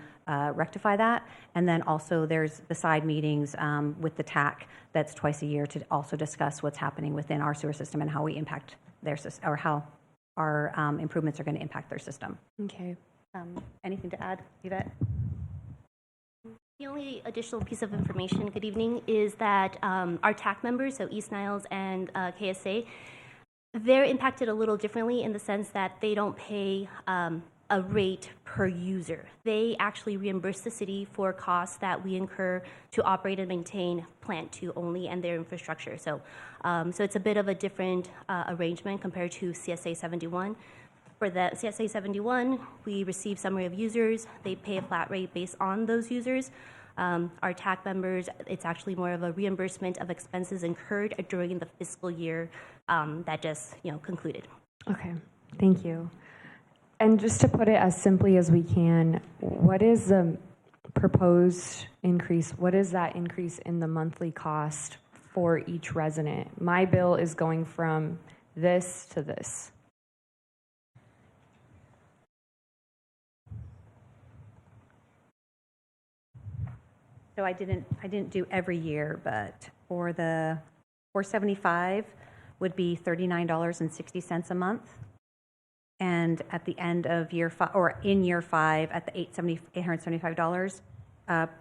rectify that. And then also there's the side meetings with the TAC that's twice a year to also discuss what's happening within our sewer system and how we impact their system, or how our improvements are going to impact their system. Okay. Anything to add, Yvette? The only additional piece of information, good evening, is that our TAC members, so East Niles and KSA, they're impacted a little differently in the sense that they don't pay a rate per user. They actually reimburse the city for costs that we incur to operate and maintain Plant 2 only and their infrastructure. So it's a bit of a different arrangement compared to CSA 71. For the CSA 71, we receive summary of users. They pay a flat rate based on those users. Our TAC members, it's actually more of a reimbursement of expenses incurred during the fiscal year that just concluded. Okay, thank you. And just to put it as simply as we can, what is the proposed increase? What is that increase in the monthly cost for each resident? My bill is going from this to this. So I didn't do every year, but for the 475 would be $39.60 a month. And at the end of year 5, or in year 5, at the $875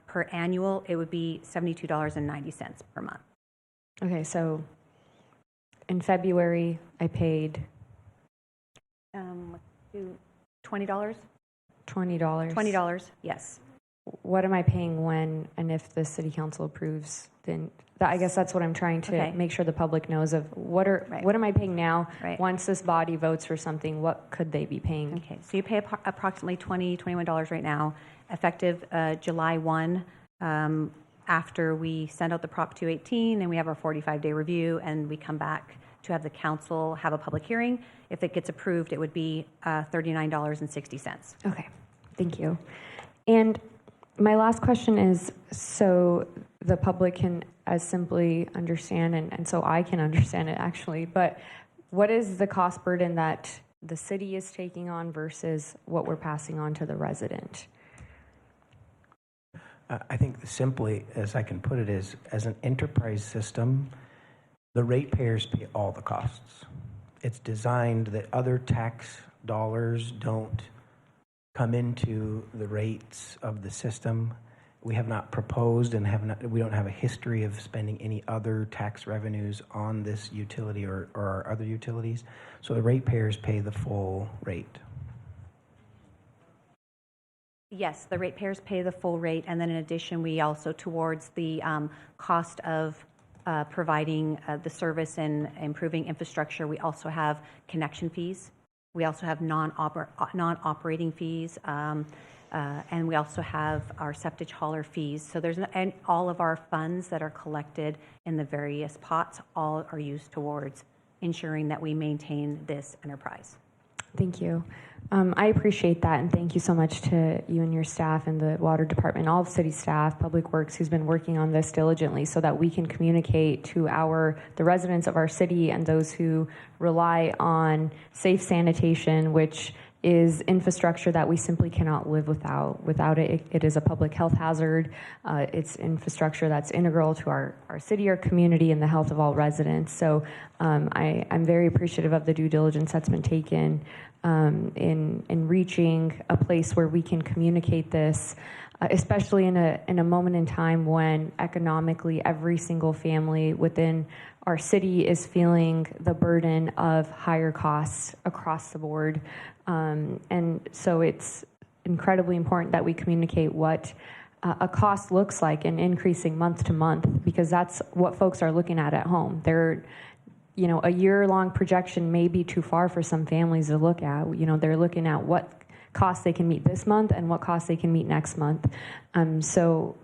per annual, it would be $72.90 per month. Okay, so in February, I paid $20? $20. $20, yes. What am I paying when and if the city council approves? Then I guess that's what I'm trying to make sure the public knows of. What am I paying now? Right. Once this body votes for something, what could they be paying? Okay, so you pay approximately $21 right now, effective July 1, after we send out the Prop 218 and we have our 45-day review and we come back to have the council have a public hearing. If it gets approved, it would be $39.60. Okay, thank you. And my last question is, so the public can as simply understand, and so I can understand it actually, but what is the cost burden that the city is taking on versus what we're passing on to the resident? I think simply, as I can put it, is as an enterprise system, The ratepayers pay all the costs. It's designed that other tax dollars don't come into the rates of the system. We have not proposed and we don't have a history of spending any other tax revenues on this utility or our other utilities. So the ratepayers pay the full rate. Yes, the ratepayers pay the full rate, and then in addition, we also, towards the cost of providing the service and improving infrastructure, we also have connection fees. We also have non-operating fees, and we also have our septic hauler fees. So and all of our funds that are collected in the various pots all are used towards ensuring that we maintain this enterprise. Thank you. I appreciate that, and thank you so much to you and your staff and the water department, all of city staff, Public Works, who's been working on this diligently so that we can communicate to the residents of our city and those who rely on safe sanitation, which is infrastructure that we simply cannot live without. Without it, it is a public health hazard. It's infrastructure that's integral to our city, our community, and the health of all residents. So I'm very appreciative of the due diligence that's been taken in reaching a place where we can communicate this, especially in a moment in time when economically every single family within our city is feeling the burden of higher costs across the board. And so it's incredibly important that we communicate what a cost looks like and increasing month to month, because that's what folks are looking at home. A year-long projection may be too far for some families to look at. They're looking at what costs they can meet this month and what costs they can meet next month. So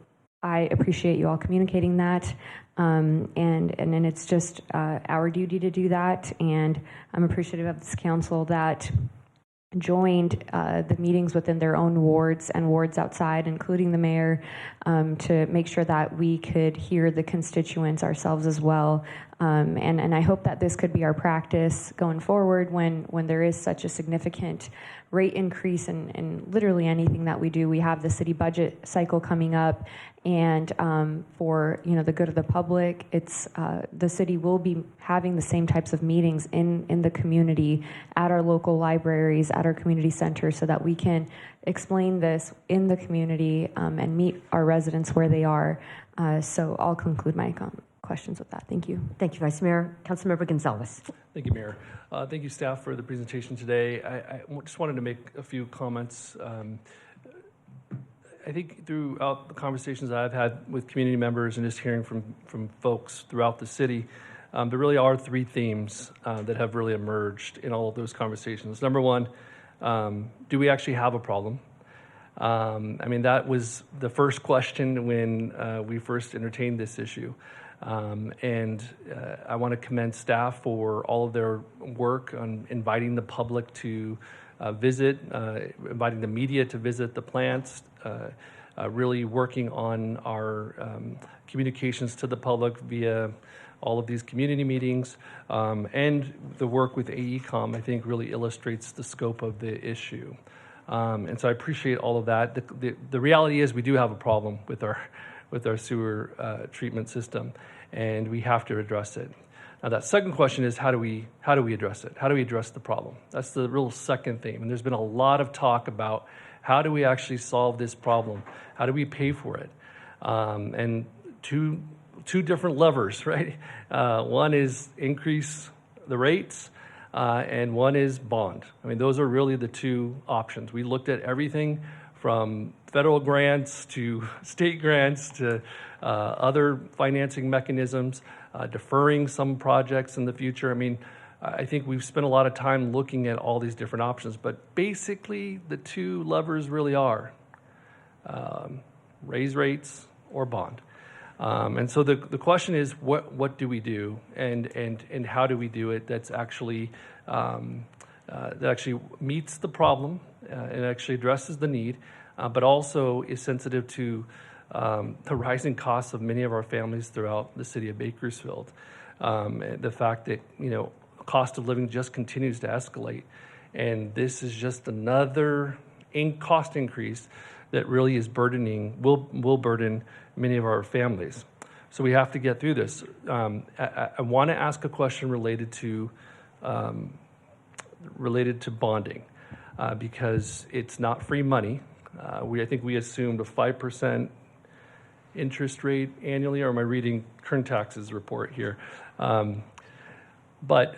I appreciate you all communicating that. And then it's just our duty to do that. And I'm appreciative of this council that joined the meetings within their own wards and wards outside, including the mayor, to make sure that we could hear the constituents ourselves as well. And I hope that this could be our practice going forward when there is such a significant rate increase in literally anything that we do. We have the city budget cycle coming up, and for the good of the public, it's the city will be having the same types of meetings in the community, at our local libraries, at our community centers, so that we can explain this in the community and meet our residents where they are. So I'll conclude my questions with that. Thank you. Thank you, Vice Mayor. Councilmember Gonzalez. Thank you, Mayor. Thank you, staff, for the presentation today. I just wanted to make a few comments. I think throughout the conversations that I've had with community members and just hearing from folks throughout the city, there really are three themes that have really emerged in all of those conversations. Number one, do we actually have a problem? That was the first question when we first entertained this issue. And I want to commend staff for all of their work on inviting the public to visit, inviting the media to visit the plants, really working on our communications to the public via all of these community meetings, and the work with AECOM, I think, really illustrates the scope of the issue. And so I appreciate all of that. The reality is we do have a problem with our sewer treatment system, and we have to address it. Now, that second question is how do we address it? How do we address the problem? That's the real second theme. And there's been a lot of talk about how do we actually solve this problem? How do we pay for it? And two different levers, right? One is increase the rates, and one is bond. Those are really the two options. We looked at everything from federal grants to state grants to other financing mechanisms, deferring some projects in the future. I think we've spent a lot of time looking at all these different options, but basically the two levers really are raise rates or bond. And so the question is, what do we do, and how do we do it that's actually that actually meets the problem and actually addresses the need, but also is sensitive to the rising costs of many of our families throughout the city of Bakersfield. The fact that cost of living just continues to escalate, and this is just another cost increase that really is will burden many of our families. So we have to get through this. I want to ask a question related to bonding because it's not free money. I think we assumed a 5% interest rate annually, or am I reading current taxes report here? But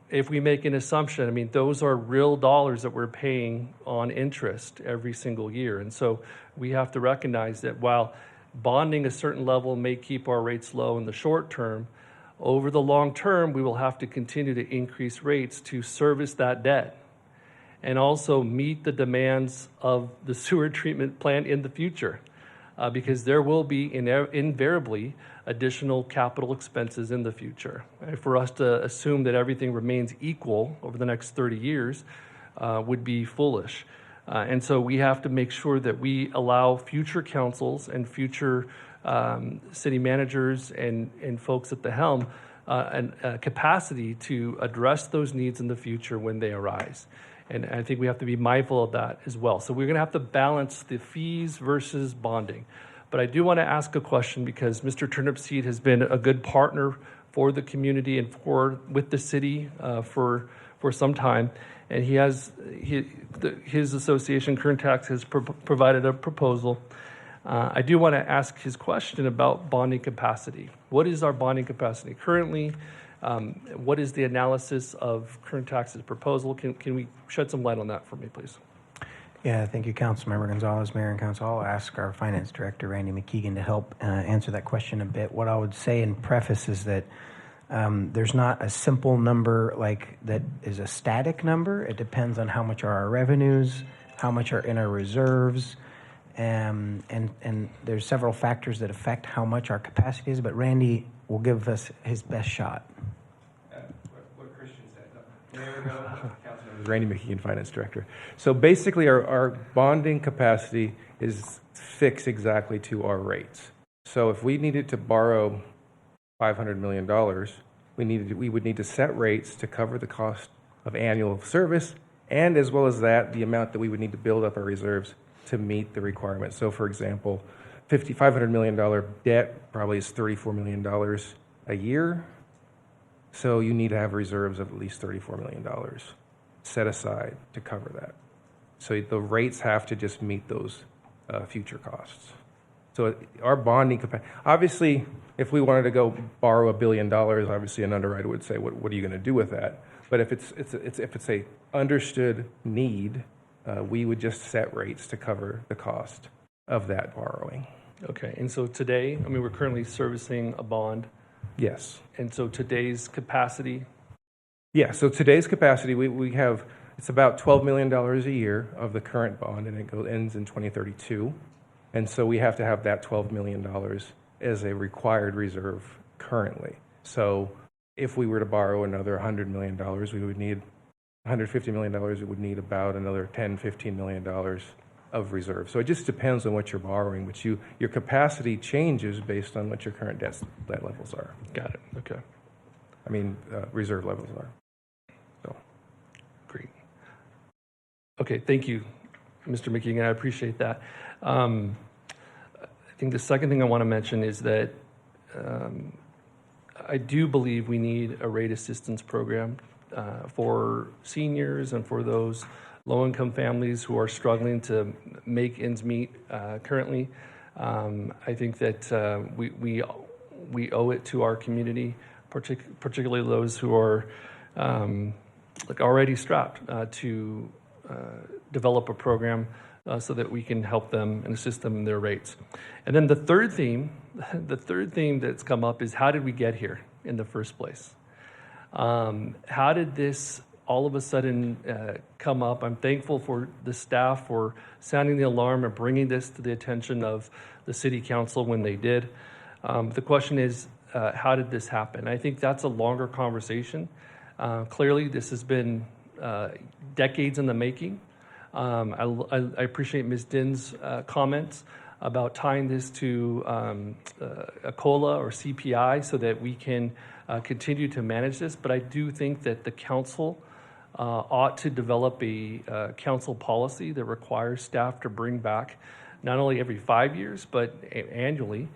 if we make an assumption, I mean, those are real dollars that we're paying on interest every single year. And so we have to recognize that while bonding a certain level may keep our rates low in the short term, over the long term, we will have to continue to increase rates to service that debt and also meet the demands of the sewer treatment plant in the future. Because there will be invariably additional capital expenses in the future. For us to assume that everything remains equal over the next 30 years would be foolish. And so we have to make sure that we allow future councils and future city managers and folks at the helm a capacity to address those needs in the future when they arise. And I think we have to be mindful of that as well. So we're going to have to balance the fees versus bonding. But I do want to ask a question because Mr. Turnipseed has been a good partner for the community and with the city for some time. And his association, Current Tax, has provided a proposal. I do want to ask his question about bonding capacity. What is our bonding capacity currently? What is the analysis of Current Tax's proposal? Can we shed some light on that for me, please? Yeah, thank you, Councilmember Gonzalez, Mayor and Council. I'll ask our Finance Director, Randy McKeegan, to help answer that question a bit. What I would say in preface is that there's not a simple number like that is a static number. It depends on how much are our revenues, how much are in our reserves, and there's several factors that affect how much our capacity is, but Randy will give us his best shot. What Christian said. There we go. Randy McKeegan, Finance Director. So basically our bonding capacity is fixed exactly to our rates. So if we needed to borrow $500 million, we would need to set rates to cover the cost of annual service, and as well as that, the amount that we would need to build up our reserves to meet the requirements. So for example, $500 million debt probably is $34 million a year. So you need to have reserves of at least $34 million set aside to cover that. So the rates have to just meet those future costs. So our bonding capacity, obviously, if we wanted to go borrow $1 billion, obviously an underwriter would say, what are you going to do with that? But if it's a understood need, we would just set rates to cover the cost of that borrowing. Okay, and so today, I mean, we're currently servicing a bond. Yes. And so today's capacity? Yeah, so today's capacity, we have, it's about $12 million a year of the current bond, and it ends in 2032. And so we have to have that $12 million as a required reserve currently. So if we were to borrow another $100 million, we would need $150 million, we would need about another $10, $15 million of reserve. So it just depends on what you're borrowing, which your capacity changes based on what your current debt levels are. Got it, okay. I mean, reserve levels are. So. Great. Okay, thank you, Mr. McKeegan, I appreciate that. I think the second thing I want to mention is that I do believe we need a rate assistance program for seniors and for those low-income families who are struggling to make ends meet currently. I think that we owe it to our community, particularly those who are already strapped, to develop a program so that we can help them and assist them in their rates. And then the third theme that's come up is, how did we get here in the first place? How did this all of a sudden come up? I'm thankful for the staff for sounding the alarm and bringing this to the attention of the city council when they did. The question is, how did this happen? I think that's a longer conversation. Clearly, this has been decades in the making. I appreciate Ms. Din's comments about tying this to a COLA or CPI so that we can continue to manage this. But I do think that the council ought to develop a council policy that requires staff to bring back not only every 5 years, but annually,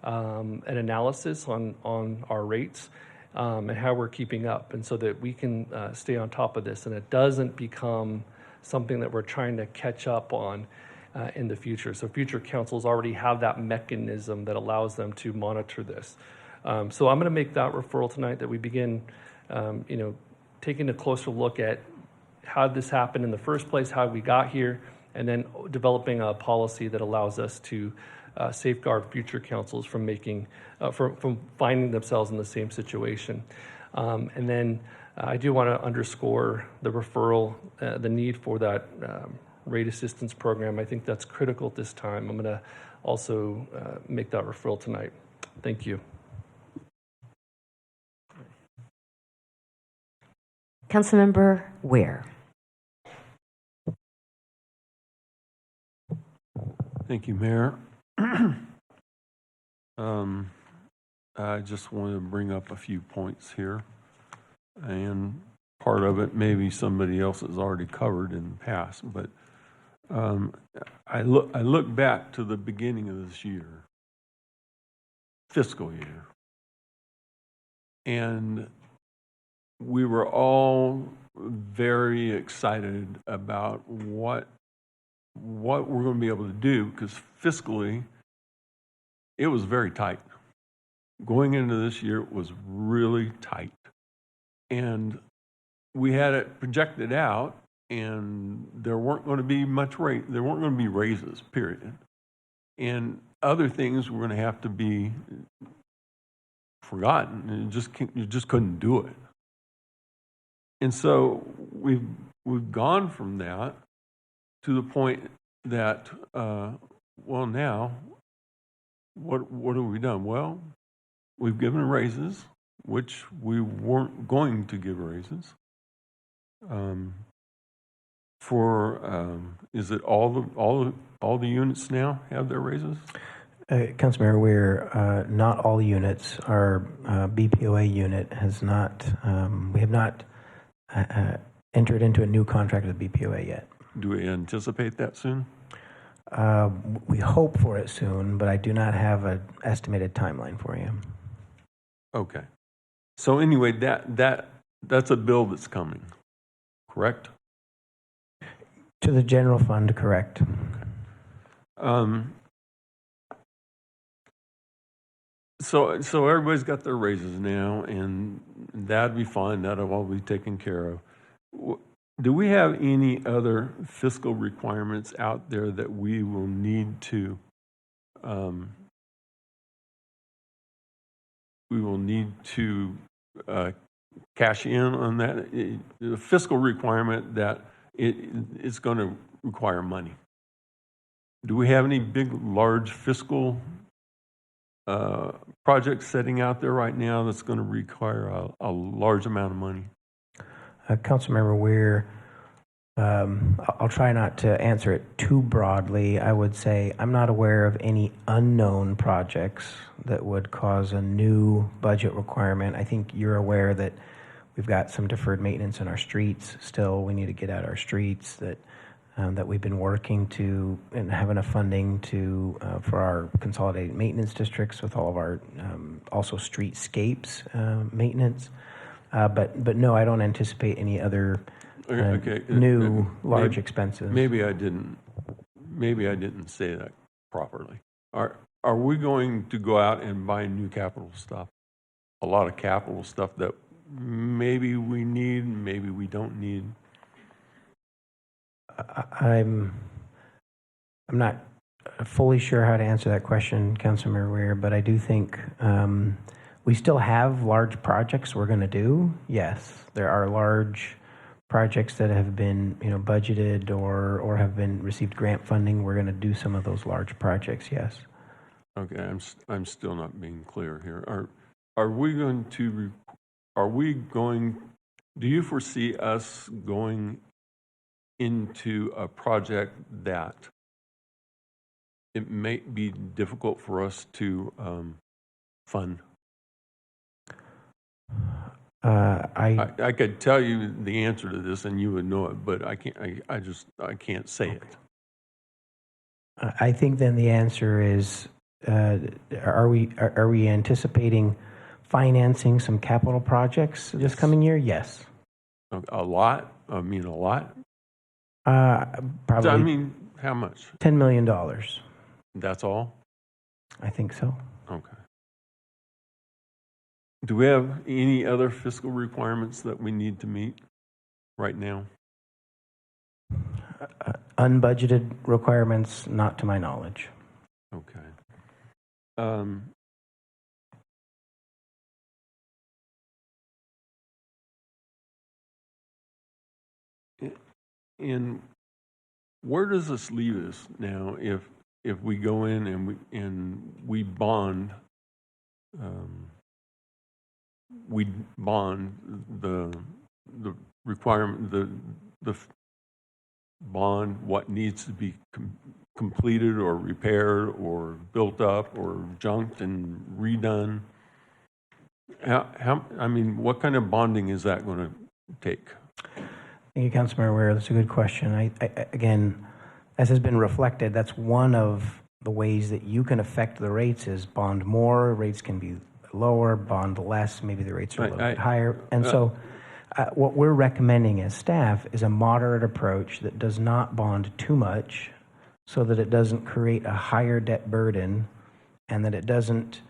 an analysis on our rates and how we're keeping up, and so that we can stay on top of this and it doesn't become something that we're trying to catch up on in the future. So future councils already have that mechanism that allows them to monitor this. So I'm going to make that referral tonight, that we begin, taking a closer look at how this happened in the first place, how we got here, and then developing a policy that allows us to safeguard future councils from making, from finding themselves in the same situation. And then I do want to underscore the referral, the need for that rate assistance program. I think that's critical at this time. I'm going to also make that referral tonight. Thank you. Councilmember Ware. Thank you, Mayor. I just want to bring up a few points here, and part of it maybe somebody else has already covered in the past, but I look back to the beginning of this year, fiscal year, and we were all very excited about what we're going to be able to do, because fiscally it was very tight. Going into this year, it was really tight, and we had it projected out, and there weren't going to be there weren't going to be raises, period, and other things were going to have to be forgotten, and you just couldn't do it. And so we've gone from that to the point that now what have we done? Well, we've given raises, which we weren't going to give raises. Is it all the units now have their raises? Councilmember Weir, not all units. Our BPOA unit has not. We have not entered into a new contract with BPOA yet. Do we anticipate that soon? We hope for it soon, but I do not have an estimated timeline for you. Okay. So anyway, that's a bill that's coming, correct? To the general fund, correct. So everybody's got their raises now, and that'd be fine. That'll all be taken care of. Do we have any other fiscal requirements out there that we will need to cash in on that? The fiscal requirement that it's going to require money. Do we have any big, large fiscal projects sitting out there right now that's going to require a large amount of money? Councilmember Weir, I'll try not to answer it too broadly. I would say I'm not aware of any unknown projects that would cause a new budget requirement. I think you're aware that we've got some deferred maintenance in our streets still. We need to get out our streets that we've been working to and have enough funding to for our consolidated maintenance districts with all of our also streetscapes maintenance. But no, I don't anticipate any other new large expenses. Maybe I didn't say that properly. Are we going to go out and buy new capital stuff? A lot of capital stuff that maybe we need, maybe we don't need. I'm not fully sure how to answer that question, Councilmember Weir, but I do think we still have large projects we're going to do. Yes, there are large projects that have been budgeted or have been received grant funding. We're going to do some of those large projects. Yes. Okay, I'm still not being clear here. Do you foresee us going into a project that it may be difficult for us to fund? I could tell you the answer to this and you would know it, but I can't say it. I think then the answer is are we anticipating financing some capital projects this coming year? Yes. A lot? I mean, a lot? Probably I mean, how much? $10 million. That's all? I think so. Okay. Do we have any other fiscal requirements that we need to meet right now? Unbudgeted requirements, not to my knowledge. Okay. And where does this leave us now if we go in and we bond the requirement, the bond, what needs to be completed or repaired or built up or junked and redone? I mean, what kind of bonding is that going to take? Thank you, Councilmember Ware. That's a good question. I again, as has been reflected, that's one of the ways that you can affect the rates is bond more, rates can be lower, bond less, maybe the rates are a little bit higher. And so what we're recommending as staff is a moderate approach that does not bond too much so that it doesn't create a higher debt burden and that it doesn't,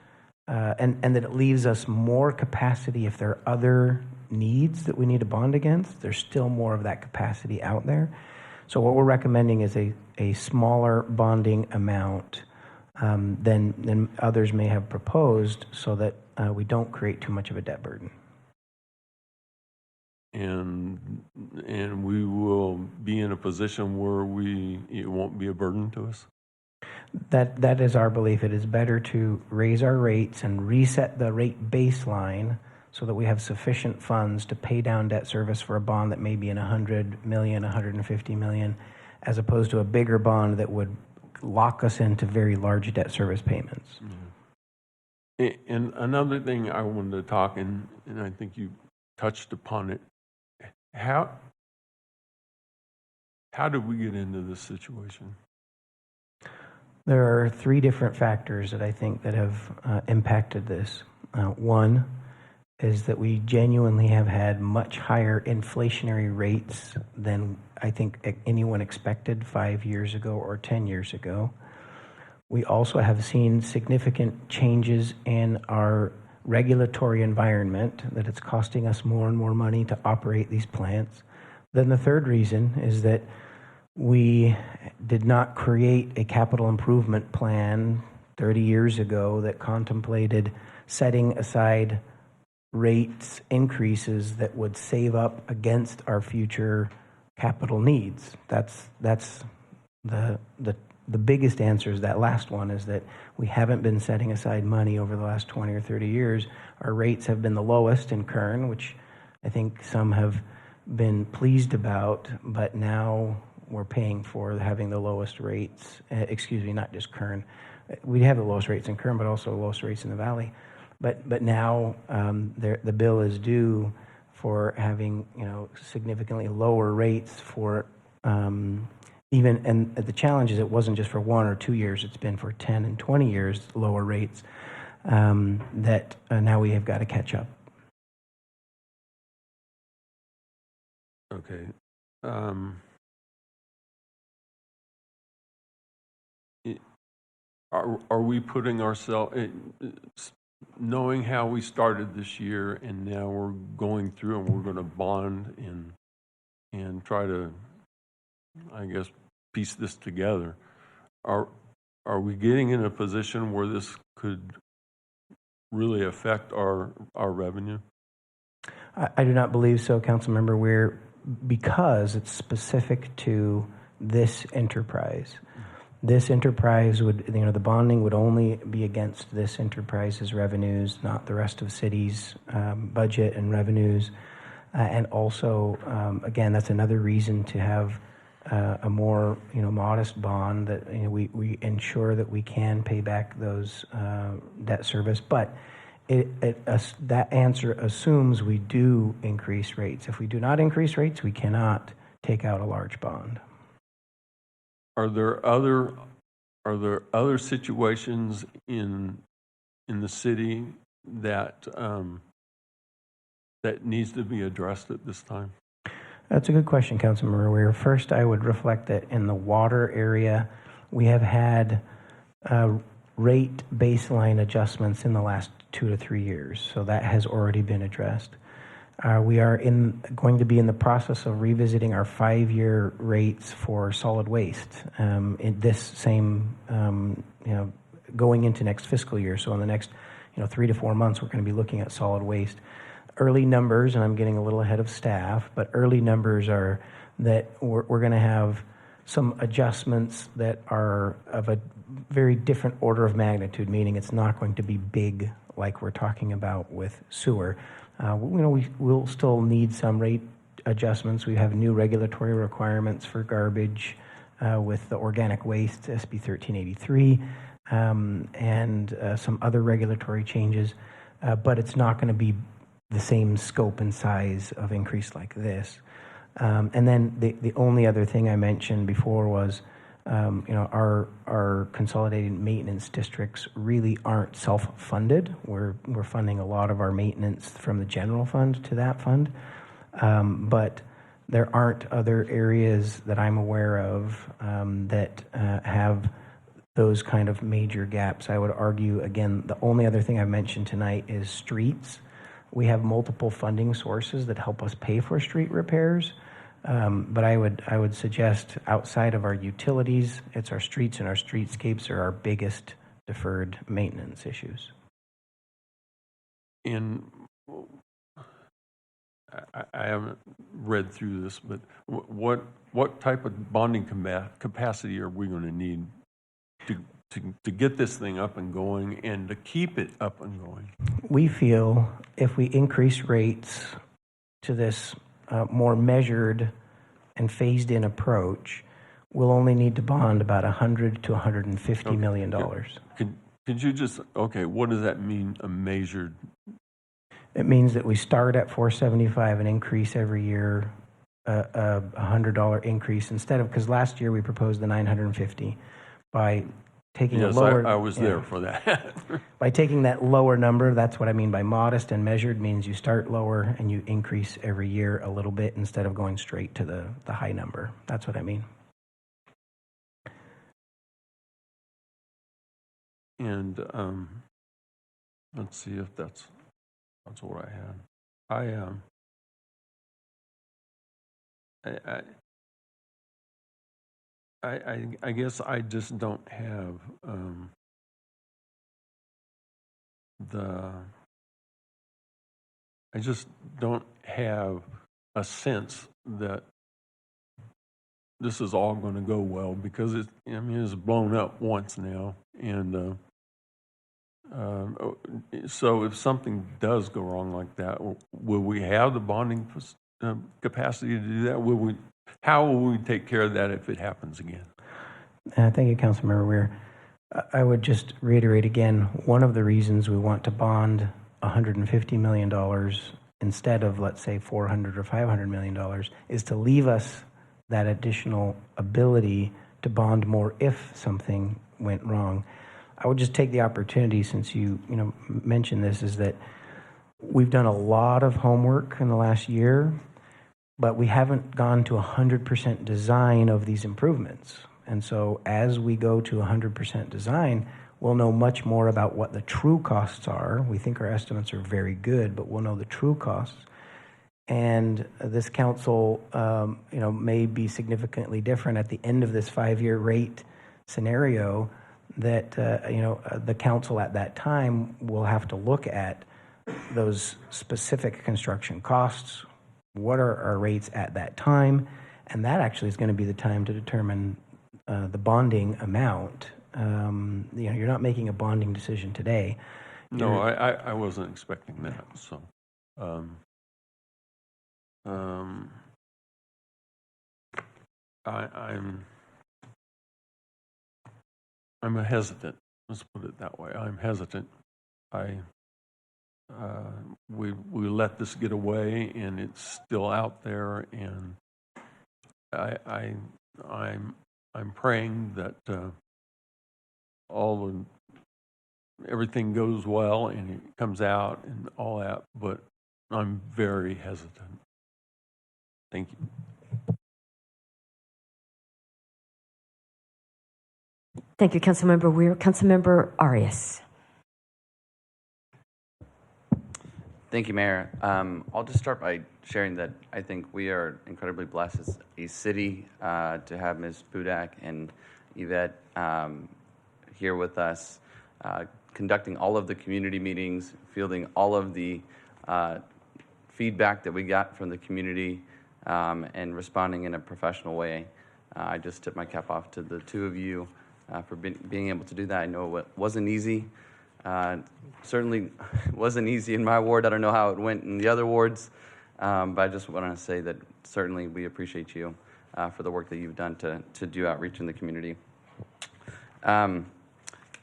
and that it leaves us more capacity if there are other needs that we need to bond against. There's still more of that capacity out there. So what we're recommending is a smaller bonding amount than others may have proposed so that we don't create too much of a debt burden. And we will be in a position where it won't be a burden to us? That is our belief. It is better to raise our rates and reset the rate baseline so that we have sufficient funds to pay down debt service for a bond that may be in $100 million, $150 million, as opposed to a bigger bond that would lock us into very large debt service payments. Mm-hmm. And another thing I wanted to talk, and I think you touched upon it, how did we get into this situation? There are three different factors that I think that have impacted this. One is that we genuinely have had much higher inflationary rates than I think anyone expected 5 years ago or 10 years ago. We also have seen significant changes in our regulatory environment, that it's costing us more and more money to operate these plants. Then the third reason is that we did not create a capital improvement plan 30 years ago that contemplated setting aside rates increases that would save up against our future capital needs. That's the biggest answer is that last one, is that we haven't been setting aside money over the last 20 or 30 years. Our rates have been the lowest in Kern, which I think some have been pleased about, but now we're paying for having the lowest rates, not just Kern. We have the lowest rates in Kern, but also the lowest rates in the Valley. But now the bill is due for having significantly lower rates for even, and the challenge is it wasn't just for 1 or 2 years, it's been for 10 and 20 years lower rates that now we have got to catch up. Okay. Are we putting ourselves, knowing how we started this year and now we're going through and we're going to bond and try to, I guess, piece this together, are we getting in a position where this could really affect our revenue? I do not believe so, Councilmember, because it's specific to this enterprise. This enterprise would, the bonding would only be against this enterprise's revenues, not the rest of city's budget and revenues. And also, again, that's another reason to have a more, modest bond that we ensure that we can pay back those debt service. But that answer assumes we do increase rates. If we do not increase rates, we cannot take out a large bond. Are there other are there other situations in the city that that needs to be addressed at this time? That's a good question, Councilmember Weir. First, I would reflect that in the water area, we have had rate baseline adjustments in the last 2 to 3 years, so that has already been addressed. We are going to be in the process of revisiting our 5-year rates for solid waste in this same, going into next fiscal year. So in the next, 3 to 4 months, we're going to be looking at solid waste. Early numbers, and I'm getting a little ahead of staff, but early numbers are that we're going to have some adjustments that are of a very different order of magnitude, meaning it's not going to be big like we're talking about with sewer. We will still need some rate adjustments. We have new regulatory requirements for garbage with the organic waste, SB 1383, and some other regulatory changes, but it's not going to be the same scope and size of increase like this. And then the only other thing I mentioned before was, our consolidated maintenance districts really aren't self-funded. We're funding a lot of our maintenance from the general fund to that fund, but there aren't other areas that I'm aware of that have those kind of major gaps. I would argue, again, the only other thing I've mentioned tonight is streets. We have multiple funding sources that help us pay for street repairs, but I would suggest outside of our utilities, it's our streets and our streetscapes are our biggest deferred maintenance issues. And I haven't read through this, but what type of bonding capacity are we going to need to get this thing up and going and to keep it up and going? We feel if we increase rates to this more measured and phased in approach, we'll only need to bond about $100 to $150 million. Could you just, what does that mean, a measured? It means that we start at 475 and increase every year a $100 increase instead of, because last year we proposed the 950 by taking a lower. I was there for that. By taking that lower number, that's what I mean by modest, and measured means you start lower and you increase every year a little bit instead of going straight to the high number. That's what I mean. And let's see if that's what I had. I guess I just don't have I just don't have a sense that this is all going to go well because it's blown up once now, and so if something does go wrong like that, will we have the bonding capacity to do that? How will we take care of that if it happens again? Thank you, Councilmember Weir. I would just reiterate again, one of the reasons we want to bond $150 million instead of, let's say, $400 or $500 million is to leave us that additional ability to bond more if something went wrong. I would just take the opportunity, since you mentioned this, is that we've done a lot of homework in the last year, but we haven't gone to 100% design of these improvements. And so as we go to 100% design, we'll know much more about what the true costs are. We think our estimates are very good, but we'll know the true costs. And this council, may be significantly different at the end of this 5-year rate scenario that, the council at that time will have to look at those specific construction costs. What are our rates at that time? And that actually is going to be the time to determine the bonding amount. You're not making a bonding decision today. No, I wasn't expecting that. So, I'm hesitant. Let's put it that way. I'm hesitant. We let this get away, and it's still out there, and I'm praying that everything goes well and it comes out and all that, but I'm very hesitant. Thank you. Thank you, Councilmember Weir. Councilmember Arias. Thank you, Mayor. I'll just start by sharing that I think we are incredibly blessed as a city to have Ms. Budak and Yvette here with us, conducting all of the community meetings, fielding all of the feedback that we got from the community, and responding in a professional way. I just tip my cap off to the two of you for being able to do that. I know it wasn't easy. Certainly wasn't easy in my ward. I don't know how it went in the other wards, but I just want to say that certainly we appreciate you for the work that you've done to do outreach in the community.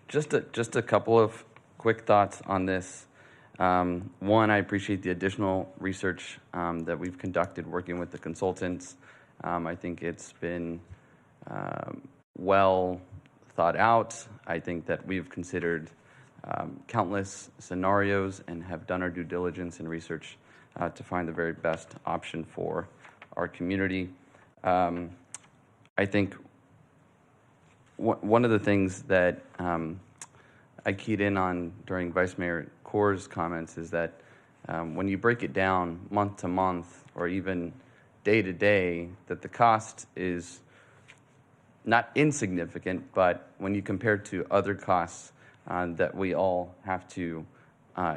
Just a couple of quick thoughts on this. One, I appreciate the additional research that we've conducted working with the consultants. I think it's been well thought out. I think that we've considered countless scenarios and have done our due diligence and research to find the very best option for our community. I think one of the things that I keyed in on during Vice Mayor Corr's comments is that when you break it down month to month or even day to day, that the cost is not insignificant, but when you compare to other costs that we all have to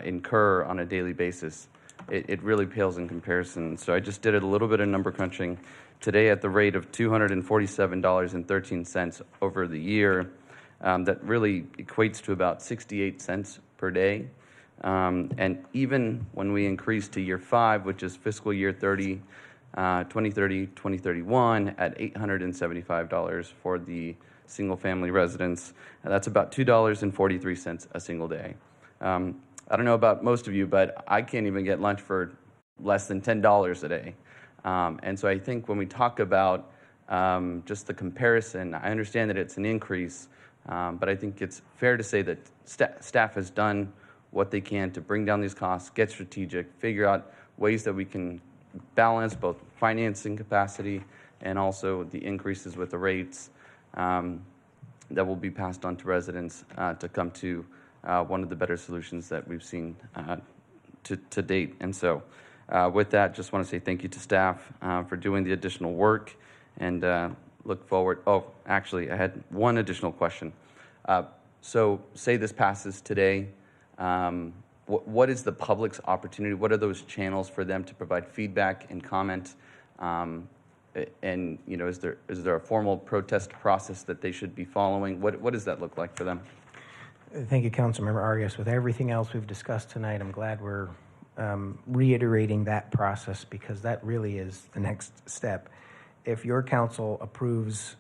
incur on a daily basis, it really pales in comparison. So I just did a little bit of number crunching today at the rate of $247.13 over the year. That really equates to about 68 cents per day. And even when we increase to year 5, which is fiscal year 2030-2031 at $875 for the single-family residence, that's about $2.43 a single day. I don't know about most of you, but I can't even get lunch for less than $10 a day. And so I think when we talk about just the comparison, I understand that it's an increase, but I think it's fair to say that staff has done what they can to bring down these costs, get strategic, figure out ways that we can balance both financing capacity and also the increases with the rates that will be passed on to residents to come to one of the better solutions that we've seen to date. And so with that, just want to say thank you to staff for doing the additional work and look forward. Oh, actually, I had one additional question. So say this passes today, what is the public's opportunity? What are those channels for them to provide feedback and comment? And you know, is there a formal protest process that they should be following? What does that look like for them? Thank you, Councilmember Arias. With everything else we've discussed tonight, I'm glad we're reiterating that process because that really is the next step. If your council approves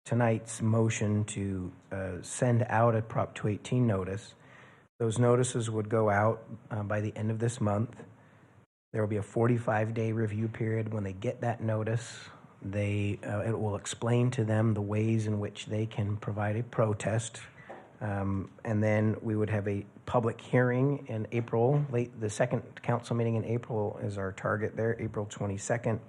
tonight's motion to send out a Prop 218 notice, those notices would go out by the end of this month. There will be a 45-day review period. When they get that notice, it will explain to them the ways in which they can provide a protest. And then we would have a public hearing in April. The second council meeting in April is our target there, April 22nd,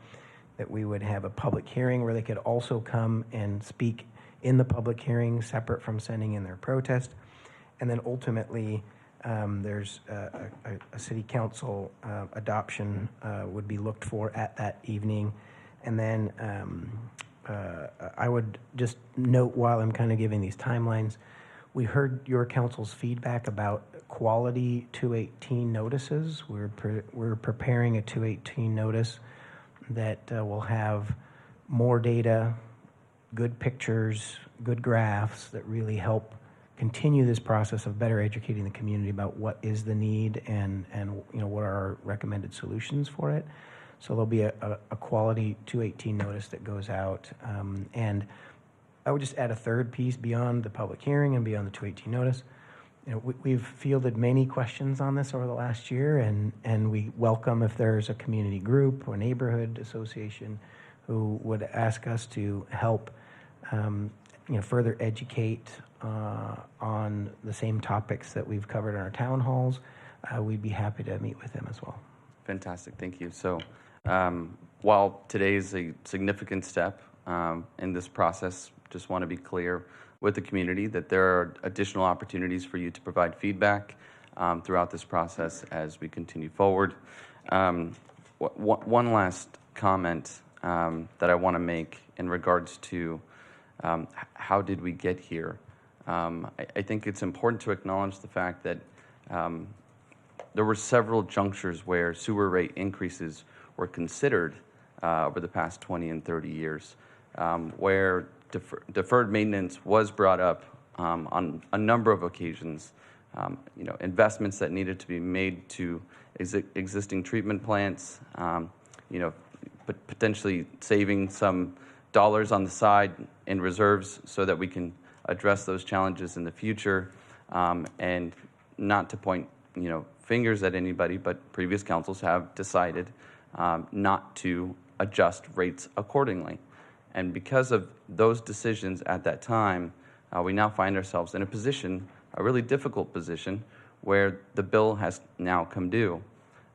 that we would have a public hearing where they could also come and speak in the public hearing separate from sending in their protest. And then ultimately, there's a city council adoption would be looked for at that evening. And then I would just note while I'm kind of giving these timelines, we heard your council's feedback about quality 218 notices. We're preparing a 218 notice that will have more data, good pictures, good graphs that really help continue this process of better educating the community about what is the need and you know what are our recommended solutions for it. So there'll be a quality 218 notice that goes out, and I would just add a third piece beyond the public hearing and beyond the 218 notice. You know, we've fielded many questions on this over the last year, and we welcome if there's a community group or neighborhood association who would ask us to help further educate on the same topics that we've covered in our town halls, we'd be happy to meet with them as well. Fantastic, thank you. So while today is a significant step in this process, just want to be clear with the community that there are additional opportunities for you to provide feedback throughout this process as we continue forward. One last comment that I want to make in regards to how did we get here. I think it's important to acknowledge the fact that there were several junctures where sewer rate increases were considered over the past 20 and 30 years, where deferred maintenance was brought up on a number of occasions. Investments that needed to be made to existing treatment plants, potentially saving some dollars on the side in reserves so that we can address those challenges in the future, and not to point fingers at anybody, but previous councils have decided not to adjust rates accordingly. And because of those decisions at that time, we now find ourselves in a really difficult position, where the bill has now come due.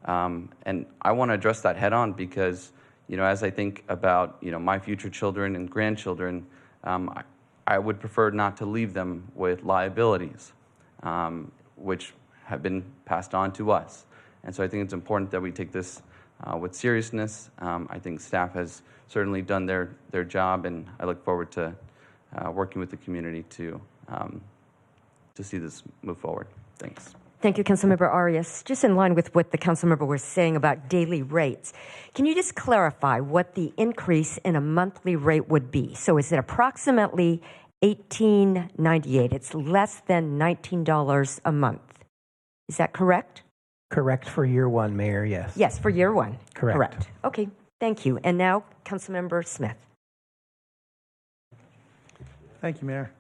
And I want to address that head on because, as I think about, my future children and grandchildren, I would prefer not to leave them with liabilities, which have been passed on to us. And so I think it's important that we take this with seriousness. I think staff has certainly done their job, and I look forward to working with the community to see this move forward. Thanks. Thank you, Councilmember Arias. Just in line with what the councilmember was saying about daily rates, can you just clarify what the increase in a monthly rate would be? So is it approximately $18.98? It's less than $19 a month. Is that correct? Correct for year one, Mayor, yes. Yes, for year one. Correct. Okay, thank you. And now, Councilmember Smith. Thank you, Mayor.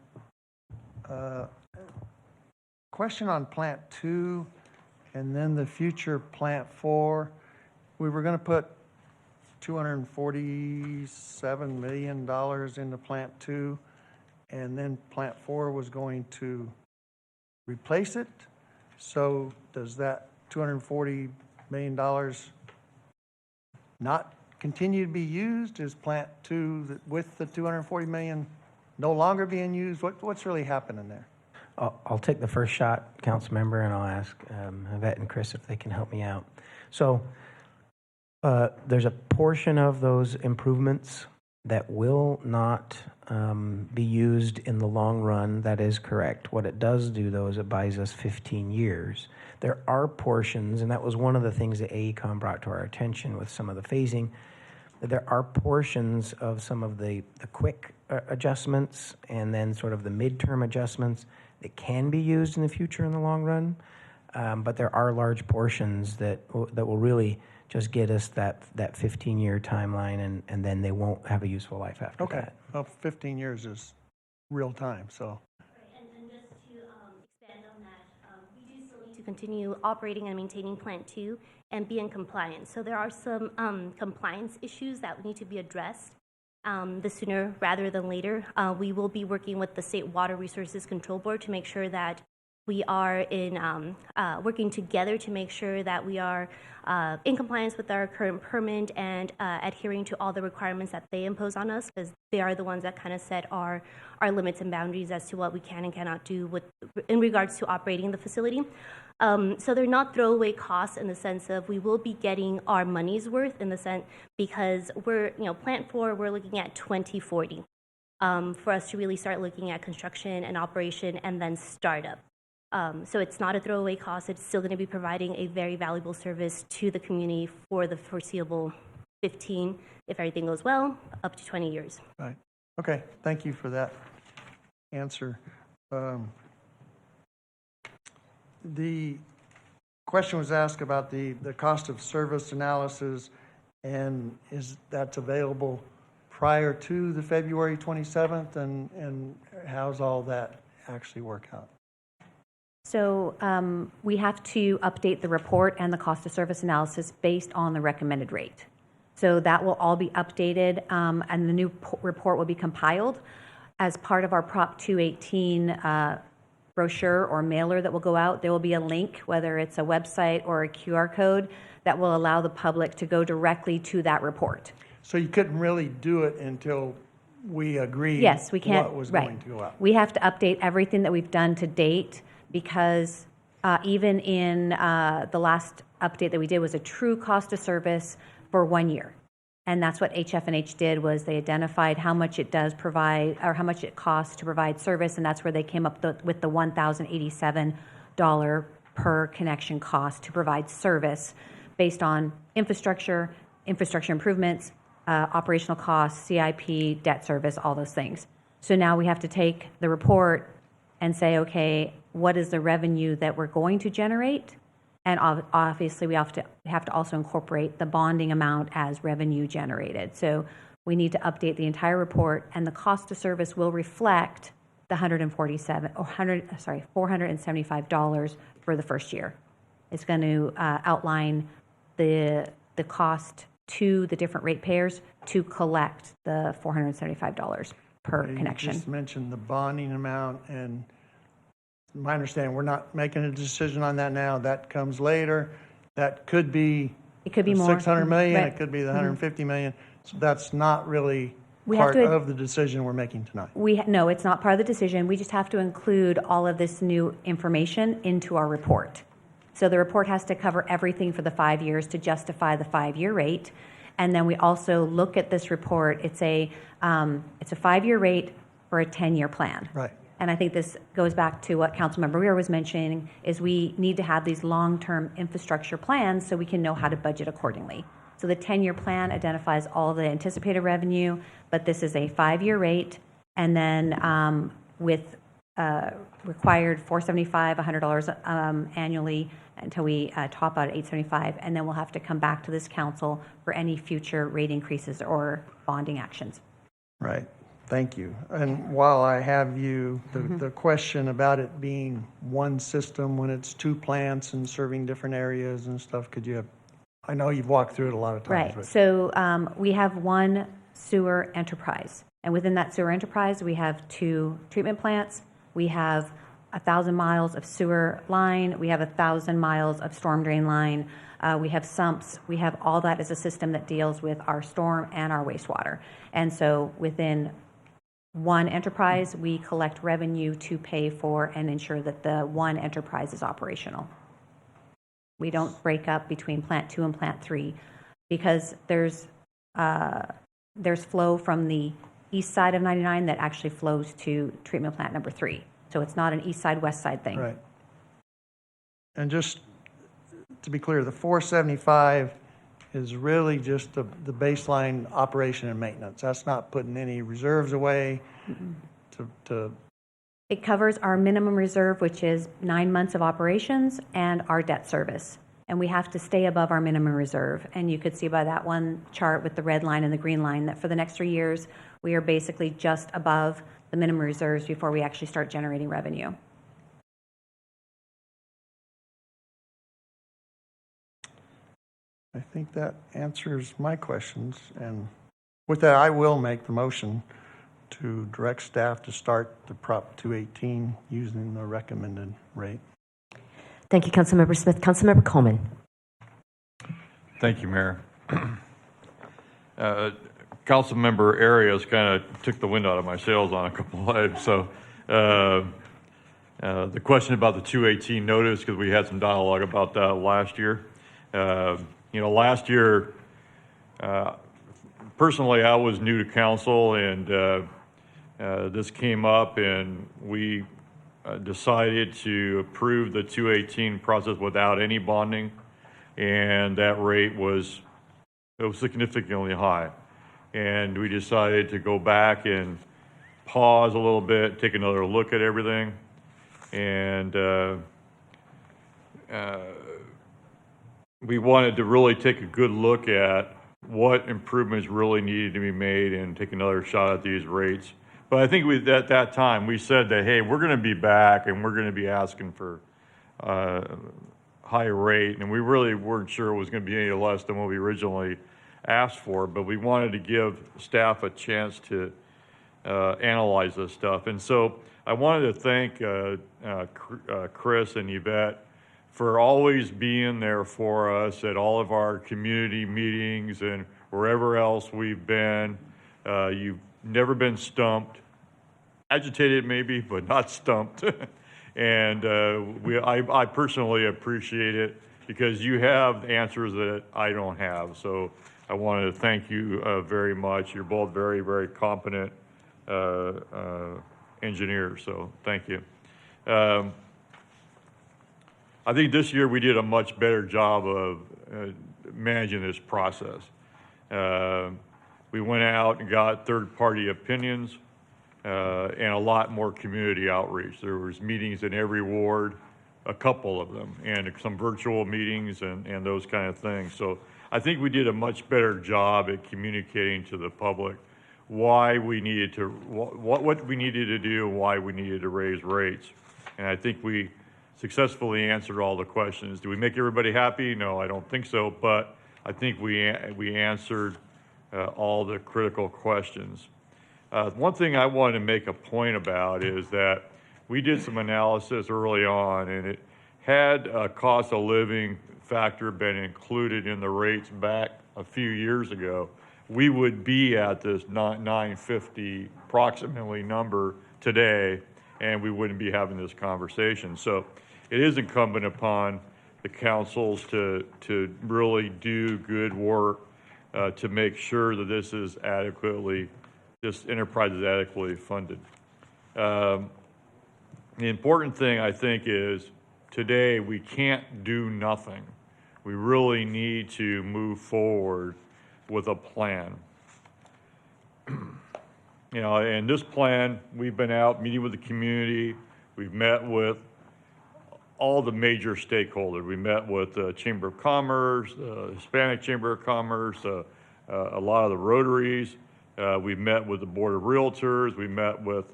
Question on Plant 2 and then the future Plant 4. We were going to put $247 million into Plant 2, and then Plant 4 was going to replace it. So does that $240 million not continue to be used? Is Plant 2 with the $240 million no longer being used? What's really happening there? I'll take the first shot, council member, and I'll ask Yvette and Chris if they can help me out. So there's a portion of those improvements that will not be used in the long run. That is correct. What it does do, though, is it buys us 15 years. There are portions, and that was one of the things that AECOM brought to our attention with some of the phasing. There are portions of some of the quick adjustments and then sort of the midterm adjustments that can be used in the future in the long run. But there are large portions that will really just get us that 15-year timeline, and then they won't have a useful life after that. Okay. Well, 15 years is real time, so. And just to expand on that, we do still need to continue operating and maintaining Plant 2 and be in compliance. So there are some compliance issues that need to be addressed the sooner rather than later. We will be working with the State Water Resources Control Board to make sure that we are working together to make sure that we are in compliance with our current permit and adhering to all the requirements that they impose on us, because they are the ones that kind of set our limits and boundaries as to what we can and cannot do in regards to operating the facility. So they're not throwaway costs in the sense of we will be getting our money's worth in the sense because Plant 4, we're looking at 2040 for us to really start looking at construction and operation and then startup. So it's not a throwaway cost. It's still going to be providing a very valuable service to the community for the foreseeable 15, if everything goes well, up to 20 years. Right. Okay. Thank you for that answer. The question was asked about the cost of service analysis, and that's available prior to the February 27th, and how's all that actually work out? So we have to update the report and the cost of service analysis based on the recommended rate. So that will all be updated, and the new report will be compiled as part of our Prop 218 brochure or mailer that will go out, there will be a link, whether it's a website or a QR code, that will allow the public to go directly to that report. So you couldn't really do it until we agreed Yes, we can't. what was right. going to go out? We have to update everything that we've done to date because even in the last update that we did was a true cost of service for 1 year. And that's what HF&H did, was they identified how much it does provide, or how much it costs to provide service, and that's where they came up with the $1,087 per connection cost to provide service based on infrastructure improvements, operational costs, CIP, debt service, all those things. So now we have to take the report and say, okay, what is the revenue that we're going to generate? And obviously, we have to also incorporate the bonding amount as revenue generated. So we need to update the entire report, and the cost of service will reflect the $475 for the first year. It's going to outline the cost to the different ratepayers to collect the $475 per connection. You just mentioned the bonding amount, and my understanding, we're not making a decision on that now. That comes later. That could be, it could be more. 600 million. Right. It could be the 150 million. So that's not really We have part to- of the decision we're making tonight. No, it's not part of the decision. We just have to include all of this new information into our report. So the report has to cover everything for the 5 years to justify the 5-year rate. And then we also look at this report. It's a 5-year rate for a 10-year plan. Right. And I think this goes back to what Councilmember Weir was mentioning, is we need to have these long-term infrastructure plans so we can know how to budget accordingly. So the 10-year plan identifies all the anticipated revenue, but this is a 5-year rate, and then with required $475, $100 annually until we top out at $875, and then we'll have to come back to this council for any future rate increases or bonding actions. Right. Thank you. And while I have you, the question about it being one system when it's two plants and serving different areas and stuff, could you have, I know you've walked through it a lot of times. Right. But So we have one sewer enterprise, and within that sewer enterprise, we have 2 treatment plants. We have 1,000 miles of sewer line. We have 1,000 miles of storm drain line. We have sumps. We have all that as a system that deals with our storm and our wastewater. And so within one enterprise, we collect revenue to pay for and ensure that the one enterprise is operational. We don't break up between plant 2 and plant 3 because there's flow from the east side of 99 that actually flows to treatment plant number 3. So it's not an east side, west side thing. right. And just to be clear, the 475 is really just the baseline operation and maintenance. That's not putting any reserves away to It covers our minimum reserve, which is 9 months of operations, and our debt service. And we have to stay above our minimum reserve. And you could see by that one chart with the red line and the green line that for the next 3 years, we are basically just above the minimum reserves before we actually start generating revenue. I think that answers my questions. And with that, I will make the motion to direct staff to start the Prop 218 using the recommended rate. Thank you, Councilmember Smith. Councilmember Coleman. Thank you, Mayor. Councilmember Arias kind of took the wind out of my sails on a couple of items. So the question about the 218 notice, because we had some dialogue about that last year. Last year, personally, I was new to council, and this came up, and we decided to approve the 218 process without any bonding, and that rate was significantly high. And we decided to go back and pause a little bit, take another look at everything, and we wanted to really take a good look at what improvements really needed to be made and take another shot at these rates. But I think at that time, we said that, hey, we're going to be back and we're going to be asking for high rate. And we really weren't sure it was going to be any less than what we originally asked for. But we wanted to give staff a chance to analyze this stuff. And so I wanted to thank Chris and Yvette for always being there for us at all of our community meetings and wherever else we've been. You've never been stumped. Agitated maybe, but not stumped. And I personally appreciate it because you have answers that I don't have. So I wanted to thank you very much. You're both very, very competent engineers, so thank you. I think this year we did a much better job of managing this process. We went out and got third-party opinions and a lot more community outreach. There was meetings in every ward, a couple of them, and some virtual meetings and those kind of things. So I think we did a much better job at communicating to the public why we needed to, what we needed to do and why we needed to raise rates. And I think we successfully answered all the questions. Do we make everybody happy? No, I don't think so, but I think we answered all the critical questions. One thing I wanted to make a point about is that we did some analysis early on, and it had a cost of living factor been included in the rates back a few years ago, we would be at this 950 approximately number today, and we wouldn't be having this conversation. So it is incumbent upon the councils to really do good work to make sure that this is adequately, this enterprise is adequately funded. The important thing, I think, is today we can't do nothing. We really need to move forward with a plan. You know, and this plan, we've been out meeting with the community. We've met with all the major stakeholders. We met with the Chamber of Commerce, the Hispanic Chamber of Commerce, a lot of the Rotaries. We met with the Board of Realtors. We met with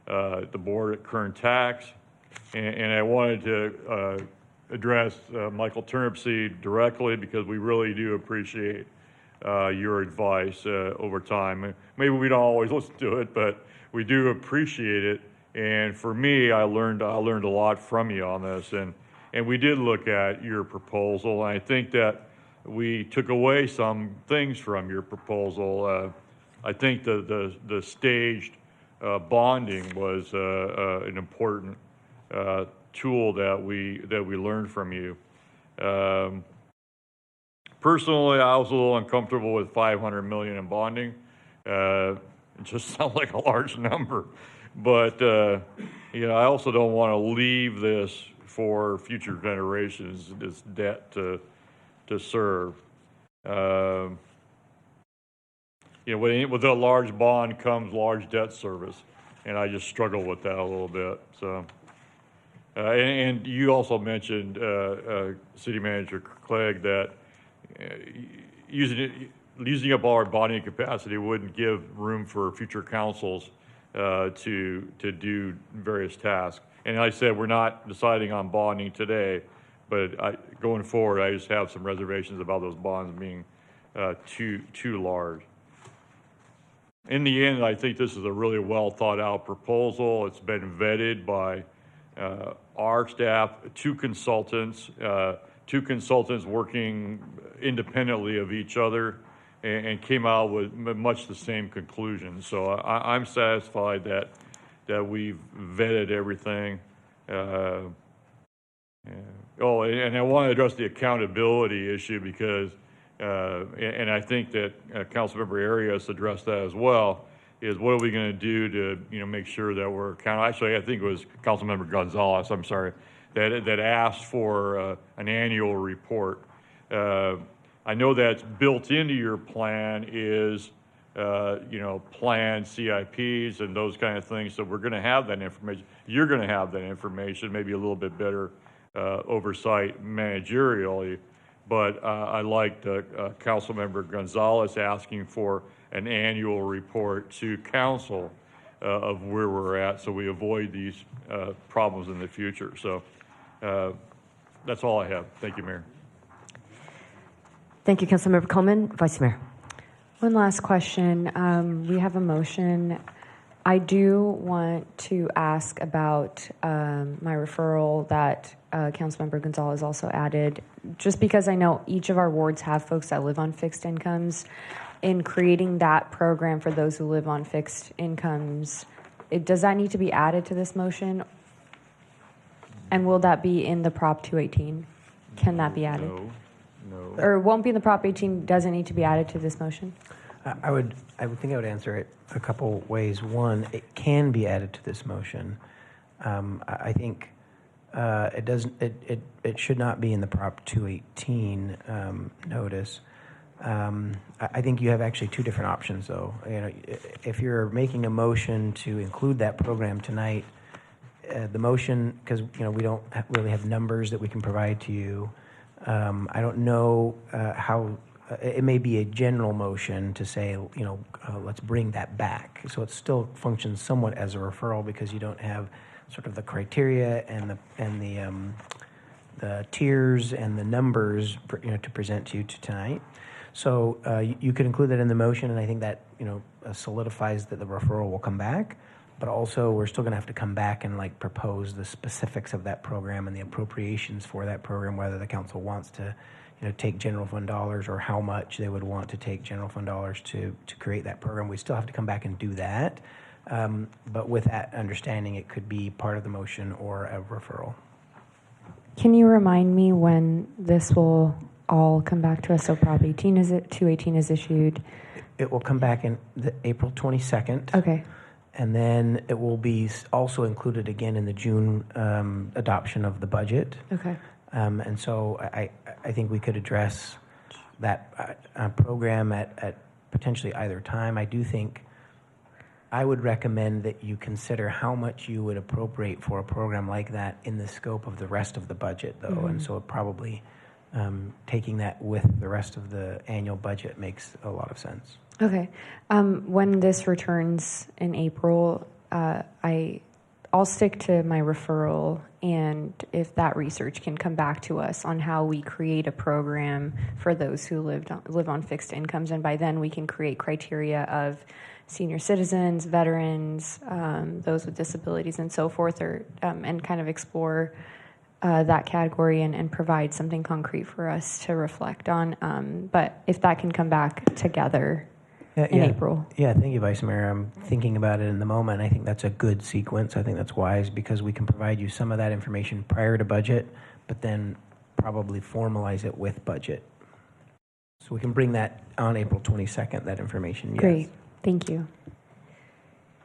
the board at Current Tax. And I wanted to address Michael Turnipseed directly because we really do appreciate your advice over time. Maybe we don't always listen to it, but we do appreciate it. And for me, I learned a lot from you on this. And we did look at your proposal. And I think that we took away some things from your proposal. I think the staged bonding was an important tool that we learned from you. Personally, I was a little uncomfortable with $500 million in bonding. It just sounds like a large number, but you know, I also don't want to leave this for future generations, this debt to serve. You know, with a large bond comes large debt service, and I just struggle with that a little bit. So, and you also mentioned, City Manager Clegg, that using up all our bonding capacity wouldn't give room for future councils to do various tasks. And I said we're not deciding on bonding today, but going forward, I just have some reservations about those bonds being too large. In the end, I think this is a really well thought out proposal. It's been vetted by our staff, two consultants working independently of each other, and came out with much the same conclusions. So I'm satisfied that we've vetted everything. Oh, and I want to address the accountability issue because, and I think that Councilmember Arias addressed that as well, is what are we going to do to, make sure that we're accountable? Actually, I think it was Councilmember Gonzalez, I'm sorry, that asked for an annual report. I know that's built into your plan is, planned CIPs and those kind of things. So we're going to have that information. You're going to have that information, maybe a little bit better oversight managerially. But I liked Councilmember Gonzalez asking for an annual report to council of where we're at so we avoid these problems in the future. So that's all I have. Thank you, Mayor. Thank you, Councilmember Coleman. Vice Mayor. One last question. We have a motion I do want to ask about my referral that Councilmember Gonzalez also added, just because I know each of our wards have folks that live on fixed incomes. In creating that program for those who live on fixed incomes, does that need to be added to this motion? And will that be in the Prop 218? Can that be added? No. Or won't be in the Prop 18, doesn't need to be added to this motion? I would think I would answer it a couple ways. One, it can be added to this motion. I think it doesn't. It should not be in the Prop 218 notice. I think you have actually two different options, though. You know, if you're making a motion to include that program tonight, the motion, because we don't really have numbers that we can provide to you. I don't know how. It may be a general motion to say, let's bring that back. So it still functions somewhat as a referral because you don't have sort of the criteria and the tiers and the numbers, to present to you tonight. So you could include that in the motion, and I think that solidifies that the referral will come back. But also, we're still going to have to come back and propose the specifics of that program and the appropriations for that program, whether the council wants to take general fund dollars or how much they would want to take general fund dollars to create that program. We still have to come back and do that. But with that understanding, it could be part of the motion or a referral. Can you remind me when this will all come back to us? So Prop 18 218 is issued. It will come back in April 22nd. Okay. And then it will be also included again in the June adoption of the budget. Okay. And so I think we could address that program at potentially either time. I do think I would recommend that you consider how much you would appropriate for a program like that in the scope of the rest of the budget, though. Mm-hmm. And so it probably taking that with the rest of the annual budget makes a lot of sense. Okay. When this returns in April, I'll stick to my referral, and if that research can come back to us on how we create a program for those who live on fixed incomes, and by then we can create criteria of senior citizens, veterans, those with disabilities, and so forth, and kind of explore that category and provide something concrete for us to reflect on. But if that can come back together in April. Yeah, thank you, Vice Mayor. I'm thinking about it in the moment. I think that's a good sequence. I think that's wise because we can provide you some of that information prior to budget, but then probably formalize it with budget. So we can bring that on April 22nd, that information. Yes. Great. Thank you.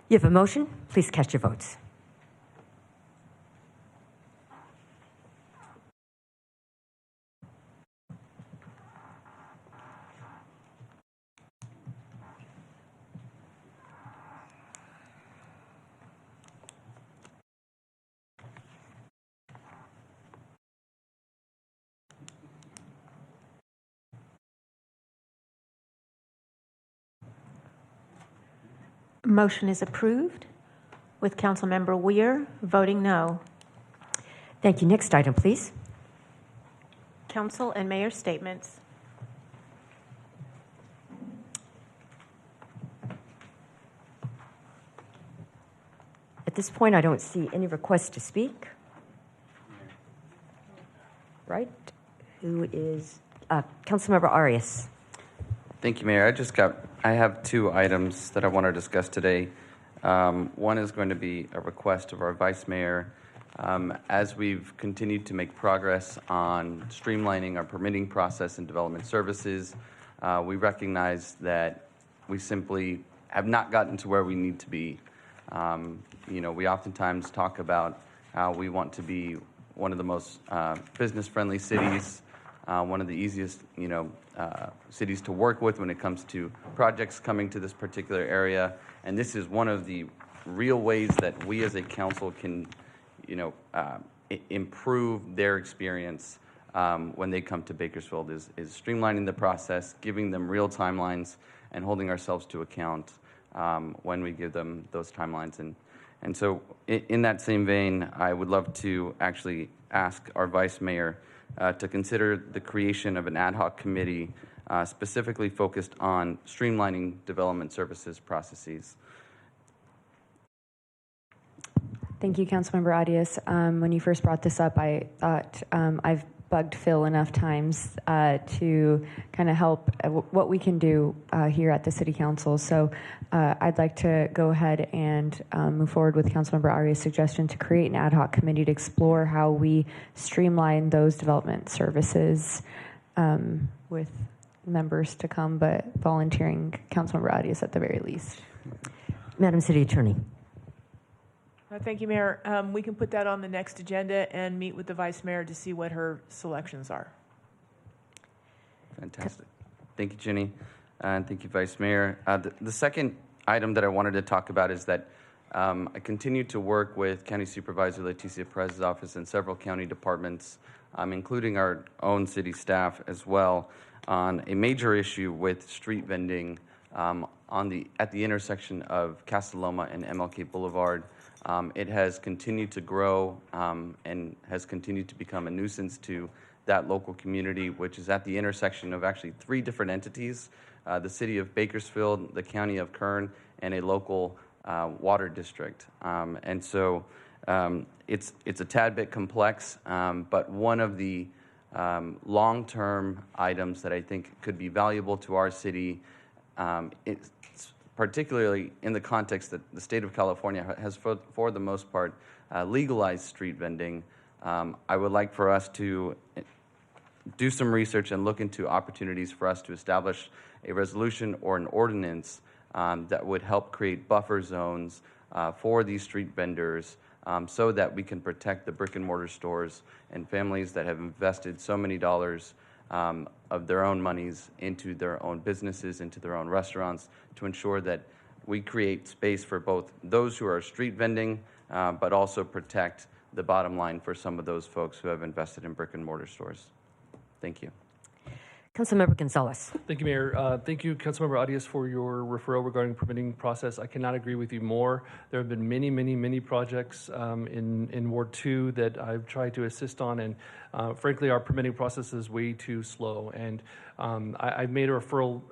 You have a motion? Please cast your votes. Motion is approved with Councilmember Weir voting no. Thank you. Next item, please. Council and Mayor statements. At this point, I don't see any requests to speak. Right? Who is Councilmember Arias? Thank you, Mayor. I have two items that I want to discuss today. One is going to be a request of our Vice Mayor. As we've continued to make progress on streamlining our permitting process and development services, we recognize that we simply have not gotten to where we need to be. We oftentimes talk about how we want to be one of the most business-friendly cities, one of the easiest, cities to work with when it comes to projects coming to this particular area. And this is one of the real ways that we as a council can, improve their experience when they come to Bakersfield is streamlining the process, giving them real timelines, and holding ourselves to account when we give them those timelines. And so in that same vein, I would love to actually ask our Vice Mayor to consider the creation of an ad hoc committee specifically focused on streamlining development services processes. Thank you, Councilmember Arias. When you first brought this up, I thought I've bugged Phil enough times to kind of help what we can do here at the City Council. So I'd like to go ahead and move forward with Councilmember Arias' suggestion to create an ad hoc committee to explore how we streamline those development services with members to come, but volunteering Councilmember Arias at the very least. Madam City Attorney. Thank you, Mayor. We can put that on the next agenda and meet with the Vice Mayor to see what her selections are. Fantastic. Thank you, Jenny. And thank you, Vice Mayor. The second item that I wanted to talk about is that I continue to work with County Supervisor Leticia Perez's office and several county departments, including our own city staff as well, on a major issue with street vending at the intersection of Castelloma and MLK Boulevard. It has continued to grow and has continued to become a nuisance to that local community, which is at the intersection of actually 3 different entities, the city of Bakersfield, the county of Kern, and a local water district. And so it's a tad bit complex, but one of the long-term items that I think could be valuable to our city, it's particularly in the context that the state of California has, for the most part, legalized street vending. I would like for us to do some research and look into opportunities for us to establish a resolution or an ordinance that would help create buffer zones for these street vendors so that we can protect the brick and mortar stores and families that have invested so many dollars of their own monies into their own businesses, into their own restaurants, to ensure that we create space for both those who are street vending, but also protect the bottom line for some of those folks who have invested in brick and mortar stores. Thank you. Councilmember Gonzalez. Thank you, Mayor. Thank you, Councilmember Arias, for your referral regarding permitting process. I cannot agree with you more. There have been many projects in Ward 2 that I've tried to assist on, and frankly, our permitting process is way too slow. And I made a referral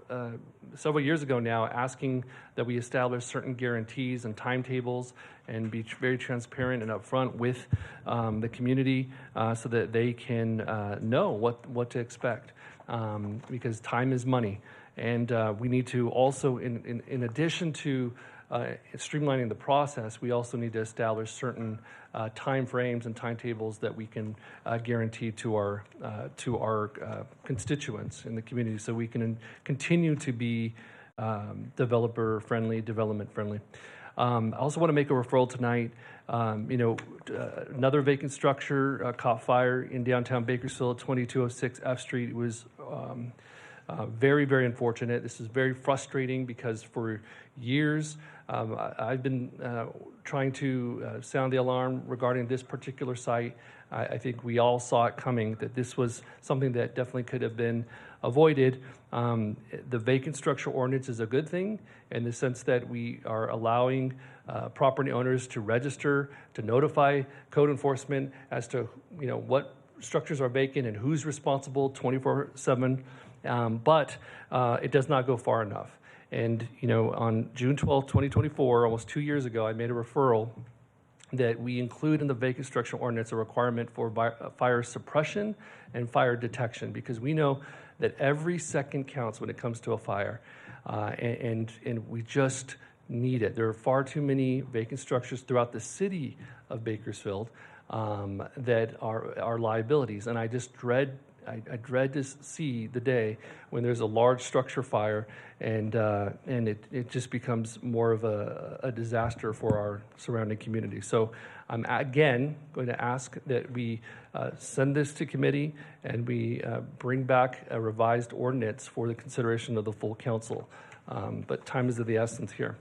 several years ago now asking that we establish certain guarantees and timetables and be very transparent and upfront with the community so that they can know what to expect. Because time is money, and we need to also, in addition to streamlining the process, we also need to establish certain time frames and timetables that we can guarantee to our constituents in the community, so we can continue to be developer friendly, development friendly. I also want to make a referral tonight. Another vacant structure caught fire in downtown Bakersfield, 2206 F Street. It was very unfortunate. This is very frustrating because for years I've been trying to sound the alarm regarding this particular site. I think we all saw it coming, that this was something that definitely could have been avoided. The vacant structure ordinance is a good thing in the sense that we are allowing property owners to register, to notify code enforcement as to what structures are vacant and who's responsible 24/7. But it does not go far enough. And on June 12, 2024, almost 2 years ago, I made a referral that we include in the vacant structure ordinance a requirement for fire suppression and fire detection, because we know that every second counts when it comes to a fire, and we just need it. There are far too many vacant structures throughout the city of Bakersfield that are liabilities, and I dread to see the day when there's a large structure fire and it just becomes more of a disaster for our surrounding community. So I'm again going to ask that we send this to committee and we bring back a revised ordinance for the consideration of the full council. But time is of the essence here.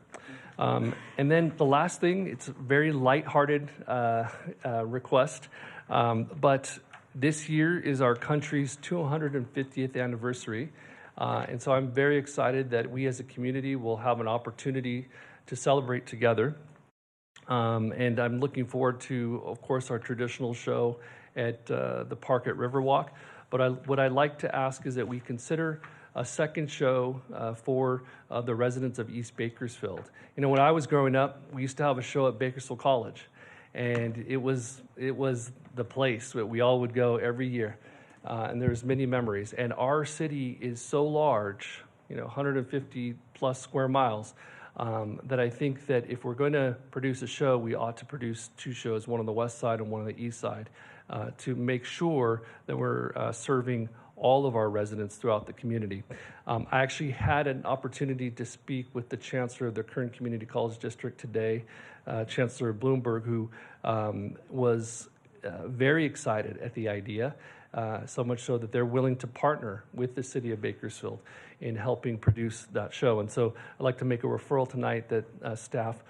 And then the last thing, it's a very lighthearted request, but this year is our country's 250th anniversary, and so I'm very excited that we as a community will have an opportunity to celebrate together. And I'm looking forward to, of course, our traditional show at the park at Riverwalk. But what I'd like to ask is that we consider a second show for the residents of East Bakersfield. When I was growing up, we used to have a show at Bakersfield College. and it was the place that we all would go every year, and there's many memories. And our city is so large, 150 plus square miles, that I think that if we're going to produce a show, we ought to produce two shows, one on the west side and one on the east side, to make sure that we're serving all of our residents throughout the community. I actually had an opportunity to speak with the chancellor of the Kern Community College District today, Chancellor Bloomberg, who was very excited at the idea, so much so that they're willing to partner with the city of Bakersfield in helping produce that show. And so I'd like to make a referral tonight that staff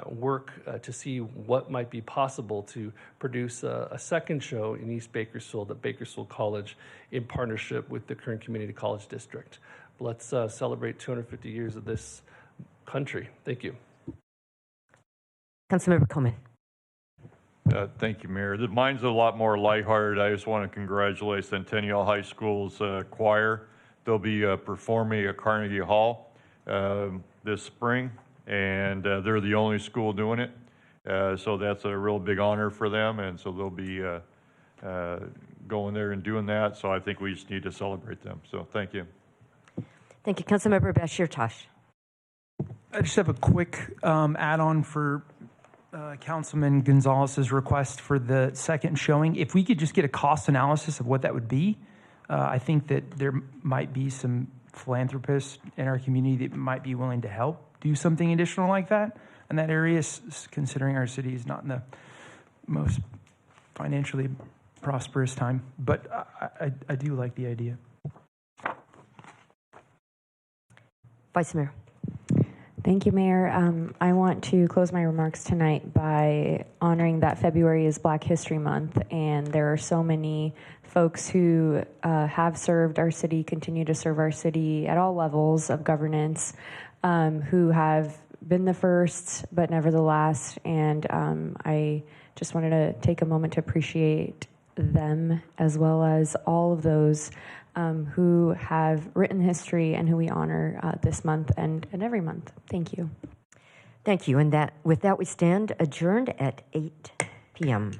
work to see what might be possible to produce a second show in East Bakersfield at Bakersfield College in partnership with the Kern Community College District. Let's celebrate 250 years of this country. Thank you. Councilmember Coleman. Thank you, Mayor. Mine's a lot more lighthearted. I just want to congratulate Centennial High School's choir. They'll be performing at Carnegie Hall this spring, and they're the only school doing it. So that's a real big honor for them, and so they'll be going there and doing that. So I think we just need to celebrate them. So thank you. Thank you. Councilmember Bashir Tosh. I just have a quick add-on for Councilman Gonzalez's request for the second showing. If we could just get a cost analysis of what that would be, I think that there might be some philanthropists in our community that might be willing to help do something additional like that in that area, considering our city is not in the most financially prosperous time. But I do like the idea. Vice Mayor. Thank you, Mayor. I want to close my remarks tonight by honoring that February is Black History Month, and there are so many folks who have served our city, continue to serve our city at all levels of governance, who have been the first but never the last, and I just wanted to take a moment to appreciate them as well as all of those who have written history and who we honor this month and every month. Thank you. Thank you. And with that, we stand adjourned at 8 p.m.